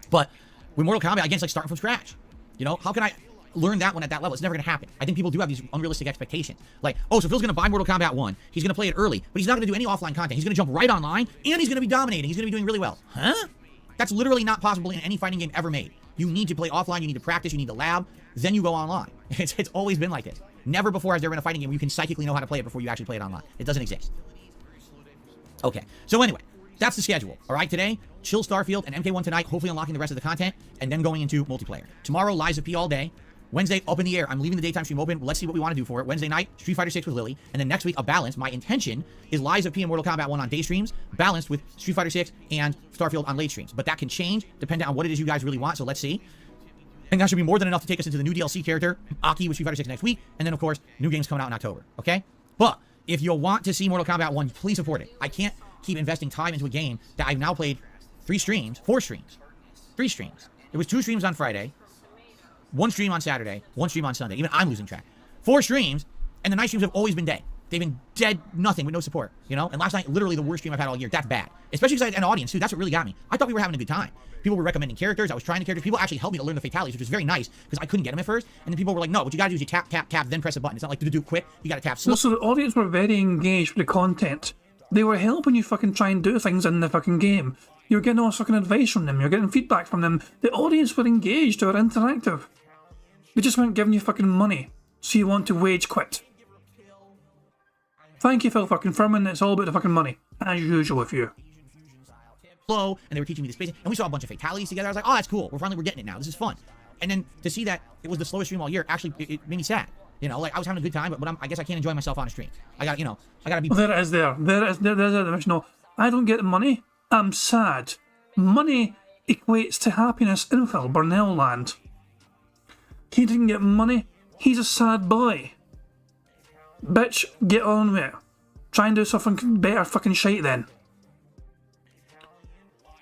Speaker 2: But with Mortal Kombat, again, it's like starting from scratch. You know, how can I learn that one at that level? It's never going to happen. I think people do have these unrealistic expectations. Like, oh, so Phil's going to buy Mortal Kombat 1. He's going to play it early, but he's not going to do any offline content. He's going to jump right online, and he's going to be dominating. He's going to be doing really well. Huh? That's literally not possible in any fighting game ever made. You need to play offline. You need to practice. You need to lab. Then you go online. It's always been like this. Never before has there been a fighting game where you can psychically know how to play it before you actually play it online. It doesn't exist. Okay. So anyway, that's the schedule. All right, today, chill Starfield and MK1 tonight, hopefully unlocking the rest of the content, and then going into multiplayer. Tomorrow, Lies of P all day. Wednesday, up in the air. I'm leaving the daytime stream open. Let's see what we want to do for it. Wednesday night, Street Fighter 6 with Lily. And then next week, a balance. My intention is Lies of P and Mortal Kombat 1 on day streams, balanced with Street Fighter 6 and Starfield on late streams. But that can change depending on what it is you guys really want, so let's see. And that should be more than enough to take us into the new DLC character, Aki with Street Fighter 6 next week. And then, of course, new games coming out in October, okay? But if you want to see Mortal Kombat 1, please support it. I can't keep investing time into a game that I've now played 3 streams. It was 2 streams on Friday, 1 stream on Saturday, 1 stream on Sunday. Even I'm losing track. 4 streams, and the night streams have always been dead. They've been dead, nothing, with no support, you know? And last night, literally the worst stream I've had all year. That's bad. Especially because I had an audience, too. That's what really got me. I thought we were having a good time. People were recommending characters. I was trying the characters. People actually helped me to learn the fatalities, which was very nice, because I couldn't get them at first. And then people were like, no, what you gotta do is you tap, then press a button. It's not like do quick. You gotta tap slow.
Speaker 8: So the audience were very engaged with the content. They were helping you fucking try and do things in the fucking game. You were getting all fucking advice from them. You're getting feedback from them. The audience were engaged. They were interactive. They just weren't giving you fucking money, so you want to wage quit. Thank you, Phil, for confirming that it's all about the fucking money, as usual with you.
Speaker 2: Slow, and they were teaching me the spacing, and we saw a bunch of fatalities together. I was like, oh, that's cool. We're getting it now. This is fun. And then to see that it was the slowest stream all year, actually, it made me sad. You know, like I was having a good time, but I guess I can't enjoy myself on a stream. I gotta be.
Speaker 8: Well, there it is. There is a no. I don't get the money. I'm sad. Money equates to happiness in Phil Burnell land. He didn't get money. He's a sad boy. Bitch, get on with it. Try and do something better fucking shite then.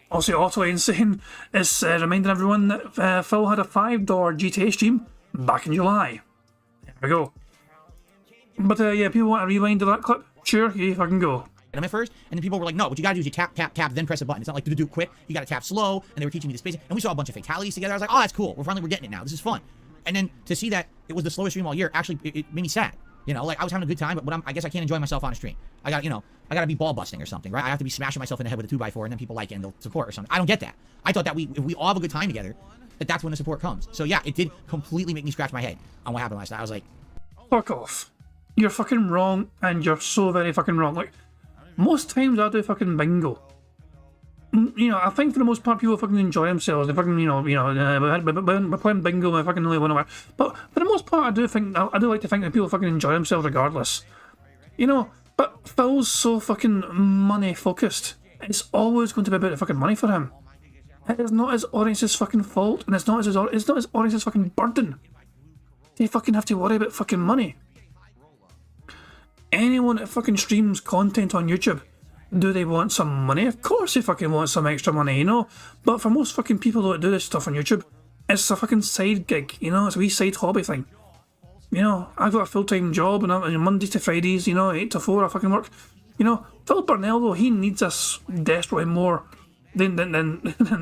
Speaker 8: Also, Auto Insane is reminding everyone that Phil had a $5 GTA stream back in July. There we go. But yeah, people want to rewind to that clip? Sure, you fucking go.
Speaker 2: At first, and then people were like, no, what you gotta do is you tap, then press a button. It's not like do quick. You gotta tap slow, and they were teaching me the spacing, and we saw a bunch of fatalities together. I was like, oh, that's cool. We're getting it now. This is fun. And then to see that it was the slowest stream all year, actually, it made me sad. You know, like I was having a good time, but I guess I can't enjoy myself on a stream. I gotta be ball busting or something, right? I have to be smashing myself in the head with a 2x4, and then people like it and they'll support or something. I don't get that. I thought that if we all have a good time together, that's when the support comes. So yeah, it did completely make me scratch my head on what happened last night. I was like,
Speaker 8: fuck off. You're fucking wrong, and you're so very fucking wrong. Like, most times I do fucking bingo. You know, I think for the most part people fucking enjoy themselves. They fucking, we're playing bingo, we fucking really win. But for the most part, I do like to think that people fucking enjoy themselves regardless. You know, but Phil's so fucking money focused. It's always going to be about the fucking money for him. It is not his audience's fucking fault, and it's not his audience's fucking burden. They fucking have to worry about fucking money. Anyone that fucking streams content on YouTube, do they want some money? Of course they fucking want some extra money, you know? But for most fucking people that do this stuff on YouTube, it's a fucking side gig, you know? It's a wee side hobby thing. You know, I've got a full-time job, and I'm Mondays to Fridays, you know, 8 to 4 I fucking work. You know, Phil Burnell, though, he needs us desperately more than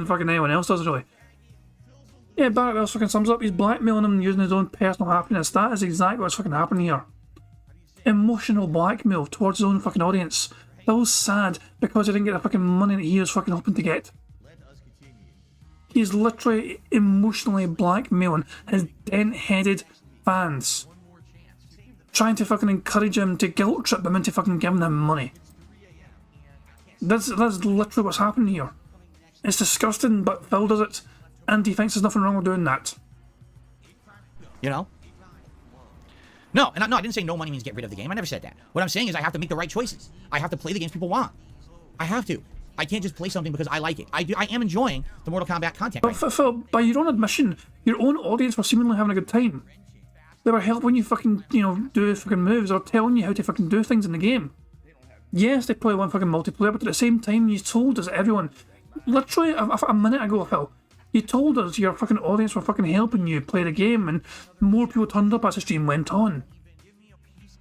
Speaker 8: fucking anyone else does, really. Yeah, Barrett Wells fucking sums up, he's blackmailing him using his own personal happiness. That is exactly what's fucking happening here. Emotional blackmail towards his own fucking audience. Phil's sad because he didn't get the fucking money that he was fucking hoping to get. He's literally emotionally blackmailing his dent-headed fans. Trying to fucking encourage him to guilt trip them into fucking giving him money. That's literally what's happening here. It's disgusting, but Phil does it, and he thinks there's nothing wrong with doing that.
Speaker 2: You know? No, I didn't say no money means get rid of the game. I never said that. What I'm saying is I have to make the right choices. I have to play the games people want. I have to. I can't just play something because I like it. I am enjoying the Mortal Kombat content.
Speaker 8: But right Phil, by your own admission, your own audience were seemingly having a good time. They were helping you fucking, you know, do fucking moves or telling you how to fucking do things in the game. Yes, they probably want fucking multiplayer, but at the same time, you told us, everyone, literally a minute ago, Phil, you told us your fucking audience were fucking helping you play the game, and more people turned up as the stream went on.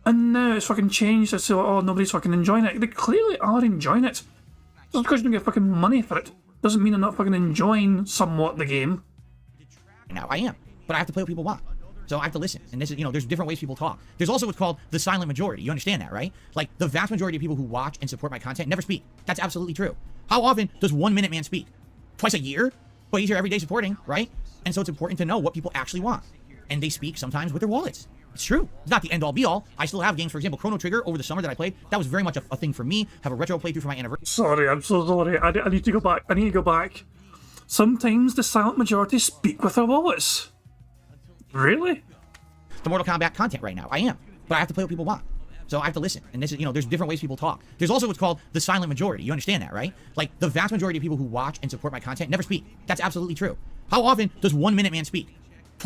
Speaker 8: And now it's fucking changed to say, oh, nobody's fucking enjoying it. They clearly are enjoying it. Just because you don't get fucking money for it doesn't mean they're not fucking enjoying somewhat the game.
Speaker 2: Now I am, but I have to play what people want. So I have to listen. And this is, you know, there's different ways people talk. There's also what's called the silent majority. You understand that, right? Like, the vast majority of people who watch and support my content never speak. That's absolutely true. How often does 1 Minute Man speak? Twice a year? But he's here every day supporting, right? And so it's important to know what people actually want. And they speak sometimes with their wallets. It's true. It's not the end-all be-all. I still have games, for example, Chrono Trigger over the summer that I played. That was very much a thing for me. Have a retro playthrough for my anniversary.
Speaker 8: Sorry, I'm so sorry. I need to go back. I need to go back. Sometimes the silent majority speak with their wallets. Really?
Speaker 2: The Mortal Kombat content right now. I am. But I have to play what people want. So I have to listen. And this is, you know, there's different ways people talk. There's also what's called the silent majority. You understand that, right? Like, the vast majority of people who watch and support my content never speak. That's absolutely true. How often does 1 Minute Man speak?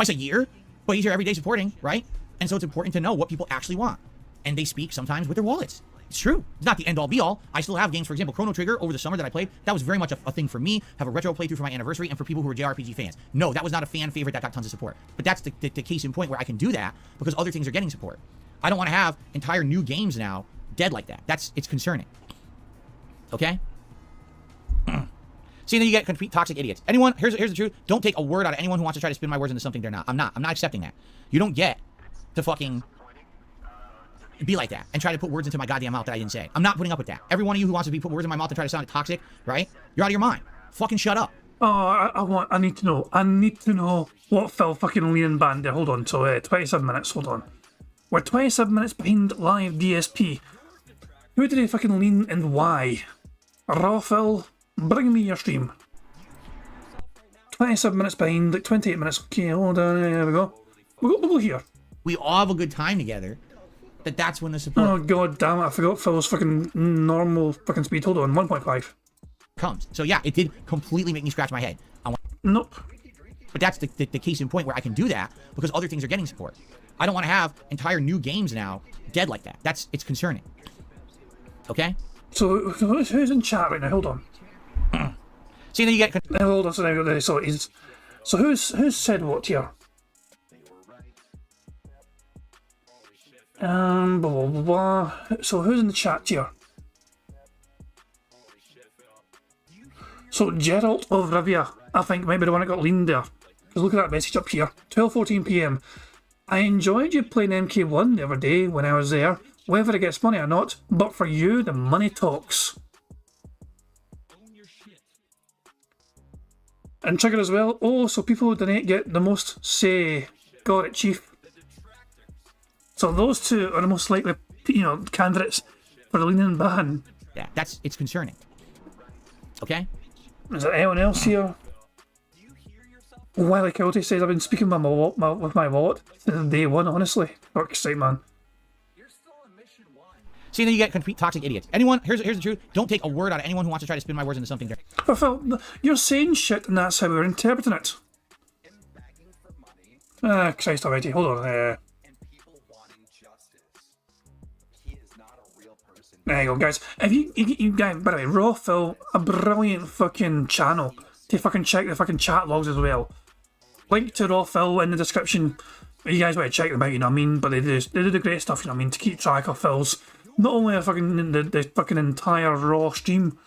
Speaker 2: Twice a year? But he's here every day supporting, right? And so it's important to know what people actually want. And they speak sometimes with their wallets. It's true. It's not the end-all be-all. I still have games, for example, Chrono Trigger over the summer that I played. That was very much a thing for me. Have a retro playthrough for my anniversary and for people who are JRPG fans. No, that was not a fan favorite that got tons of support. But that's the case in point where I can do that because other things are getting support. I don't want to have entire new games now dead like that. It's concerning. Okay? See, then you get complete toxic idiots. Anyone, here's the truth. Don't take a word out of anyone who wants to try to spin my words into something they're not. I'm not accepting that. You don't get to fucking be like that and try to put words into my goddamn mouth that I didn't say. I'm not putting up with that. Every one of you who wants to put words in my mouth and try to sound toxic, right? You're out of your mind. Fucking shut up.
Speaker 8: Oh, I need to know. I need to know what Phil fucking leaning band there. Hold on. So, 27 minutes. Hold on. We're 27 minutes behind live DSP. Who did he fucking lean and why? Raw Phil, bring me your stream. 27 minutes behind, like 28 minutes. Okay, hold on. There we go. We'll go here.
Speaker 2: We all have a good time together. That's when the support.
Speaker 8: Oh god damn it! I forgot Phil's fucking normal fucking speed. Hold on, 1.5
Speaker 2: comes. So yeah, it did completely make me scratch my head.
Speaker 8: Nope.
Speaker 2: But that's the case in point where I can do that because other things are getting support. I don't want to have entire new games now dead like that. It's concerning. Okay.
Speaker 8: So who's in chat right now? Hold on.
Speaker 2: See, then you get.
Speaker 8: Hold on. So who's said what here? Blah, blah, blah, blah. So who's in the chat here? So Gerald of Rivia, I think, might be the one that got leaned there. Because look at that message up here. 12:14 PM. I enjoyed you playing MK1 the other day when I was there, whether it gets money or not, but for you, the money talks. And Trigger as well. Oh, so people who donate get the most say. Got it, Chief. So those two are the most likely, candidates for the lean in ban.
Speaker 2: Yeah, it's concerning. Okay?
Speaker 8: Is there anyone else here? Wiley Coyote says, I've been speaking with my wallet since day one, honestly. Fuck's sake, man.
Speaker 2: See, then you get complete toxic idiots. Anyone, here's the truth. Don't take a word out of anyone who wants to try to spin my words into something different.
Speaker 8: But Phil, you're saying shit and that's how we're interpreting it. Christ almighty, hold on. There you go, guys. If you guys, by the way, Raw Phil, a brilliant fucking channel to fucking check the fucking chat logs as well. Link to Raw Phil in the description. You guys want to check them out, you know what I mean? But they do the great stuff, you know what I mean, to keep track of Phil's not only the fucking entire Raw stream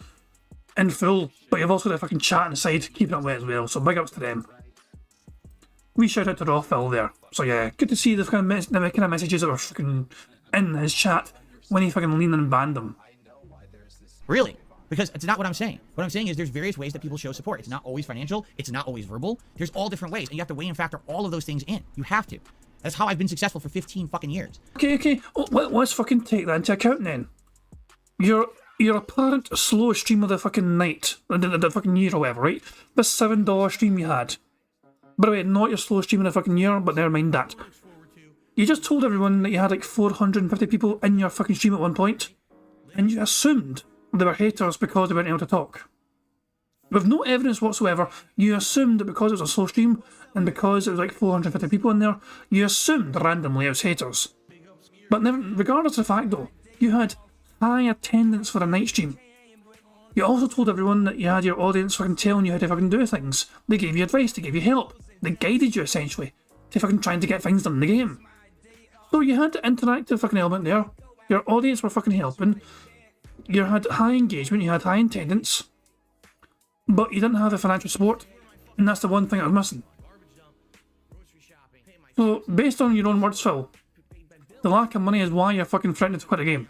Speaker 8: in full, but you've also got the fucking chat on the side keeping up with it as well. So big ups to them. We shout out to Raw Phil there. So yeah, good to see the kind of messages that were fucking in his chat when he fucking leaned and banned them.
Speaker 2: Really? Because it's not what I'm saying. What I'm saying is there's various ways that people show support. It's not always financial. It's not always verbal. There's all different ways, and you have to weigh and factor all of those things in. You have to. That's how I've been successful for 15 fucking years.
Speaker 8: Okay. Let's fucking take that into account then. Your apparent slow stream of the fucking night, the fucking year or whatever, right? The $7 stream you had. By the way, not your slow stream of the fucking year, but never mind that. You just told everyone that you had like 450 people in your fucking stream at one point, and you assumed they were haters because they weren't able to talk. With no evidence whatsoever, you assumed that because it was a slow stream, and because it was like 450 people in there, you assumed randomly it was haters. But never, regardless of the fact though, you had high attendance for a night stream. You also told everyone that you had your audience fucking telling you how to fucking do things. They gave you advice, they gave you help, they guided you essentially to fucking trying to get things done in the game. So you had the interactive fucking element there, your audience were fucking helping, you had high engagement, you had high attendance, but you didn't have the financial support, and that's the one thing I was missing. So, based on your own words, Phil, the lack of money is why you're fucking threatening to quit the game.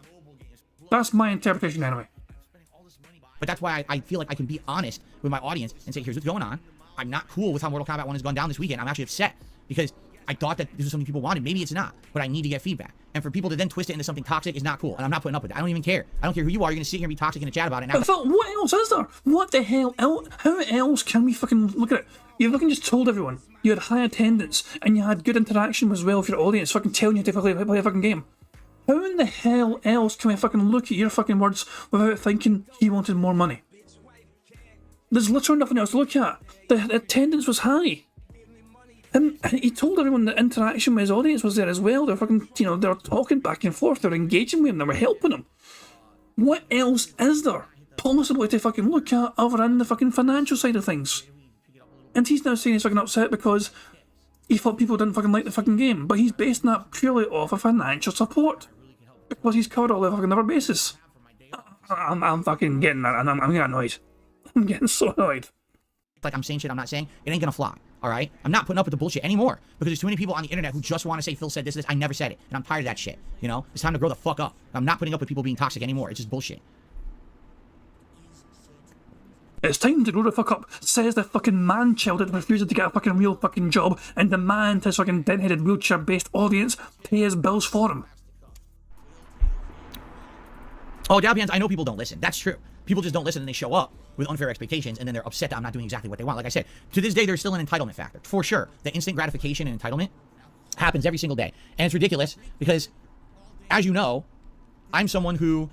Speaker 8: That's my interpretation anyway.
Speaker 2: But that's why I feel like I can be honest with my audience and say, here's what's going on. I'm not cool with how Mortal Kombat 1 has gone down this weekend. I'm actually upset because I thought that this was something people wanted. Maybe it's not, but I need to get feedback. And for people to then twist it into something toxic is not cool, and I'm not putting up with it. I don't even care. I don't care who you are. You're going to sit here and be toxic in a chat about it.
Speaker 8: But Phil, what else is there? What the hell? How else can we fucking look at it? You fucking just told everyone you had high attendance and you had good interaction as well with your audience, fucking telling you to play a fucking game. How in the hell else can we fucking look at your fucking words without thinking he wanted more money? There's literally nothing else to look at. The attendance was high. And he told everyone that interaction with his audience was there as well. They're fucking, they were talking back and forth. They were engaging with him. They were helping him. What else is there possibly to fucking look at other than the fucking financial side of things? And he's now saying he's fucking upset because he thought people didn't fucking like the fucking game. But he's basing that purely off of financial support. Because he's covered all the fucking other bases. I'm fucking getting that, and I'm getting annoyed. I'm getting so annoyed.
Speaker 2: Like I'm saying shit I'm not saying, it ain't gonna fly, alright? I'm not putting up with the bullshit anymore, because there's too many people on the internet who just want to say Phil said this. I never said it, and I'm tired of that shit, It's time to grow the fuck up. I'm not putting up with people being toxic anymore. It's just bullshit.
Speaker 8: It's time to grow the fuck up, says the fucking man-child that refuses to get a fucking real fucking job and demand his fucking dead-headed wheelchair-based audience pay his bills for him.
Speaker 2: Oh, Dalbians, I know people don't listen. That's true. People just don't listen and they show up with unfair expectations and then they're upset that I'm not doing exactly what they want. Like I said, to this day, there's still an entitlement factor. For sure. The instant gratification and entitlement happens every single day. And it's ridiculous because, as you know, I'm someone who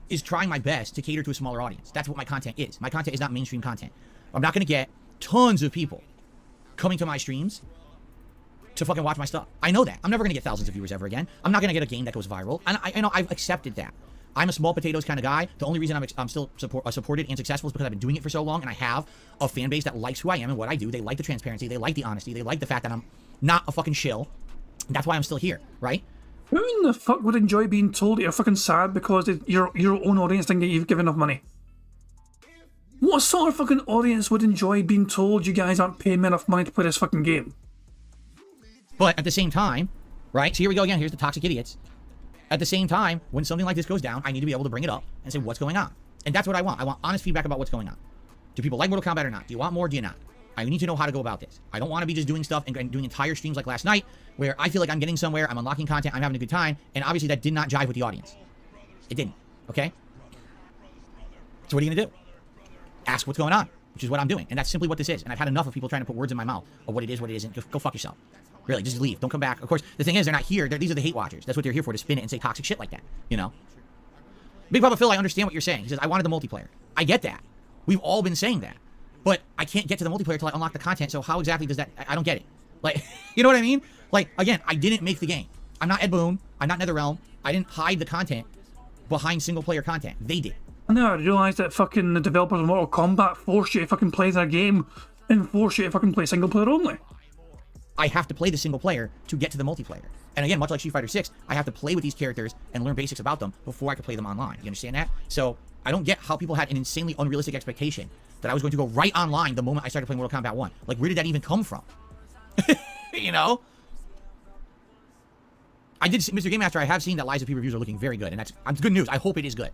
Speaker 2: is trying my best to cater to a smaller audience. That's what my content is. My content is not mainstream content. I'm not going to get tons of people coming to my streams to fucking watch my stuff. I know that. I'm never going to get thousands of viewers ever again. I'm not going to get a game that goes viral. And I've accepted that. I'm a small potatoes kind of guy. The only reason I'm still supported and successful is because I've been doing it for so long and I have a fan base that likes who I am and what I do. They like the transparency. They like the honesty. They like the fact that I'm not a fucking shill. That's why I'm still here, right?
Speaker 8: Who in the fuck would enjoy being told that you're fucking sad because your own audience didn't get you given enough money? What sort of fucking audience would enjoy being told you guys aren't paying me enough money to play this fucking game?
Speaker 2: But at the same time, right? So here we go again. Here's the toxic idiots. At the same time, when something like this goes down, I need to be able to bring it up and say what's going on. And that's what I want. I want honest feedback about what's going on. Do people like Mortal Kombat or not? Do you want more? Do you not? I need to know how to go about this. I don't want to be just doing stuff and doing entire streams like last night where I feel like I'm getting somewhere, I'm unlocking content, I'm having a good time, and obviously that did not jive with the audience. It didn't, okay? So what are you going to do? Ask what's going on, which is what I'm doing, and that's simply what this is. And I've had enough of people trying to put words in my mouth of what it is, what it isn't. Just go fuck yourself. Really, just leave. Don't come back. Of course, the thing is, they're not here. These are the hate watchers. That's what they're here for, to spin it and say toxic shit like that, you know? Big Papa Phil, I understand what you're saying. He says, I wanted the multiplayer. I get that. We've all been saying that. But I can't get to the multiplayer until I unlock the content, so how exactly does that... I don't get it. Like, you know what I mean? Like, again, I didn't make the game. I'm not Ed Boon. I'm not NetherRealm. I didn't hide the content behind single-player content. They did.
Speaker 8: I know, I realised that fucking the developers of Mortal Kombat force you to fucking play their game and force you to fucking play single player only.
Speaker 2: I have to play the single player to get to the multiplayer. And again, much like Street Fighter 6, I have to play with these characters and learn basics about them before I can play them online. You understand that? So I don't get how people had an insanely unrealistic expectation that I was going to go right online the moment I started playing Mortal Kombat 1. Like, where did that even come from? You know? I did, Mr. Game Master, I have seen that Lies of P reviews are looking very good, and that's good news. I hope it is good.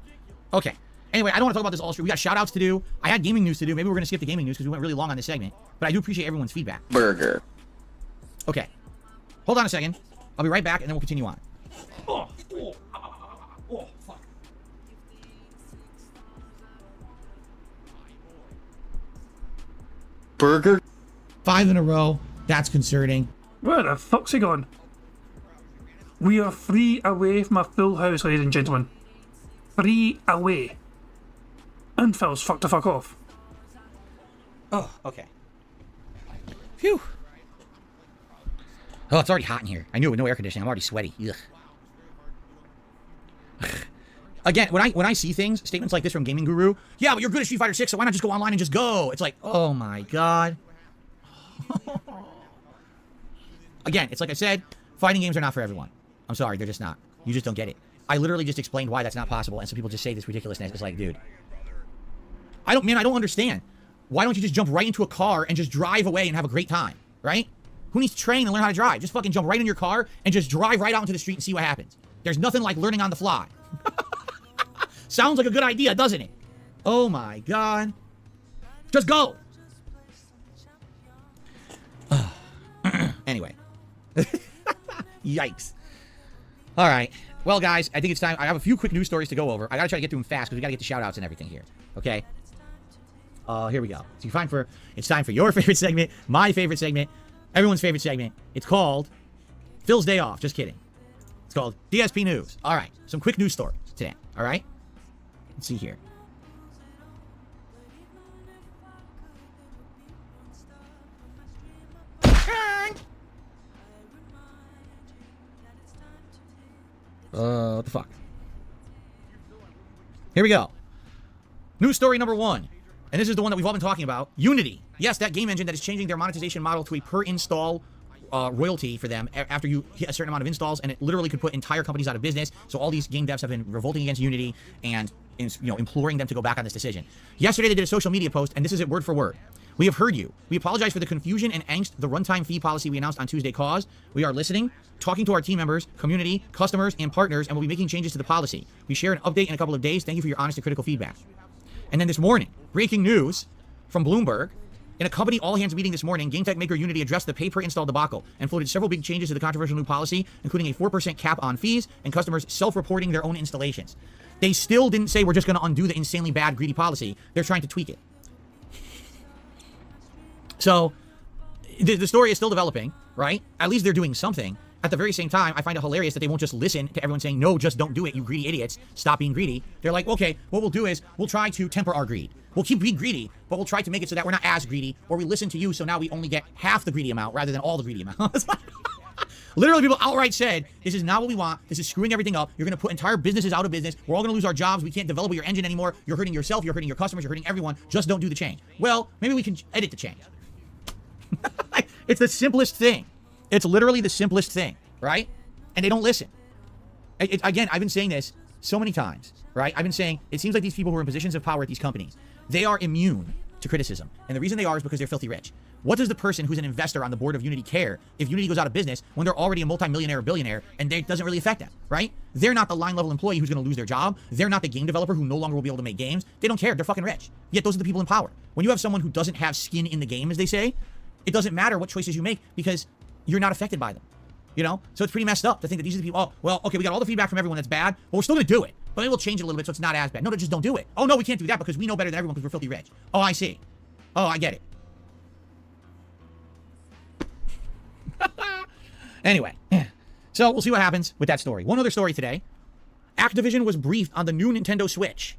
Speaker 2: Okay. Anyway, I don't want to talk about this all stream. We got shout outs to do. I had gaming news to do. Maybe we're going to skip the gaming news because we went really long on this segment. But I do appreciate everyone's feedback.
Speaker 5: Burger.
Speaker 2: Okay. Hold on a second. I'll be right back and then we'll continue on. Oh, fuck.
Speaker 5: Burger.
Speaker 2: 5 in a row. That's concerning.
Speaker 8: Where the fuck's he gone? We are 3 away from a full house, ladies and gentlemen. 3 away. And Phil's fucked the fuck off.
Speaker 2: Oh, okay. Phew. Oh, it's already hot in here. I knew it with no air conditioning. I'm already sweaty. Ugh. Again, when I see things, statements like this from Gaming Guru, yeah, but you're good at Street Fighter 6, so why not just go online and just go? It's like, oh my god. Again, it's like I said, fighting games are not for everyone. I'm sorry, they're just not. You just don't get it. I literally just explained why that's not possible, and some people just say this ridiculousness. It's like, dude, I don't understand. Why don't you just jump right into a car and just drive away and have a great time, right? Who needs to train and learn how to drive? Just fucking jump right in your car and just drive right out into the street and see what happens. There's nothing like learning on the fly. Sounds like a good idea, doesn't it? Oh my god. Just go. Anyway. Yikes. All right. Well, guys, I think it's time. I have a few quick news stories to go over. I got to try to get through them fast because we got to get the shout-outs and everything here. Okay? Here we go. So it's time for your favorite segment, my favorite segment, everyone's favorite segment. It's called Phil's Day Off. Just kidding. It's called DSP News. All right. Some quick news stories today. All right? Let's see here. What the fuck? Here we go. News story number 1. And this is the one that we've all been talking about. Unity. Yes, that game engine that is changing their monetization model to a per install royalty for them after you hit a certain amount of installs, and it literally could put entire companies out of business. So all these game devs have been revolting against Unity and imploring them to go back on this decision. Yesterday they did a social media post, and this is it word for word. We have heard you. We apologize for the confusion and angst the runtime fee policy we announced on Tuesday caused. We are listening, talking to our team members, community, customers, and partners, and we'll be making changes to the policy. We share an update in a couple of days. Thank you for your honest and critical feedback. And then this morning, breaking news from Bloomberg. In a company all-hands meeting this morning, game tech maker Unity addressed the pay-per-install debacle and floated several big changes to the controversial new policy, including a 4% cap on fees and customers self-reporting their own installations. They still didn't say we're just going to undo the insanely bad, greedy policy. They're trying to tweak it. So, the story is still developing, right? At least they're doing something. At the very same time, I find it hilarious that they won't just listen to everyone saying, no, just don't do it, you greedy idiots. Stop being greedy. They're like, okay, what we'll do is we'll try to temper our greed. We'll keep being greedy, but we'll try to make it so that we're not as greedy, or we listen to you, so now we only get half the greedy amount rather than all the greedy amount. Literally, people outright said, this is not what we want. This is screwing everything up. You're going to put entire businesses out of business. We're all going to lose our jobs. We can't develop your engine anymore. You're hurting yourself. You're hurting your customers. You're hurting everyone. Just don't do the change. Well, maybe we can edit the change. It's the simplest thing. It's literally the simplest thing, right? And they don't listen. Again, I've been saying this so many times, right? I've been saying, it seems like these people who are in positions of power at these companies, they are immune to criticism. And the reason they are is because they're filthy rich. What does the person who's an investor on the board of Unity care if Unity goes out of business when they're already a multi-millionaire or billionaire and it doesn't really affect them, right? They're not the line-level employee who's going to lose their job. They're not the game developer who no longer will be able to make games. They don't care. They're fucking rich. Yet those are the people in power. When you have someone who doesn't have skin in the game, as they say, it doesn't matter what choices you make because you're not affected by them. You know? So it's pretty messed up to think that these are the people, oh, well, okay, we got all the feedback from everyone that's bad, but we're still going to do it. But maybe we'll change it a little bit so it's not as bad. No, just don't do it. Oh, no, we can't do that because we know better than everyone because we're filthy rich. Oh, I see. Oh, I get it. Anyway, so we'll see what happens with that story. One other story today. Activision was briefed on the new Nintendo Switch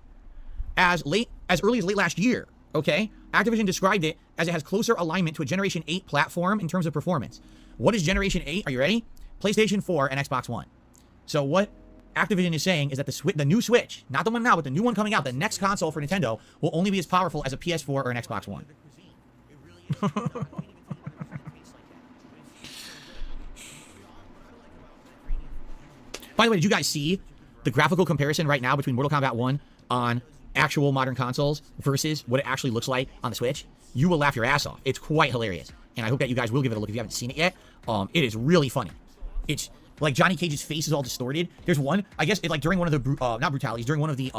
Speaker 2: as early as late last year, okay? Activision described it as it has closer alignment to a Generation 8 platform in terms of performance. What is Generation 8? Are you ready? PlayStation 4 and Xbox One. So what Activision is saying is that the new Switch, not the one now, but the new one coming out, the next console for Nintendo, will only be as powerful as a PS4 or an Xbox One. By the way, did you guys see the graphical comparison right now between Mortal Kombat 1 on actual modern consoles versus what it actually looks like on the Switch? You will laugh your ass off. It's quite hilarious. And I hope that you guys will give it a look if you haven't seen it yet. It is really funny. It's like Johnny Cage's face is all distorted. There's one, I guess, during one of the, not brutalities, during one of the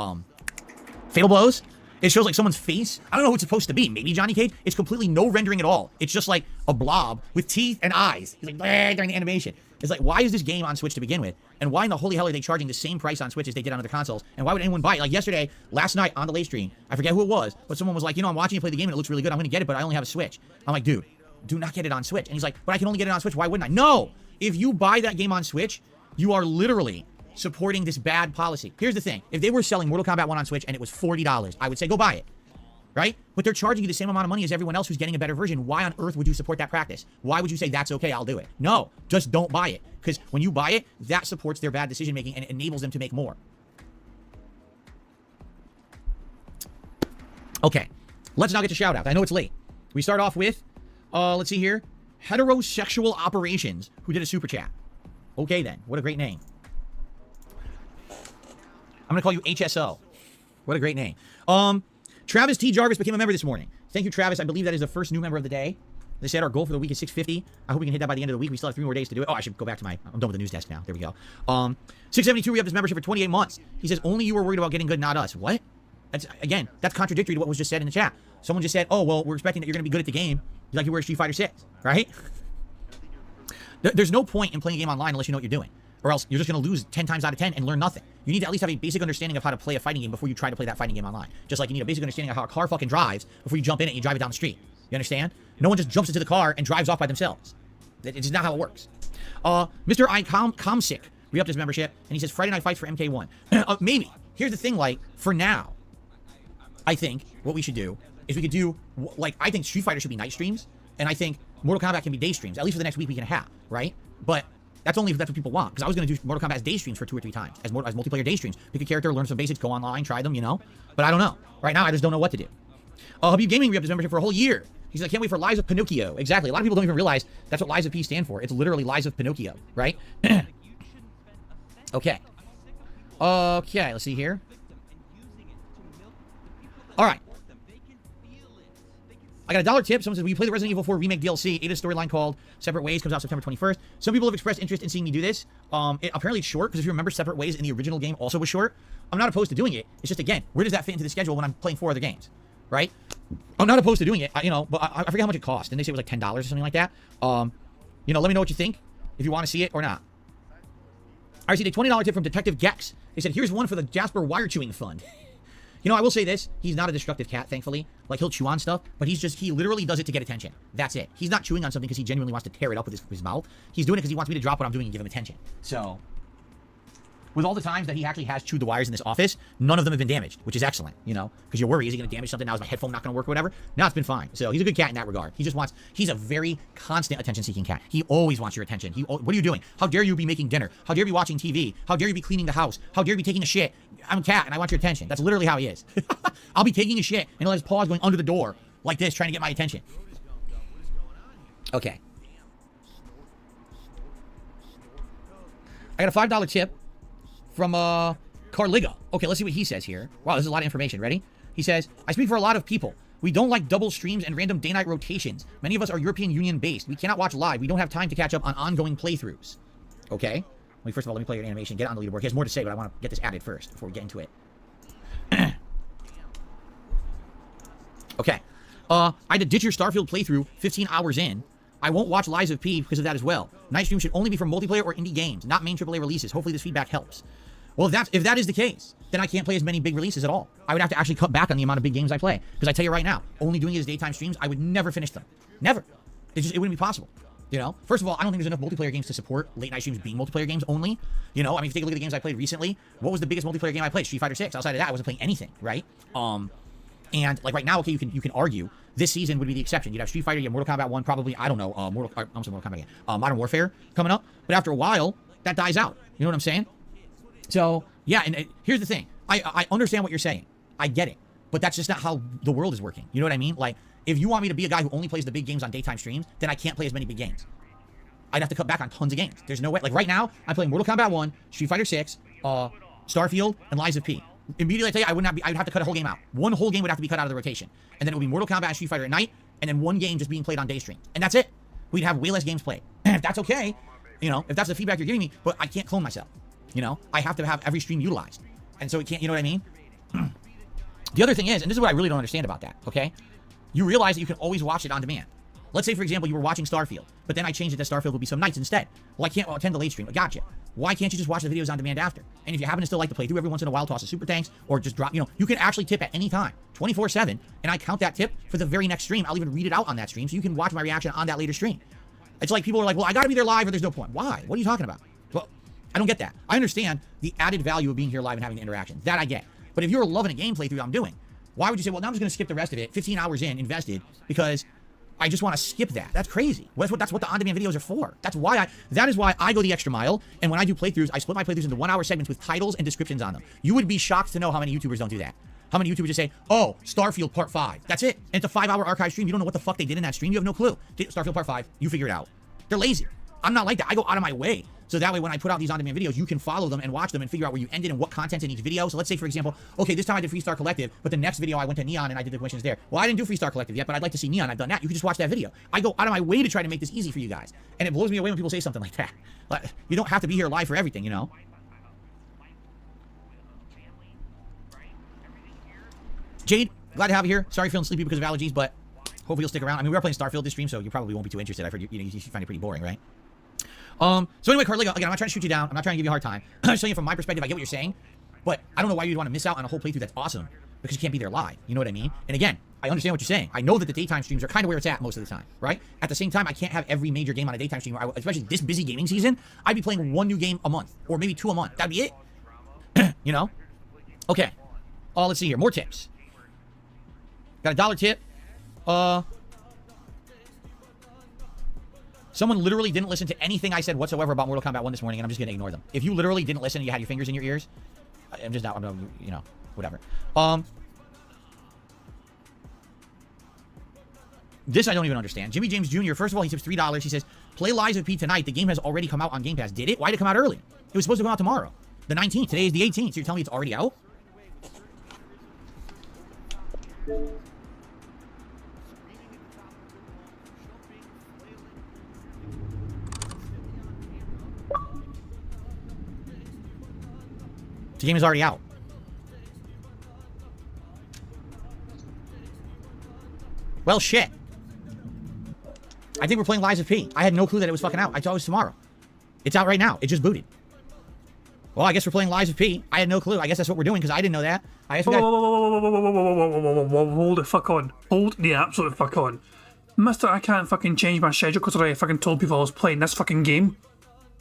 Speaker 2: fatal blows, it shows like someone's face. I don't know who it's supposed to be. Maybe Johnny Cage. It's completely no rendering at all. It's just like a blob with teeth and eyes. He's like, bleh, during the animation. It's like, why is this game on Switch to begin with? And why in the holy hell are they charging the same price on Switch as they did on other consoles? And why would anyone buy it? Like yesterday, last night on the late stream, I forget who it was, but someone was like, you know, I'm watching you play the game and it looks really good. I'm going to get it, but I only have a Switch. I'm like, dude, do not get it on Switch. And he's like, but I can only get it on Switch. Why wouldn't I? No! If you buy that game on Switch, you are literally supporting this bad policy. Here's the thing. If they were selling Mortal Kombat 1 on Switch and it was $40, I would say go buy it. Right? But they're charging you the same amount of money as everyone else who's getting a better version. Why on earth would you support that practice? Why would you say, that's okay, I'll do it? No, just don't buy it. Because when you buy it, that supports their bad decision making and it enables them to make more. Okay, let's now get to shout out. I know it's late. We start off with, let's see here, Heterosexual Operations, who did a super chat. Okay then, what a great name. I'm gonna call you HSO. What a great name. Travis T. Jarvis became a member this morning. Thank you, Travis. I believe that is the first new member of the day. They said our goal for the week is 650. I hope we can hit that by the end of the week. We still have 3 more days to do it. Oh, I should go back to I'm done with the news desk now. There we go. 672, we have this membership for 28 months. He says, only you were worried about getting good, not us. What? That's contradictory to what was just said in the chat. Someone just said, oh, well, we're expecting that you're going to be good at the game like you were at Street Fighter 6, right? There's no point in playing a game online unless you know what you're doing. Or else you're just going to lose 10 times out of 10 and learn nothing. You need to at least have a basic understanding of how to play a fighting game before you try to play that fighting game online. Just like you need a basic understanding of how a car fucking drives before you jump in it and you drive it down the street. You understand? No one just jumps into the car and drives off by themselves. It's not how it works. Mr. Comsick re-upped his membership, and he says Friday Night Fights for MK1. Maybe. Here's the thing, like, for now, I think what we should do is we could do, like, I think Street Fighter should be night streams, and I think Mortal Kombat can be day streams, at least for the next week and a half, right? But that's only if that's what people want, because I was going to do Mortal Kombat as day streams for 2 or 3 times, as multiplayer day streams. Pick a character, learn some basics, go online, try them, you know? But I don't know. Right now, I just don't know what to do. Habib Gaming re-upped his membership for a whole year. He's like, I can't wait for Lies of Pinocchio. Exactly. A lot of people don't even realize that's what Lies of P stand for. It's literally Lies of Pinocchio, right? Okay. Okay, let's see here. All right. I got a $1 tip. Someone says, will you play the Resident Evil 4 Remake DLC? Ada's storyline called Separate Ways comes out September 21st. Some people have expressed interest in seeing me do this. Apparently it's short, because if you remember, Separate Ways in the original game also was short. I'm not opposed to doing it. It's just, again, where does that fit into the schedule when I'm playing 4 other games? Right? I'm not opposed to doing it, you know, but I forget how much it cost. Didn't they say it was like $10 or something like that? You know, let me know what you think, if you want to see it or not. I received a $20 tip from Detective Gex. They said, here's one for the Jasper Wire Chewing Fund. You know, I will say this. He's not a destructive cat, thankfully. Like, he'll chew on stuff, but he literally does it to get attention. That's it. He's not chewing on something because he genuinely wants to tear it up with his mouth. He's doing it because he wants me to drop what I'm doing and give him attention. So, with all the times that he actually has chewed the wires in this office, none of them have been damaged, which is excellent, you know, because you worry, is he going to damage something? Now is my headphone not going to work or whatever? No, it's been fine. So he's a good cat in that regard. He's a very constant attention-seeking cat. He always wants your attention. What are you doing? How dare you be making dinner? How dare you be watching TV? How dare you be cleaning the house? How dare you be taking a shit? I'm a cat and I want your attention. That's literally how he is. I'll be taking a shit and he'll have his paws going under the door like this, trying to get my attention. Okay. I got a $5 tip from Carliga. Okay, let's see what he says here. Wow, this is a lot of information. Ready? He says, I speak for a lot of people, We don't like double streams and random day-night rotations. Many of us are European Union based. We cannot watch live. We don't have time to catch up on ongoing playthroughs. Okay? First of all, let me play your animation. Get it on the leaderboard. He has more to say, but I want to get this added first before we get into it. Okay. I had to ditch your Starfield playthrough 15 hours in. I won't watch lives of P because of that as well. Night stream should only be for multiplayer or indie games, not main AAA releases. Hopefully this feedback helps. Well, if that is the case, then I can't play as many big releases at all. I would have to actually cut back on the amount of big games I play. Because I tell you right now, only doing it as daytime streams, I would never finish them. Never. It wouldn't be possible. You know? First of all, I don't think there's enough multiplayer games to support late night streams being multiplayer games only. You know? I mean, if you take a look at the games I played recently, what was the biggest multiplayer game I played? Street Fighter 6. Outside of that, I wasn't playing anything, right? And like right now, okay, you can argue this season would be the exception. You'd have Street Fighter, you have Mortal Kombat 1, probably, I don't know, Mortal Kombat again, Modern Warfare coming up. But after a while, that dies out. You know what I'm saying? So, yeah, and here's the thing. I understand what you're saying. I get it. But that's just not how the world is working. You know what I mean? Like, if you want me to be a guy who only plays the big games on daytime streams, then I can't play as many big games. I'd have to cut back on tons of games. There's no way. Like, right now, I'm playing Mortal Kombat 1, Street Fighter 6, Starfield, and Lies of P. Immediately, I tell you, I would have to cut a whole game out. One whole game would have to be cut out of the rotation. And then it would be Mortal Kombat and Street Fighter at night, and then one game just being played on day stream. And that's it. We'd have way less games played. And if that's okay, you know, if that's the feedback you're giving me, but I can't clone myself. You know, I have to have every stream utilized. And so it can't, you know what I mean? The other thing is, and this is what I really don't understand about that, okay? You realize that you can always watch it on demand. Let's say, for example, you were watching Starfield, but then I changed it to Starfield will be some nights instead. Well, I can't attend the late stream. I gotcha. Why can't you just watch the videos on demand after? And if you happen to still like to play through every once in a while, toss a super thanks, or just drop, you know, you can actually tip at any time, 24/7, and I count that tip for the very next stream. I'll even read it out on that stream, so you can watch my reaction on that later stream. It's like people are like, well, I gotta be there live or there's no point. Why? What are you talking about? Well, I don't get that. I understand the added value of being here live and having the interaction. That I get. But if you're loving a game playthrough I'm doing, why would you say, well, now I'm just going to skip the rest of it, 15 hours in, invested, because I just want to skip that? That's crazy. That's what the on-demand videos are for. That is why I go the extra mile, and when I do playthroughs, I split my playthroughs into 1-hour segments with titles and descriptions on them. You would be shocked to know how many YouTubers don't do that. How many YouTubers just say, oh, Starfield Part 5. That's it. And it's a 5-hour archive stream. You don't know what the fuck they did in that stream. You have no clue. Starfield Part 5, you figure it out. They're lazy. I'm not like that. I go out of my way. So that way, when I put out these on-demand videos, you can follow them and watch them and figure out where you ended and what content's in each video. So let's say, for example, okay, this time I did Freestar Collective, but the next video I went to Neon and I did the missions there. Well, I didn't do Freestar Collective yet, but I'd like to see Neon. I've done that. You can just watch that video. I go out of my way to try to make this easy for you guys. And it blows me away when people say something like that. Like, you don't have to be here live for everything, you know? Jade, glad to have you here. Sorry feeling sleepy because of allergies, but hopefully you'll stick around. I mean, we are playing Starfield this stream, so you probably won't be too interested. I've heard you find it pretty boring, right? So anyway, Carliga, again, I'm not trying to shoot you down. I'm not trying to give you a hard time. I'm just telling you from my perspective, I get what you're saying, but I don't know why you'd want to miss out on a whole playthrough that's awesome because you can't be there live. You know what I mean? And again, I understand what you're saying. I know that the daytime streams are kind of where it's at most of the time, right? At the same time, I can't have every major game on a daytime stream, especially this busy gaming season. I'd be playing one new game a month, or maybe 2 a month. That'd be it. You know? Okay. Let's see here. More tips. Got a $1 tip. Someone literally didn't listen to anything I said whatsoever about Mortal Kombat 1 this morning, and I'm just going to ignore them. If you literally didn't listen and you had your fingers in your ears, I'm just not, you know, whatever. This I don't even understand. Jimmy James Jr., first of all, he tips $3. He says, play Lies of P tonight. The game has already come out on Game Pass. Did it? Why did it come out early? It was supposed to come out tomorrow. The 19th. Today is the 18th. So you're telling me it's already out? The game is already out. Well, shit. I think we're playing Lies of P. I had no clue that it was fucking out. I thought it was tomorrow. It's out right now. It just booted. Well, I guess we're playing Lies of P. I had no clue. I guess that's what we're doing because I didn't know that. I guess we got...
Speaker 8: Hold the fuck on. Hold the absolute fuck on. Mister, I can't fucking change my schedule because I fucking told people I was playing this fucking game.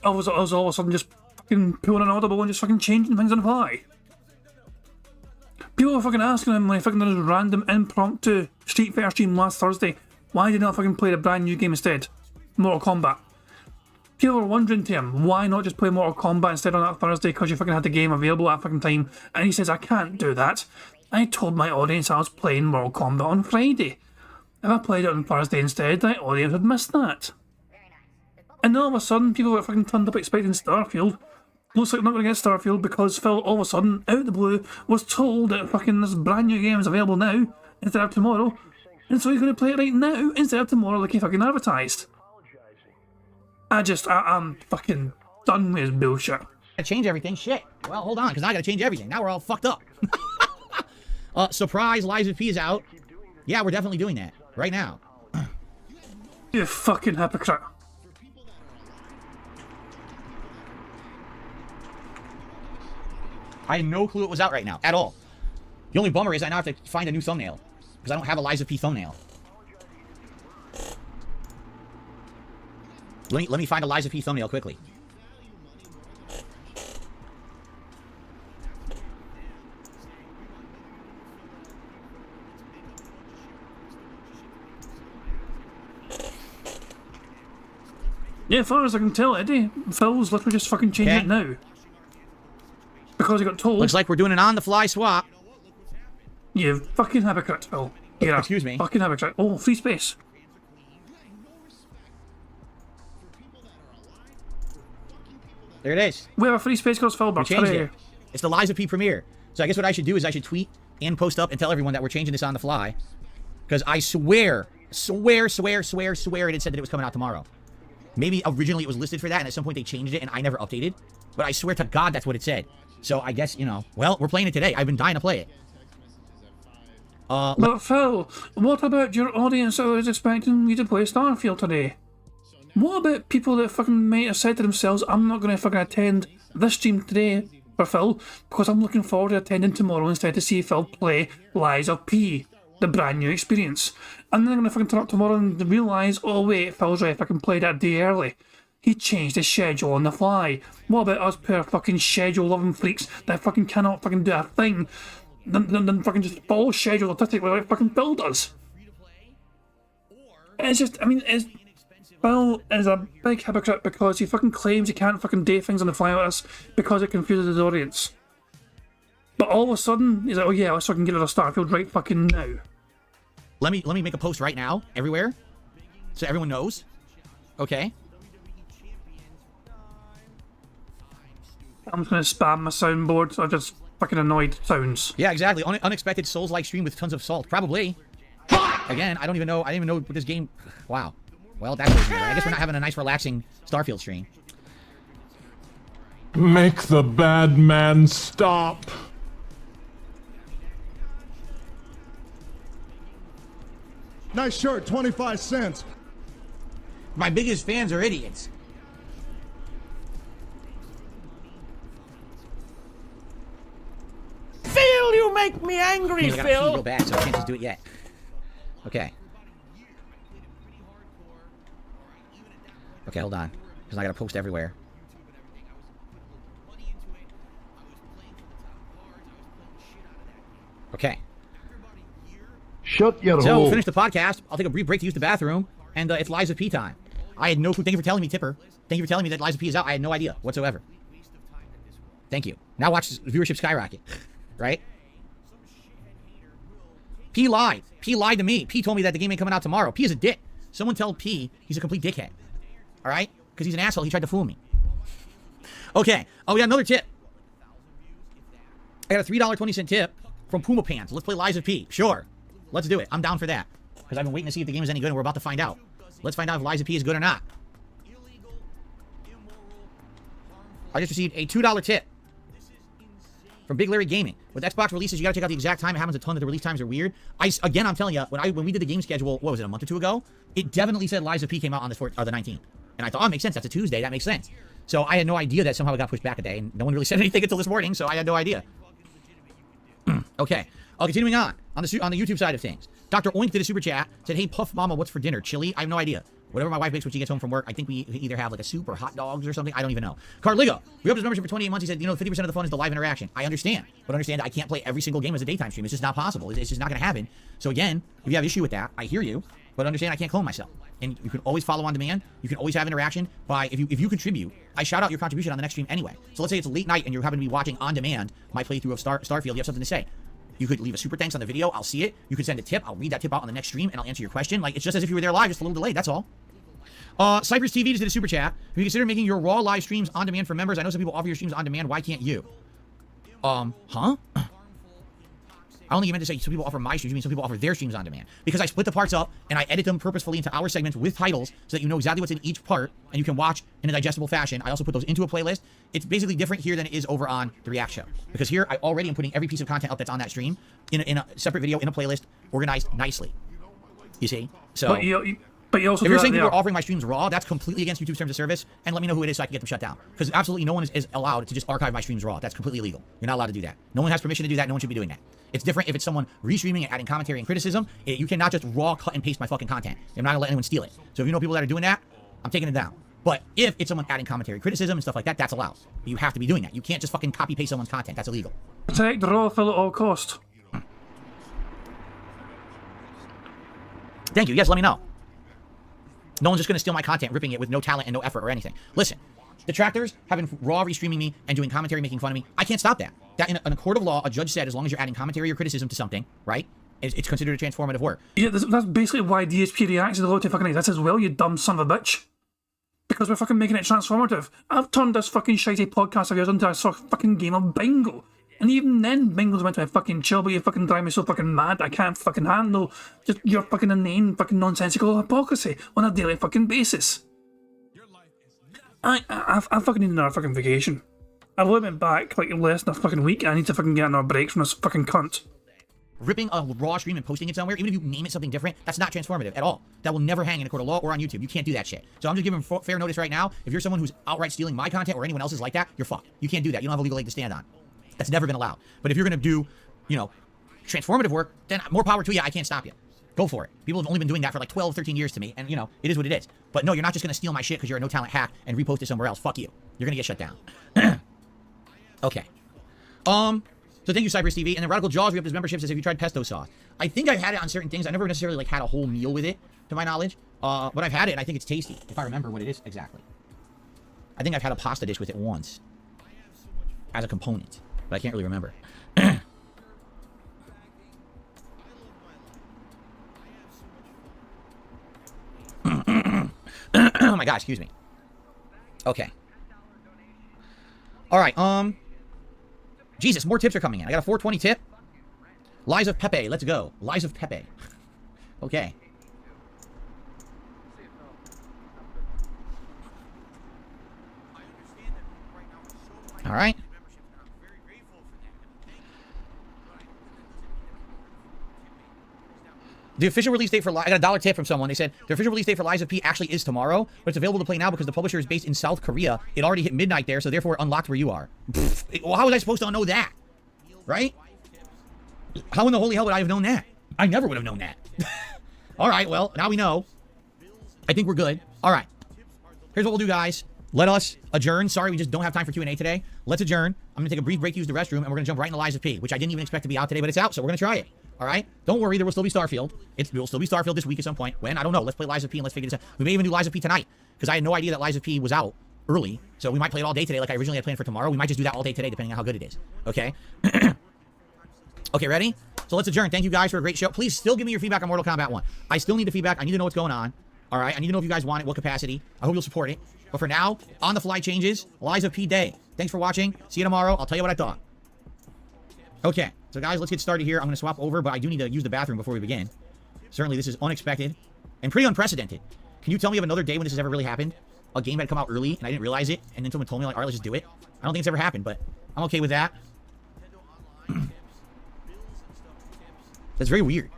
Speaker 8: I was all of a sudden just fucking pulling an audible and just fucking changing things on the fly. People were fucking asking him when I fucking did a random impromptu Street Fighter stream last Thursday, why did I not fucking play the brand new game instead? Mortal Kombat. People were wondering to him, why not just play Mortal Kombat instead on that Thursday because you fucking had the game available at that fucking time? And he says, I can't do that. I told my audience I was playing Mortal Kombat on Friday. If I played it on Thursday instead, my audience would miss that. And all of a sudden, people were fucking turned up expecting Starfield. Looks like we're not going to get Starfield because Phil, all of a sudden, out of the blue, was told that fucking this brand new game is available now. instead of tomorrow. And so he's going to play it right now instead of tomorrow like he fucking advertised. I'm fucking done with his bullshit.
Speaker 2: Gotta change everything. Shit. Well, hold on, because now I gotta change everything. Now we're all fucked up. Surprise, Liza P is out. Yeah, we're definitely doing that right now.
Speaker 8: You fucking hypocrite.
Speaker 2: I had no clue it was out right now, at all. The only bummer is I now have to find a new thumbnail, because I don't have a Liza P thumbnail. Let me find a Liza P thumbnail quickly.
Speaker 8: Yeah, as far as I can tell, Eddie, Phil's literally just fucking changing it now. Because he got told.
Speaker 2: Looks like we're doing an on-the-fly swap.
Speaker 8: You fucking hypocrite, Phil. Yeah.
Speaker 2: Excuse me.
Speaker 8: Fucking hypocrite. Oh, free space.
Speaker 2: There it is.
Speaker 8: We have a free space because Phil
Speaker 2: We
Speaker 8: Burke.
Speaker 2: changed it. It's the Liza P premiere. So I guess what I should do is I should tweet and post up and tell everyone that we're changing this on the fly. Because I swear it had said that it was coming out tomorrow. Maybe originally it was listed for that, and at some point they changed it, and I never updated. But I swear to God that's what it said. So I guess, you know, well, we're playing it today. I've been dying to play it.
Speaker 8: But Phil, what about your audience that was expecting you to play Starfield today? What about people that fucking might have said to themselves, I'm not going to fucking attend this stream today for Phil because I'm looking forward to attending tomorrow instead to see Phil play Liza P, the brand new experience. And then they're going to fucking turn up tomorrow and realise, oh wait, Phil's right, fucking played that day early. He changed his schedule on the fly. What about us poor fucking schedule loving freaks that fucking cannot fucking do a thing then fucking just follow schedule statistically like fucking Phil does? It's just, I mean, Phil is a big hypocrite because he fucking claims he can't fucking do things on the fly with us because it confuses his audience. But all of a sudden, he's like, oh yeah, let's fucking get rid of Starfield right fucking now.
Speaker 2: Let me make a post right now, everywhere, so everyone knows. Okay.
Speaker 8: I'm just gonna spam my soundboard, so I just fucking annoyed sounds.
Speaker 2: Yeah, exactly. Unexpected Souls-like stream with tons of salt. Probably. Again, I didn't even know what this game... Wow. Well, that's weird. I guess we're not having a nice, relaxing Starfield stream.
Speaker 9: Make the bad man stop.
Speaker 6: Nice shirt, 25 cents.
Speaker 2: My biggest fans are idiots.
Speaker 7: Phil, you make me angry,
Speaker 2: I gotta pee real
Speaker 7: Phil.
Speaker 2: bad, so I can't just do it yet. Okay. Okay, hold on. Because I gotta post everywhere. Okay.
Speaker 5: Shut your
Speaker 2: So,
Speaker 5: hole.
Speaker 2: we'll finish the podcast. I'll take a brief break to use the bathroom. And it's Liza P time. I had no clue. Thank you for telling me, Tipper. Thank you for telling me that Liza P is out. I had no idea whatsoever. Thank you. Now watch viewership skyrocket. Right? P lied. P lied to me. P told me that the game ain't coming out tomorrow. P is a dick. Someone tell P he's a complete dickhead. Alright? Because he's an asshole. He tried to fool me. Okay. Oh, we got another tip. I got a $3.20 tip from Puma Pants. Let's play Liza P. Sure. Let's do it. I'm down for that. Because I've been waiting to see if the game is any good, and we're about to find out. Let's find out if Liza P is good or not. I just received a $2 tip from Big Larry Gaming. With Xbox releases, you gotta check out the exact time. It happens a ton that the release times are weird. Again, I'm telling you, when we did the game schedule, what was it, a month or two ago? It definitely said Liza P came out on the 19th. And I thought, oh, it makes sense. That's a Tuesday. That makes sense. So I had no idea that somehow it got pushed back a day, and no one really said anything until this morning, so I had no idea. Okay. Continuing on the YouTube side of things. Dr. Oink did a super chat, said, hey, Puff Mama, what's for dinner? Chili? I have no idea. Whatever my wife makes when she gets home from work, I think we either have like a soup or hot dogs or something. I don't even know. Carligo, we upped his membership for 28 months. He said, 50% of the fun is the live interaction. I understand. But understand I can't play every single game as a daytime stream. It's just not possible. It's just not going to happen. So again, if you have issue with that, I hear you. But understand I can't clone myself. And you can always follow on demand. You can always have interaction by, if you contribute, I shout out your contribution on the next stream anyway. So let's say it's late night and you happen to be watching on demand my playthrough of Starfield. You have something to say. You could leave a super thanks on the video. I'll see it. You could send a tip. I'll read that tip out on the next stream, and I'll answer your question. Like, it's just as if you were there live, just a little delayed. That's all. Cypress TV just did a super chat. Have you considered making your Raw live streams on demand for members? I know some people offer your streams on demand. Why can't you? Huh? I only meant to say some people offer my streams, you mean some people offer their streams on demand. Because I split the parts up and I edit them purposefully into hour segments with titles so that you know exactly what's in each part and you can watch in a digestible fashion. I also put those into a playlist. It's basically different here than it is over on the React Show. Because here I already am putting every piece of content up that's on that stream in a separate video, in a playlist, organized nicely. You see? So,
Speaker 8: But you also
Speaker 2: if you're saying
Speaker 8: that
Speaker 2: people are
Speaker 8: there.
Speaker 2: offering my streams raw, that's completely against YouTube's terms of service. And let me know who it is so I can get them shut down. Because absolutely no one is allowed to just archive my streams raw. That's completely illegal. You're not allowed to do that. No one has permission to do that. No one should be doing that. It's different if it's someone restreaming and adding commentary and criticism. You cannot just raw cut and paste my fucking content. I'm not gonna let anyone steal it. So if you know people that are doing that, I'm taking it down. But if it's someone adding commentary, criticism, and stuff like that, that's allowed. You have to be doing that. You can't just fucking copy paste someone's content. That's illegal.
Speaker 8: Protect the raw fill at all cost.
Speaker 2: Thank you. Yes, let me know. No one's just going to steal my content, ripping it with no talent and no effort or anything. Listen, detractors have been raw restreaming me and doing commentary, making fun of me. I can't stop that. That in a court of law, a judge said as long as you're adding commentary or criticism to something, right, it's considered a transformative work.
Speaker 8: Yeah, that's basically why DSP reacts to the law to fucking this as well, you dumb son of a bitch. Because we're fucking making it transformative. I've turned this fucking shitty podcast of yours into a sort of fucking game of bingo. And even then, bingo's meant to be fucking chill, but you fucking drive me so fucking mad I can't fucking handle just your fucking inane, fucking nonsensical hypocrisy on a daily fucking basis. I fucking need another fucking vacation. I've only been back like less than a fucking week. I need to fucking get another break from this fucking cunt.
Speaker 2: Ripping a raw stream and posting it somewhere, even if you name it something different, that's not transformative at all. That will never hang in a court of law or on YouTube. You can't do that shit. So I'm just giving fair notice right now. If you're someone who's outright stealing my content or anyone else's like that, you're fucked. You can't do that. You don't have a legal leg to stand on. That's never been allowed. But if you're going to do, you know, transformative work, then more power to you. I can't stop you. Go for it. People have only been doing that for like 12, 13 years to me. And, you know, it is what it is. But no, you're not just going to steal my shit because you're a no-talent hack and repost it somewhere else. Fuck you. You're going to get shut down. Okay. So thank you, Cypress TV. And then Radical Jaws re-upped his membership, says, have you tried pesto sauce? I think I've had it on certain things. I never necessarily like had a whole meal with it, to my knowledge. But I've had it and I think it's tasty, if I remember what it is exactly. I think I've had a pasta dish with it once as a component, but I can't really remember. Oh my god, excuse me. Okay. Alright, Jesus, more tips are coming in. I got a 420 tip. Lies of Pepe, let's go. Lies of Pepe. Okay. Alright. The official release date for I got a $1 tip from someone. They said the official release date for Lies of P actually is tomorrow, but it's available to play now because the publisher is based in South Korea. It already hit midnight there, so therefore unlocked where you are. Well, how was I supposed to know that? Right? How in the holy hell would I have known that? I never would have known that. All right, well, now we know. I think we're good. All right. Here's what we'll do, guys. Let us adjourn. Sorry, we just don't have time for Q&A today. Let's adjourn. I'm going to take a brief break to use the restroom, and we're going to jump right into Lies of P, which I didn't even expect to be out today, but it's out, so we're going to try it. All right? Don't worry, there will still be Starfield. It will still be Starfield this week at some point. When? I don't know. Let's play Lies of P and let's figure this out. We may even do Lies of P tonight, because I had no idea that Lies of P was out early, so we might play it all day today like I originally had planned for tomorrow. We might just do that all day today, depending on how good it is. Okay? Okay, ready? So let's adjourn. Thank you guys for a great show. Please still give me your feedback on Mortal Kombat 1. I still need the feedback. I need to know what's going on. All right? I need to know if you guys want it, what capacity. I hope you'll support it. But for now, on the fly changes, Lies of P Day. Thanks for watching. See you tomorrow. I'll tell you what I thought. Okay, so guys, let's get started here. I'm going to swap over, but I do need to use the bathroom before we begin. Certainly, this is unexpected and pretty unprecedented. Can you tell me of another day when this has ever really happened? A game had come out early, and I didn't realize it, and then someone told me, like, all right, let's just do it. I don't think it's ever happened, but I'm okay with that. That's very weird.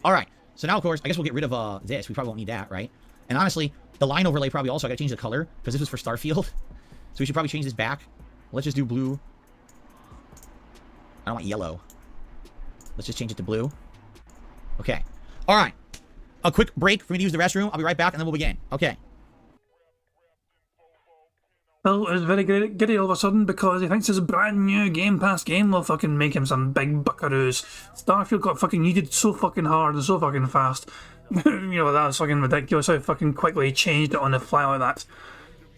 Speaker 2: All right, so now, of course, I guess we'll get rid of this. We probably won't need that, right? And honestly, the line overlay probably also, I got to change the color, because this was for Starfield. So we should probably change this back. Let's just do blue. I don't want yellow. Let's just change it to blue. Okay. All right. A quick break for me to use the restroom. I'll be right back, and then we'll begin. Okay.
Speaker 8: Bill is very giddy all of a sudden because he thinks his brand new Game Pass game will fucking make him some big buckaroos. Starfield got fucking yeeted so fucking hard and so fucking fast. You know, that was fucking ridiculous how fucking quickly he changed it on the fly like that.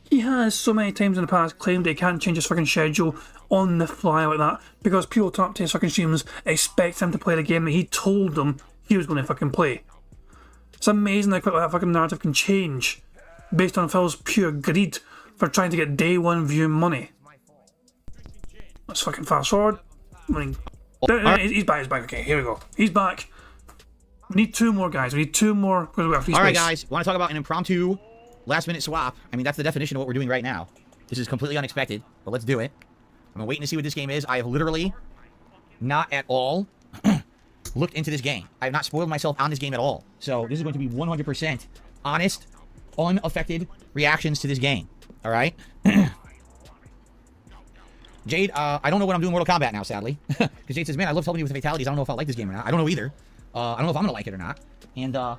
Speaker 8: He has so many times in the past claimed he can't change his fucking schedule on the fly like that because people turn up to his fucking streams, expect him to play the game that he told them he was going to fucking play. It's amazing how quickly that fucking narrative can change based on Phil's pure greed for trying to get day one view money. Let's fucking fast forward. I mean, He's back, he's back. Okay, here we go. He's back. We need 2 more, guys. We need 2 more because we have free space.
Speaker 2: Alright, guys. Want to talk about an impromptu last-minute swap? I mean, that's the definition of what we're doing right now. This is completely unexpected, but let's do it. I'm waiting to see what this game is. I have literally not at all looked into this game. I have not spoiled myself on this game at all. So this is going to be 100% honest, unaffected reactions to this game. Alright? Jade, I don't know when I'm doing Mortal Kombat now, sadly. Because Jade says, man, I love helping you with the fatalities. I don't know if I like this game or not. I don't know either. I don't know if I'm going to like it or not. And I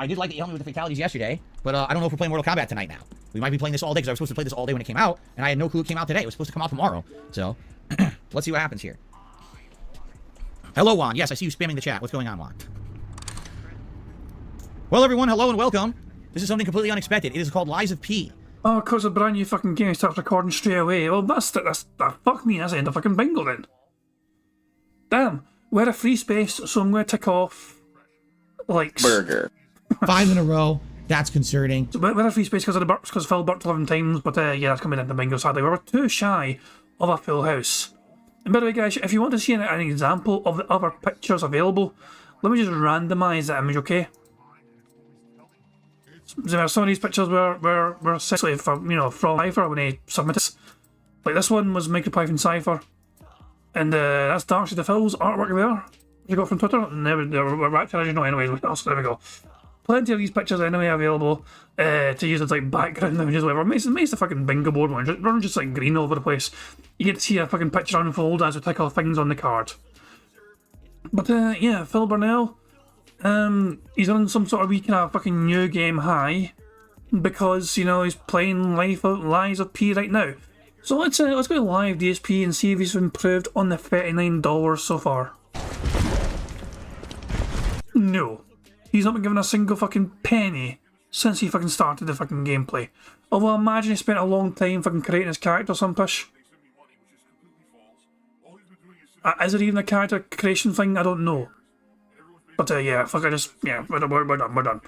Speaker 2: did like that you helped me with the fatalities yesterday. But I don't know if we're playing Mortal Kombat tonight now. We might be playing this all day because I was supposed to play this all day when it came out. And I had no clue it came out today. It was supposed to come out tomorrow. So, let's see what happens here. Hello, Juan. Yes, I see you spamming the chat. What's going on, Juan? Well, everyone, hello and welcome. This is something completely unexpected. It is called Lies of P.
Speaker 8: Oh, because a brand new fucking game starts recording straight away. Well, fuck me, that's the end of fucking bingo then. Damn, we're a free space, so I'm going to tick off likes.
Speaker 10: Burger.
Speaker 2: 5 in a row. That's concerning.
Speaker 8: So we're a free space because of the burps, because Phil burped 11 times, but yeah, that's coming into bingo sadly. We were too shy of a full house. And by the way, guys, if you want to see an example of the other pictures available, let me just randomise the image, okay? Some of these pictures were essentially from, from Cypher when they submitted. Like this one was MicroPython Cypher. And that's Darcy DeFill's artwork there. You got from Twitter. And they were back to original anyway. So there we go. Plenty of these pictures anyway available to use as like background images, whatever. Makes the fucking bingo board run just like green over the place. You get to see a fucking picture unfold as we tick off things on the card. But yeah, Phil Burnell. He's on some sort of wee kind of fucking new game high because he's playing Lies of P right now. So let's go to live DSP and see if he's improved on the $39 so far. No, he's not been given a single fucking penny since he fucking started the fucking gameplay. Although I imagine he spent a long time fucking creating his character or some push. Is it even a character creation thing? I don't know. But yeah, fuck, we're done.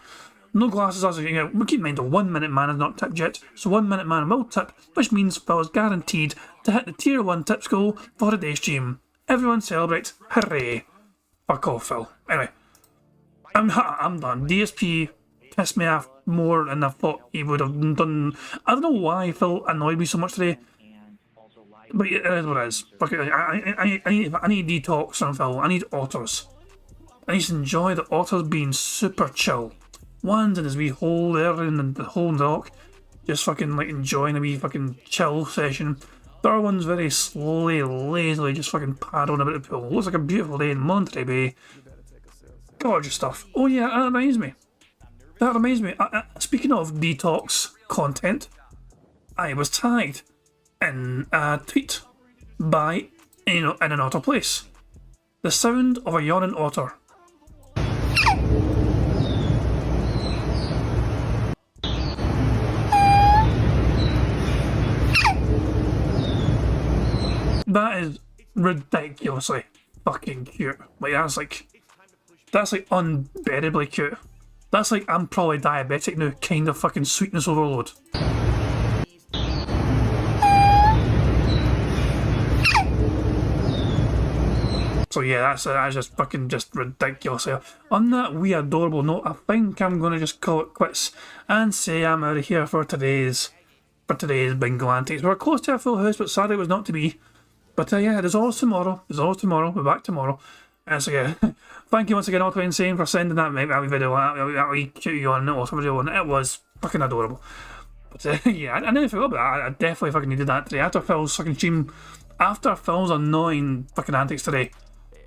Speaker 8: No glasses as we keep in mind the 1 minute man is not tipped yet, so 1 minute man will tip, which means Phil is guaranteed to hit the tier 1 tips goal for the day stream. Everyone celebrate, hooray. Fuck off, Phil. Anyway, I'm done. DSP pissed me off more than I thought he would have done. I don't know why Phil annoyed me so much today. But it is what it is. Fuck it, I need detox from Phil. I need otters. I need to enjoy the otters being super chill. One's in his wee hole there in the hole in the rock, just fucking like enjoying a wee fucking chill session. The other one's very slowly, lazily just fucking paddling about the pool. Looks like a beautiful day in Monterey Bay. Gorgeous stuff. Oh yeah, that reminds me. Speaking of detox content, I was tagged in a tweet by in an otter place. The sound of a yawning otter. That is ridiculously fucking cute. Like that's like unbearably cute. That's like I'm probably diabetic now, kind of fucking sweetness overload. So yeah, that's just fucking just ridiculous. On that wee adorable note, I think I'm gonna just call it quits and say I'm out of here for today's bingo antics. We're close to a full house, but sadly it was not to be. But yeah, there's always tomorrow. We're back tomorrow. So yeah, thank you once again, Otto Insane, for sending that wee video, that wee cute on Auto video, and it was fucking adorable. But yeah, I never forgot about that. I definitely fucking needed that today. After Phil's fucking stream, after Phil's annoying fucking antics today,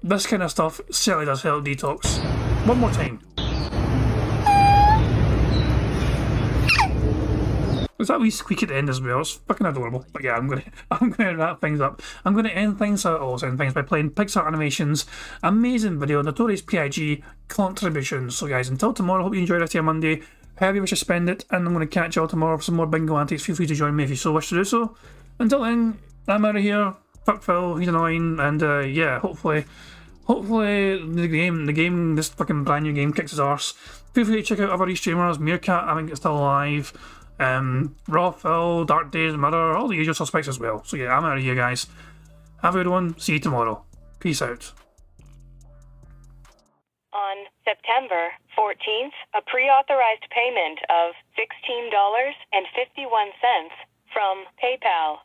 Speaker 8: this kind of stuff certainly does help detox. One more time. There's that wee squeak at the end as well. It's fucking adorable. But yeah, I'm gonna wrap things up. I'm gonna end things by playing Pixar Animation's amazing video, Notorious P.I.G. contributions. So guys, until tomorrow, hope you enjoy the rest of your Monday. However you wish to spend it, and I'm gonna catch you all tomorrow for some more bingo antics. Feel free to join me if you so wish to do so. Until then, I'm out of here. Fuck Phil, he's annoying, and yeah, hopefully the game, this fucking brand new game kicks his arse. Feel free to check out other streamers, Meerkat, I think it's still alive. Raw Phil, Dark Days, Mother, all the usual suspects as well. So yeah, I'm out of here, guys. Have a good one. See you tomorrow. Peace out.
Speaker 10: On September 14th, a pre-authorized payment of $16.51 from PayPal.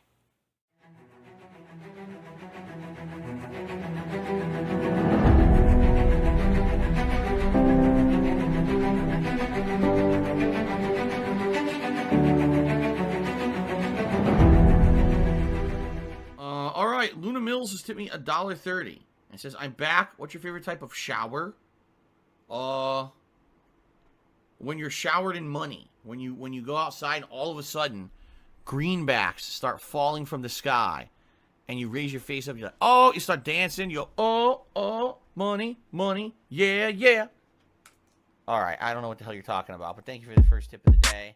Speaker 2: All right, Luna Mills has tipped me $1.30. It says, "I'm back. What's your favorite type of shower?" When you're showered in money. When you go outside, all of a sudden, greenbacks start falling from the sky, and you raise your face up. You're like, oh, you start dancing. You go, oh, money, money, yeah, yeah. All right, I don't know what the hell you're talking about, but thank you for the first tip of the day.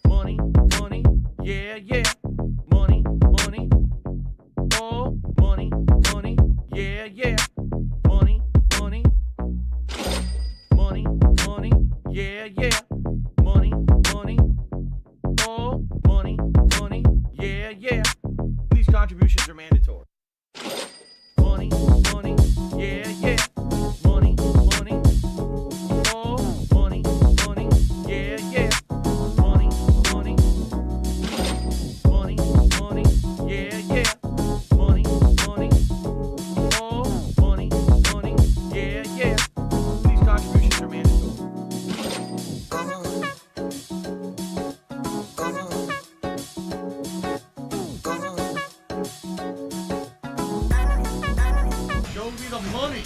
Speaker 2: Money, money, yeah, yeah. Money, money, oh, money, money, yeah, yeah. Money, money, money, money, yeah, yeah. Money, money, oh, money, money, yeah, yeah. These contributions are mandatory. Money, money, yeah, yeah. Money, money, oh, money, money, yeah, yeah. Money, money, money, money, yeah, yeah. Money, money, oh, money, money, yeah, yeah. These contributions are mandatory. Show me the money.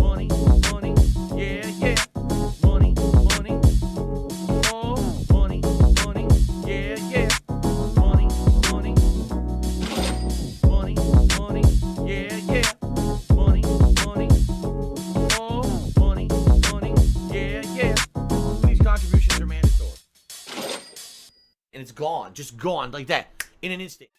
Speaker 2: Money, money, yeah, yeah. Money, money, oh, money, money, yeah, yeah. Money, money, money, money, yeah, yeah. Money, money, oh, money, money, yeah, yeah. These contributions are mandatory. And it's gone, just gone like that, in an instant.